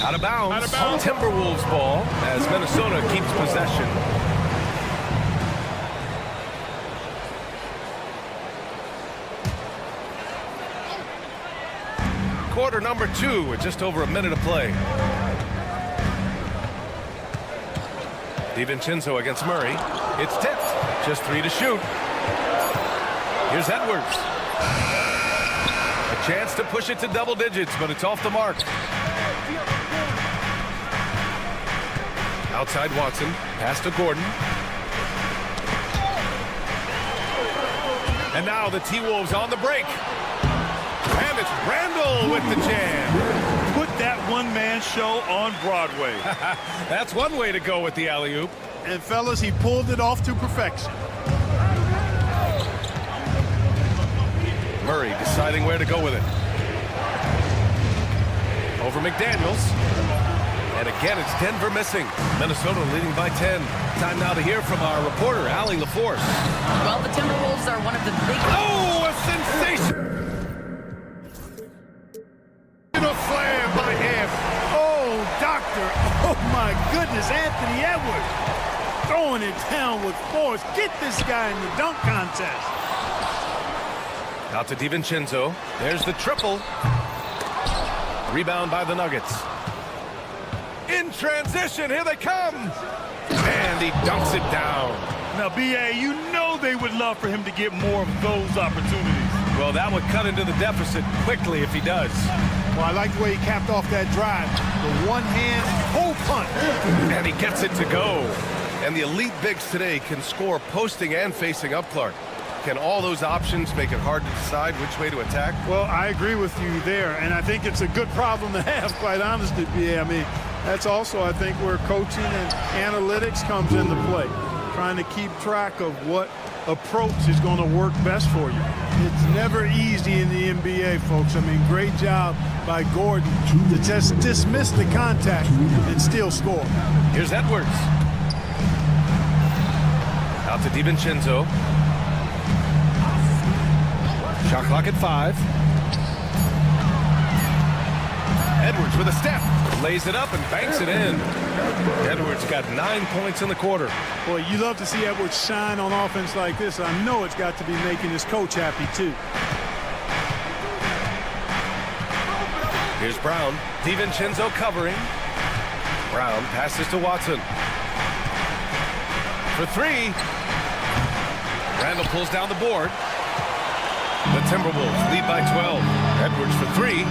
Out of bounds. Timberwolves ball as Minnesota keeps possession. Quarter number 2 with just over a minute of play. DiVincenzo against Murray. It's tipped. Just 3 to shoot. Here's Edwards. A chance to push it to double digits, but it's off the mark. Outside Watson. Pass to Gordon. And now the T-Wolves on the break. And it's Randall with the jam. Put that one-man show on Broadway. That's one way to go with the alley-oop. And, fellas, he pulled it off to perfection. Murray deciding where to go with it. Over McDaniels. And again, it's Denver missing. Minnesota leading by 10. Time now to hear from our reporter, Allie LaForce. Well, the Timberwolves are one of the big... Oh, a sensation! Slam by him. Oh, doctor. Oh, my goodness. Anthony Edwards throwing it down with force. Get this guy in the dunk contest. Out to DiVincenzo. There's the triple. Rebound by the Nuggets. In transition, here they come. And he dunks it down. Now, B.A., you know they would love for him to get more of those opportunities. Well, that would cut into the deficit quickly if he does. Well, I like the way he capped off that drive. The one-hand hole punt. And he gets it to go. And the elite bigs today can score posting and facing up, Clark. Can all those options make it hard to decide which way to attack? Well, I agree with you there, and I think it's a good problem to have, quite honestly, B.A. I mean, that's also, I think, where coaching and analytics comes into play. Trying to keep track of what approach is going to work best for you. It's never easy in the NBA, folks. I mean, great job by Gordon to just dismiss the contact and still score. Here's Edwards. Out to DiVincenzo. Shot clock at 5. Edwards with a step. Lays it up and banks it in. Edwards got 9 points in the quarter. Boy, you love to see Edwards shine on offense like this. I know it's got to be making his coach happy, too. Here's Brown. DiVincenzo covering. Brown passes to Watson. For three. Randall pulls down the board. The Timberwolves lead by 12. Edwards for three.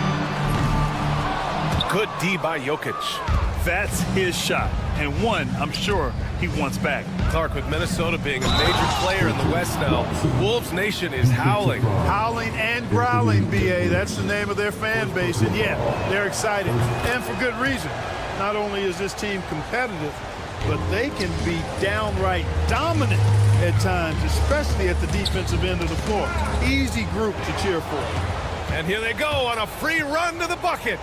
Good D by Jokic. That's his shot, and one I'm sure he wants back. Clark, with Minnesota being a major player in the West now, Wolves Nation is howling. Howling and growling, B.A. That's the name of their fan base. And, yeah, they're excited, and for good reason. Not only is this team competitive, but they can be downright dominant at times, especially at the defensive end of the floor. Easy group to cheer for. And here they go on a free run to the bucket.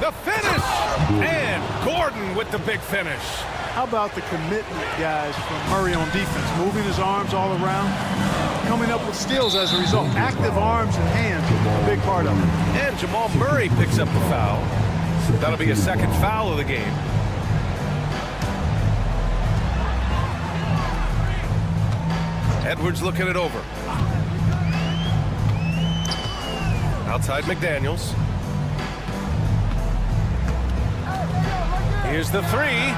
The finish! And Gordon with the big finish. How about the commitment, guys, from Murray on defense? Moving his arms all around, coming up with steals as a result. Active arms and hands, a big part of it. And Jamal Murray picks up the foul. That'll be his second foul of the game. Edwards looking it over. Outside McDaniels. Here's the three.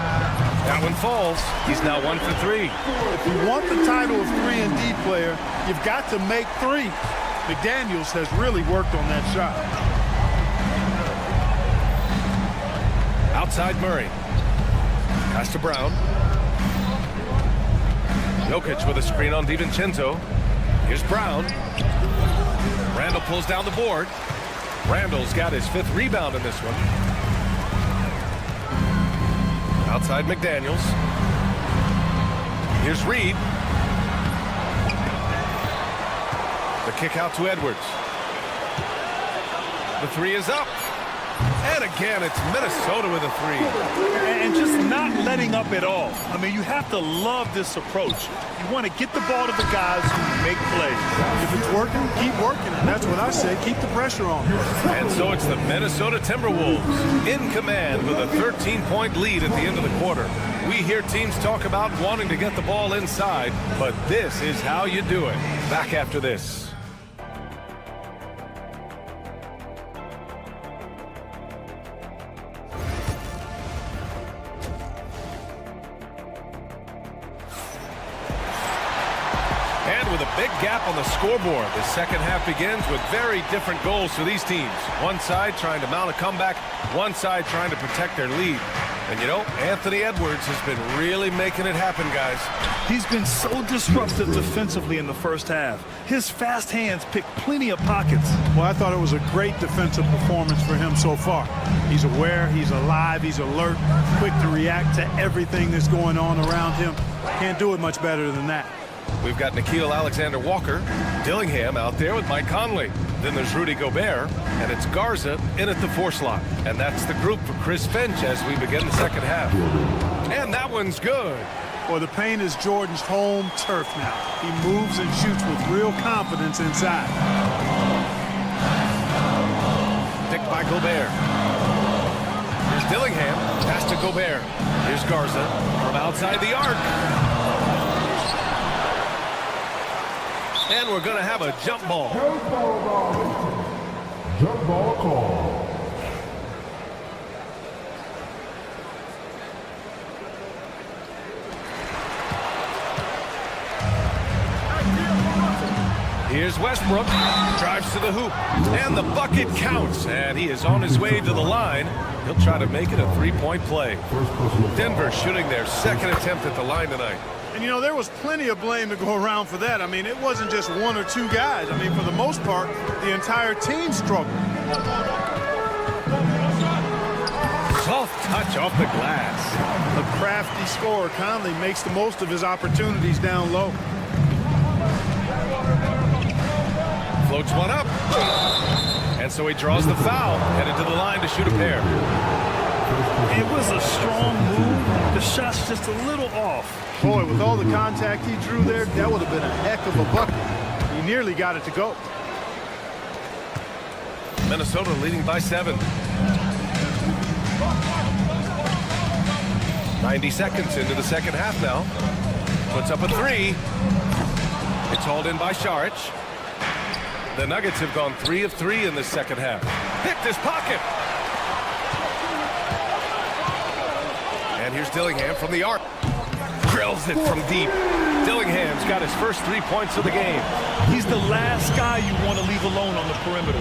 That one falls. He's now 1 for 3. If you want the title of 3-and-D player, you've got to make three. McDaniels has really worked on that shot. Outside Murray. Pass to Brown. Jokic with a screen on DiVincenzo. Here's Brown. Randall pulls down the board. Randall's got his 5th rebound in this one. Outside McDaniels. Here's Reed. The kick out to Edwards. The three is up. And again, it's Minnesota with a three. And just not letting up at all. I mean, you have to love this approach. You want to get the ball to the guys who make plays. If it's working, keep working. And that's what I say. Keep the pressure on. And so it's the Minnesota Timberwolves in command with a 13-point lead at the end of the quarter. We hear teams talk about wanting to get the ball inside, but this is how you do it. Back after this. With a big gap on the scoreboard, the second half begins with very different goals for these teams. One side trying to mount a comeback, one side trying to protect their lead. And you know, Anthony Edwards has been really making it happen, guys. He's been so disruptive defensively in the first half. His fast hands pick plenty of pockets. Well, I thought it was a great defensive performance for him so far. He's aware, he's alive, he's alert, quick to react to everything that's going on around him. Can't do it much better than that. We've got Nickeil Alexander-Walker, Dillingham out there with Mike Conley. Then there's Rudy Gobert, and it's Garza in at the 4 slot. And that's the group for Chris Finch as we begin the second half. And that one's good. Well, the paint is Jordan's home turf now. He moves and shoots with real confidence inside. Pick by Gobert. Here's Dillingham, pass to Gobert. Here's Garza from outside the arc. And we're going to have a jump ball. Jump ball call. Here's Westbrook, drives to the hoop, and the bucket counts, and he is on his way to the line. He'll try to make it a 3-point play. Denver shooting their second attempt at the line tonight. And, you know, there was plenty of blame to go around for that. I mean, it wasn't just 1 or 2 guys. I mean, for the most part, the entire team struggled. Soft touch off the glass. A crafty scorer. Conley makes the most of his opportunities down low. Floats one up. And so he draws the foul, headed to the line to shoot a pair. It was a strong move. The shot's just a little off. Boy, with all the contact he drew there, that would have been a heck of a bucket. He nearly got it to go. Minnesota leading by 7. 90 seconds into the second half now. Puts up a three. It's hauled in by Saric. The Nuggets have gone 3 of 3 in the second half. Picked his pocket. And here's Dillingham from the arc. Drills it from deep. Dillingham's got his first 3 points of the game. He's the last guy you want to leave alone on the perimeter.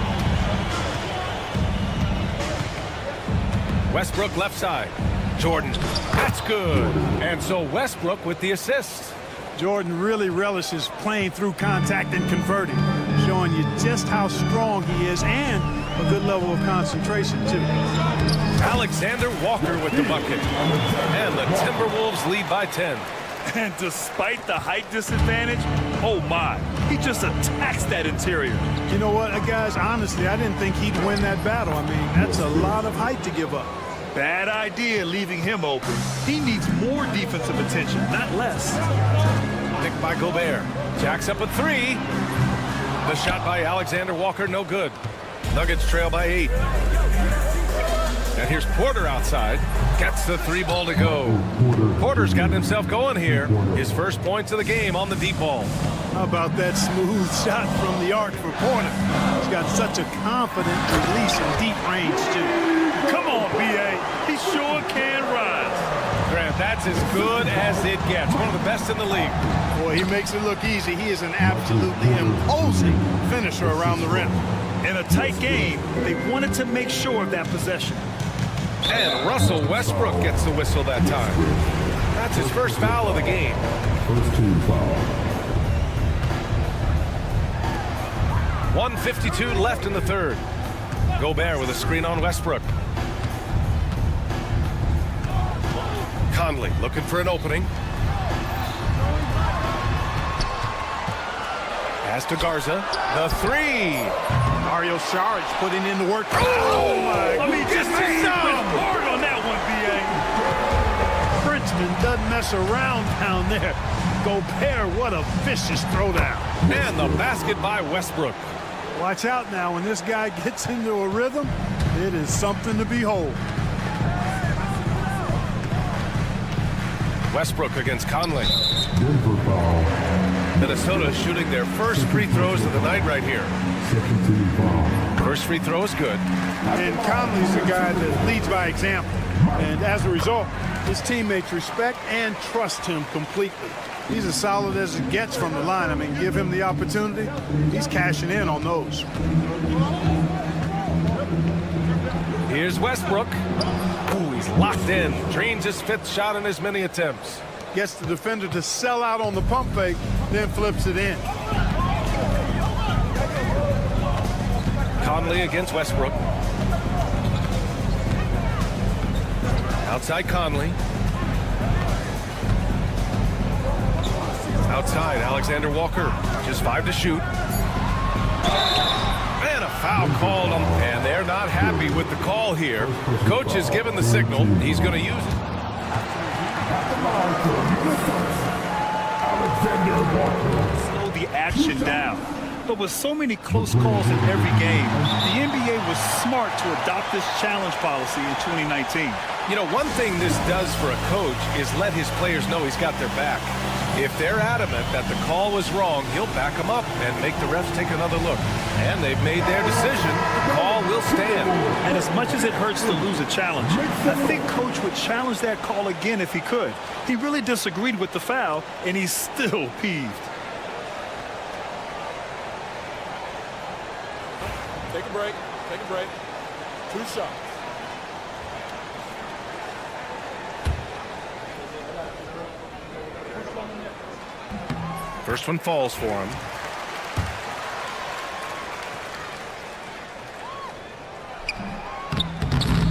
Westbrook left side. Jordan. That's good. And so Westbrook with the assist. Jordan really relishes playing through contact and converting, showing you just how strong he is and a good level of concentration, too. Alexander Walker with the bucket. And the Timberwolves lead by 10. And despite the height disadvantage, oh my, he just attacks that interior. You know what, guys, honestly, I didn't think he'd win that battle. I mean, that's a lot of height to give up. Bad idea leaving him open. He needs more defensive attention, not less. Nicked by Gobert. Jacks up a three. The shot by Alexander Walker, no good. Nuggets trail by 8. And here's Porter outside. Gets the 3 ball to go. Porter's gotten himself going here. His first points of the game on the deep ball. How about that smooth shot from the arc for Porter? He's got such a confident release in deep range, too. Come on, B.A. He sure can rise. Grant, that's as good as it gets. One of the best in the league. Boy, he makes it look easy. He is an absolutely imposing finisher around the rim. In a tight game, they wanted to make sure of that possession. And Russell Westbrook gets the whistle that time. That's his first foul of the game. First team foul. 1:52 left in the third. Gobert with a screen on Westbrook. Conley looking for an opening. Pass to Garza. The three. Mario Saric putting in the work. Oh my! I mean, just hard on that one, B.A. Frenchman doesn't mess around down there. Gobert, what a vicious throwdown. And the basket by Westbrook. Watch out now. When this guy gets into a rhythm, it is something to behold. Westbrook against Conley. Denver foul. Minnesota shooting their first free throws of the night right here. Second team foul. First free throw is good. And Conley's a guy that leads by example. And as a result, his teammates respect and trust him completely. He's as solid as it gets from the line. I mean, give him the opportunity, he's cashing in on those. Here's Westbrook. Ooh, he's locked in. Drains his 5th shot in as many attempts. Gets the defender to sell out on the pump fake, then flips it in. Conley against Westbrook. Outside Conley. Outside Alexander Walker. Just 5 to shoot. And a foul called on. And they're not happy with the call here. Coach has given the signal. He's going to use it. Slow the action down. But with so many close calls in every game, the NBA was smart to adopt this challenge policy in 2019. You know, one thing this does for a coach is let his players know he's got their back. If they're adamant that the call was wrong, he'll back them up and make the refs take another look. And they've made their decision. The call will stand. And as much as it hurts to lose a challenge, I think Coach would challenge that call again if he could. He really disagreed with the foul, and he's still peeved. Take a break. Take a break. 2 shots. First one falls for him.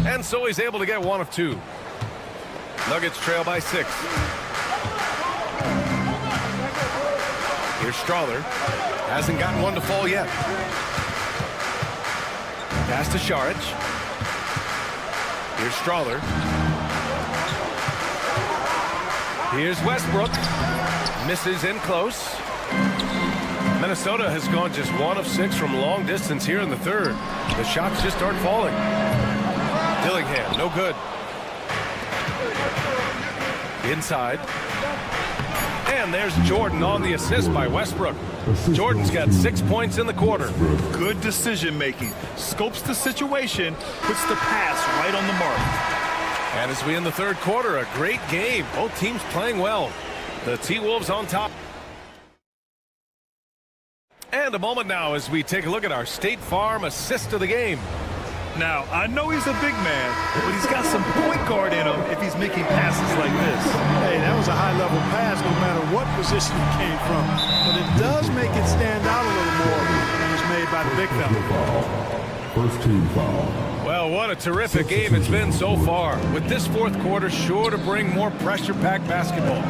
And so he's able to get 1 of 2. Nuggets trail by 6. Here's Strawther. Hasn't gotten one to fall yet. Pass to Saric. Here's Strawther. Here's Westbrook. Misses in close. Minnesota has gone just 1 of 6 from long distance here in the third. The shots just aren't falling. Dillingham, no good. Inside. And there's Jordan on the assist by Westbrook. Jordan's got 6 points in the quarter. Good decision making. Scopes the situation, puts the pass right on the mark. And as we end the third quarter, a great game. Both teams playing well. The T-Wolves on top. And a moment now as we take a look at our State Farm assist of the game. Now, I know he's a big man, but he's got some point guard in him if he's making passes like this. Hey, that was a high-level pass no matter what position it came from. But it does make it stand out a little more when it's made by the big fella. First team foul. Well, what a terrific game it's been so far. With this fourth quarter sure to bring more pressure-packed basketball.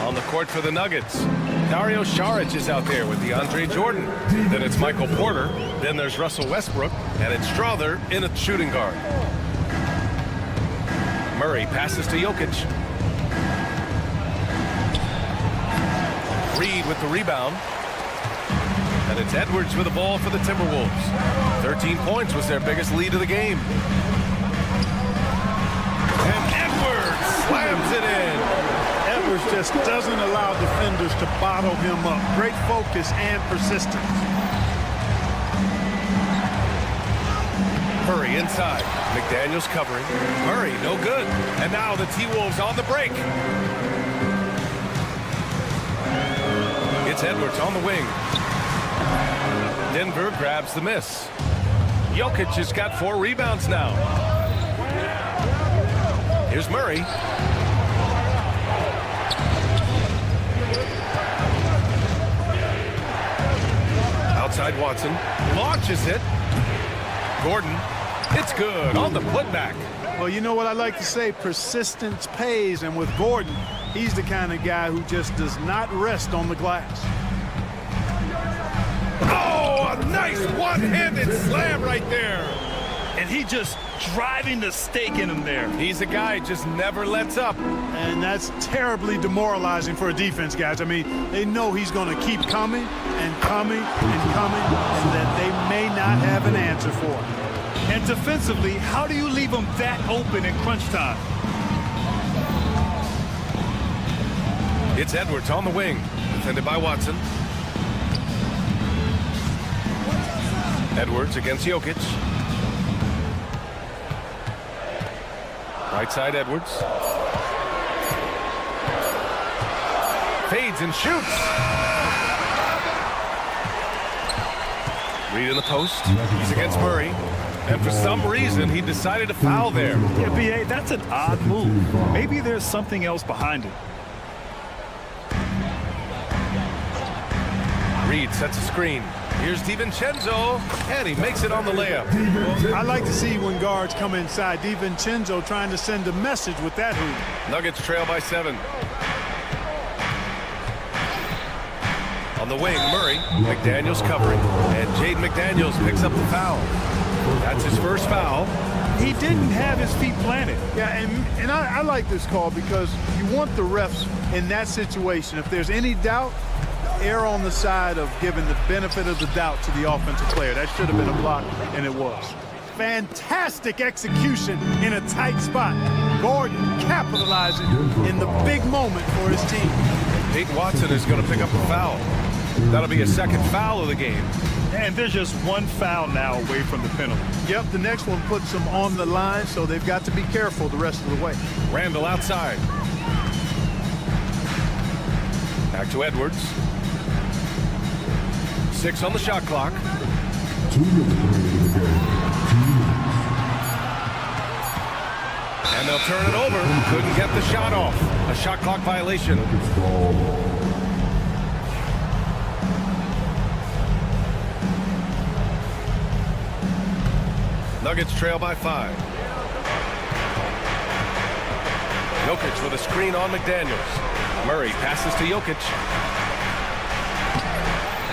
On the court for the Nuggets, Dario Saric is out there with DeAndre Jordan. Then it's Michael Porter. Then there's Russell Westbrook. And it's Strother in a shooting guard. Murray passes to Jokic. Reed with the rebound. And it's Edwards with the ball for the Timberwolves. 13 points was their biggest lead of the game. And Edwards slams it in. Edwards just doesn't allow defenders to bottle him up. Great focus and persistence. Murray inside. McDaniels covering. Murray no good. And now the T-Wolves on the break. It's Edwards on the wing. Denver grabs the miss. Jokic has got 4 rebounds now. Here's Murray. Outside Watson. Launches it. Gordon. It's good on the putback. Well, you know what I like to say? Persistence pays. And with Gordon, he's the kind of guy who just does not rest on the glass. Oh, a nice one-handed slam right there. And he just driving the stake in him there. He's a guy who just never lets up. And that's terribly demoralizing for a defense, guys. I mean, they know he's going to keep coming and coming and coming, and that they may not have an answer for him. And defensively, how do you leave him that open in crunch time? It's Edwards on the wing, defended by Watson. Edwards against Jokic. Right side Edwards. Fades and shoots. Reed in the post. He's against Murray. And for some reason, he decided to foul there. Yeah, B.A., that's an odd move. Maybe there's something else behind it. Reed sets a screen. Here's DiVincenzo, and he makes it on the layup. I like to see when guards come inside. DiVincenzo trying to send a message with that hoop. Nuggets trail by 7. On the wing, Murray. McDaniels covering. And Jaden McDaniels picks up the foul. That's his first foul. He didn't have his feet planted. Yeah, and I like this call because you want the refs in that situation. If there's any doubt, err on the side of giving the benefit of the doubt to the offensive player. That should have been a block, and it was. Fantastic execution in a tight spot. Gordon capitalizing in the big moment for his team. Peyton Watson is going to pick up the foul. That'll be a second foul of the game. And there's just one foul now away from the penalty. Yep, the next one puts them on the line, so they've got to be careful the rest of the way. Randall outside. Back to Edwards. 6 on the shot clock. 2 minutes remaining in the game. 2 minutes. And they'll turn it over. Couldn't get the shot off. A shot clock violation. Nuggets trail by 5. Jokic with a screen on McDaniels. Murray passes to Jokic.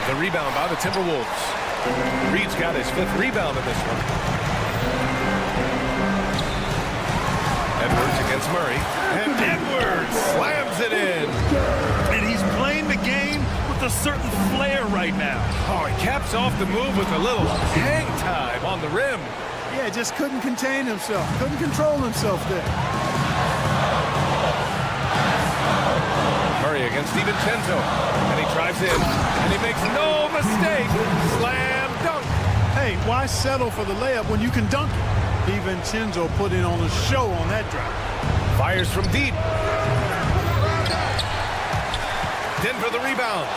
The rebound by the Timberwolves. Reed's got his 5th rebound in this one. Edwards against Murray. And Edwards slams it in. And he's playing the game with a certain flair right now. Oh, he caps off the move with a little hang time on the rim. Yeah, just couldn't contain himself. Couldn't control himself there. against DiVincenzo. And he drives in, and he makes no mistake. Slam dunk. Hey, why settle for the layup when you can dunk it? DiVincenzo put in on a show on that drive. Fires from deep. Denver the rebound.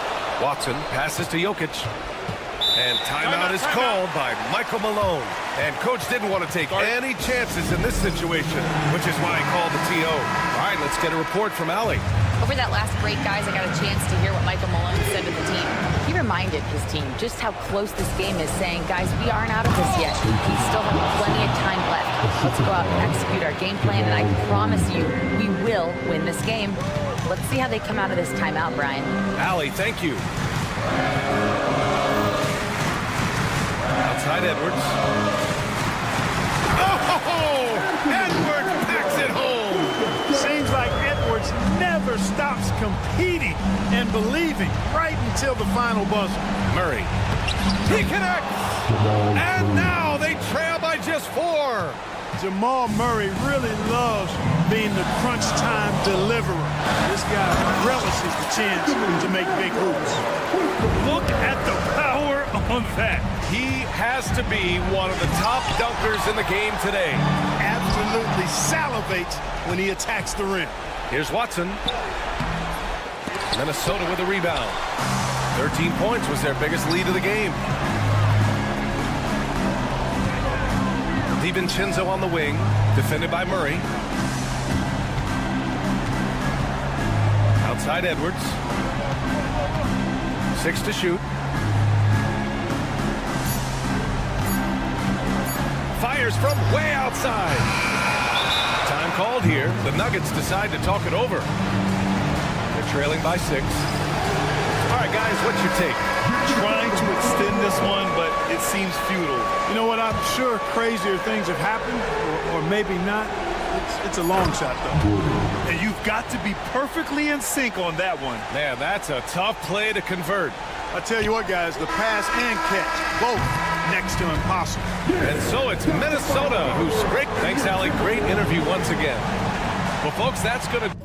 Watson passes to Jokic. And timeout is called by Michael Malone. And coach didn't want to take any chances in this situation, which is why he called the TO. All right, let's get a report from Allie. Over that last break, guys, I got a chance to hear what Michael Malone said to the team. He reminded his team just how close this game is, saying, guys, we aren't out of this yet. We still have plenty of time left. Let's go out and execute our game plan, and I promise you, we will win this game. Let's see how they come out of this timeout, Brian. Allie, thank you. Outside Edwards. Oh, Edwards packs it home. Seems like Edwards never stops competing and believing right until the final buzzer. Murray. He connects. And now they trail by just 4. Jamal Murray really loves being the crunch time deliverer. This guy relishes the chance to make big hoops. Look at the power on that. He has to be one of the top dunkers in the game today. Absolutely salivates when he attacks the rim. Here's Watson. Minnesota with a rebound. 13 points was their biggest lead of the game. DiVincenzo on the wing, defended by Murray. Outside Edwards. 6 to shoot. Fires from way outside. Time called here. The Nuggets decide to talk it over. They're trailing by 6. All right, guys, what's your take? Trying to extend this one, but it seems futile. You know what? I'm sure crazier things have happened, or maybe not. It's a long shot, though. And you've got to be perfectly in sync on that one. Man, that's a tough play to convert. I tell you what, guys, the pass and catch, both next to impossible. And so it's Minnesota who's great. Thanks, Allie. Great interview once again. Well, folks, that's going to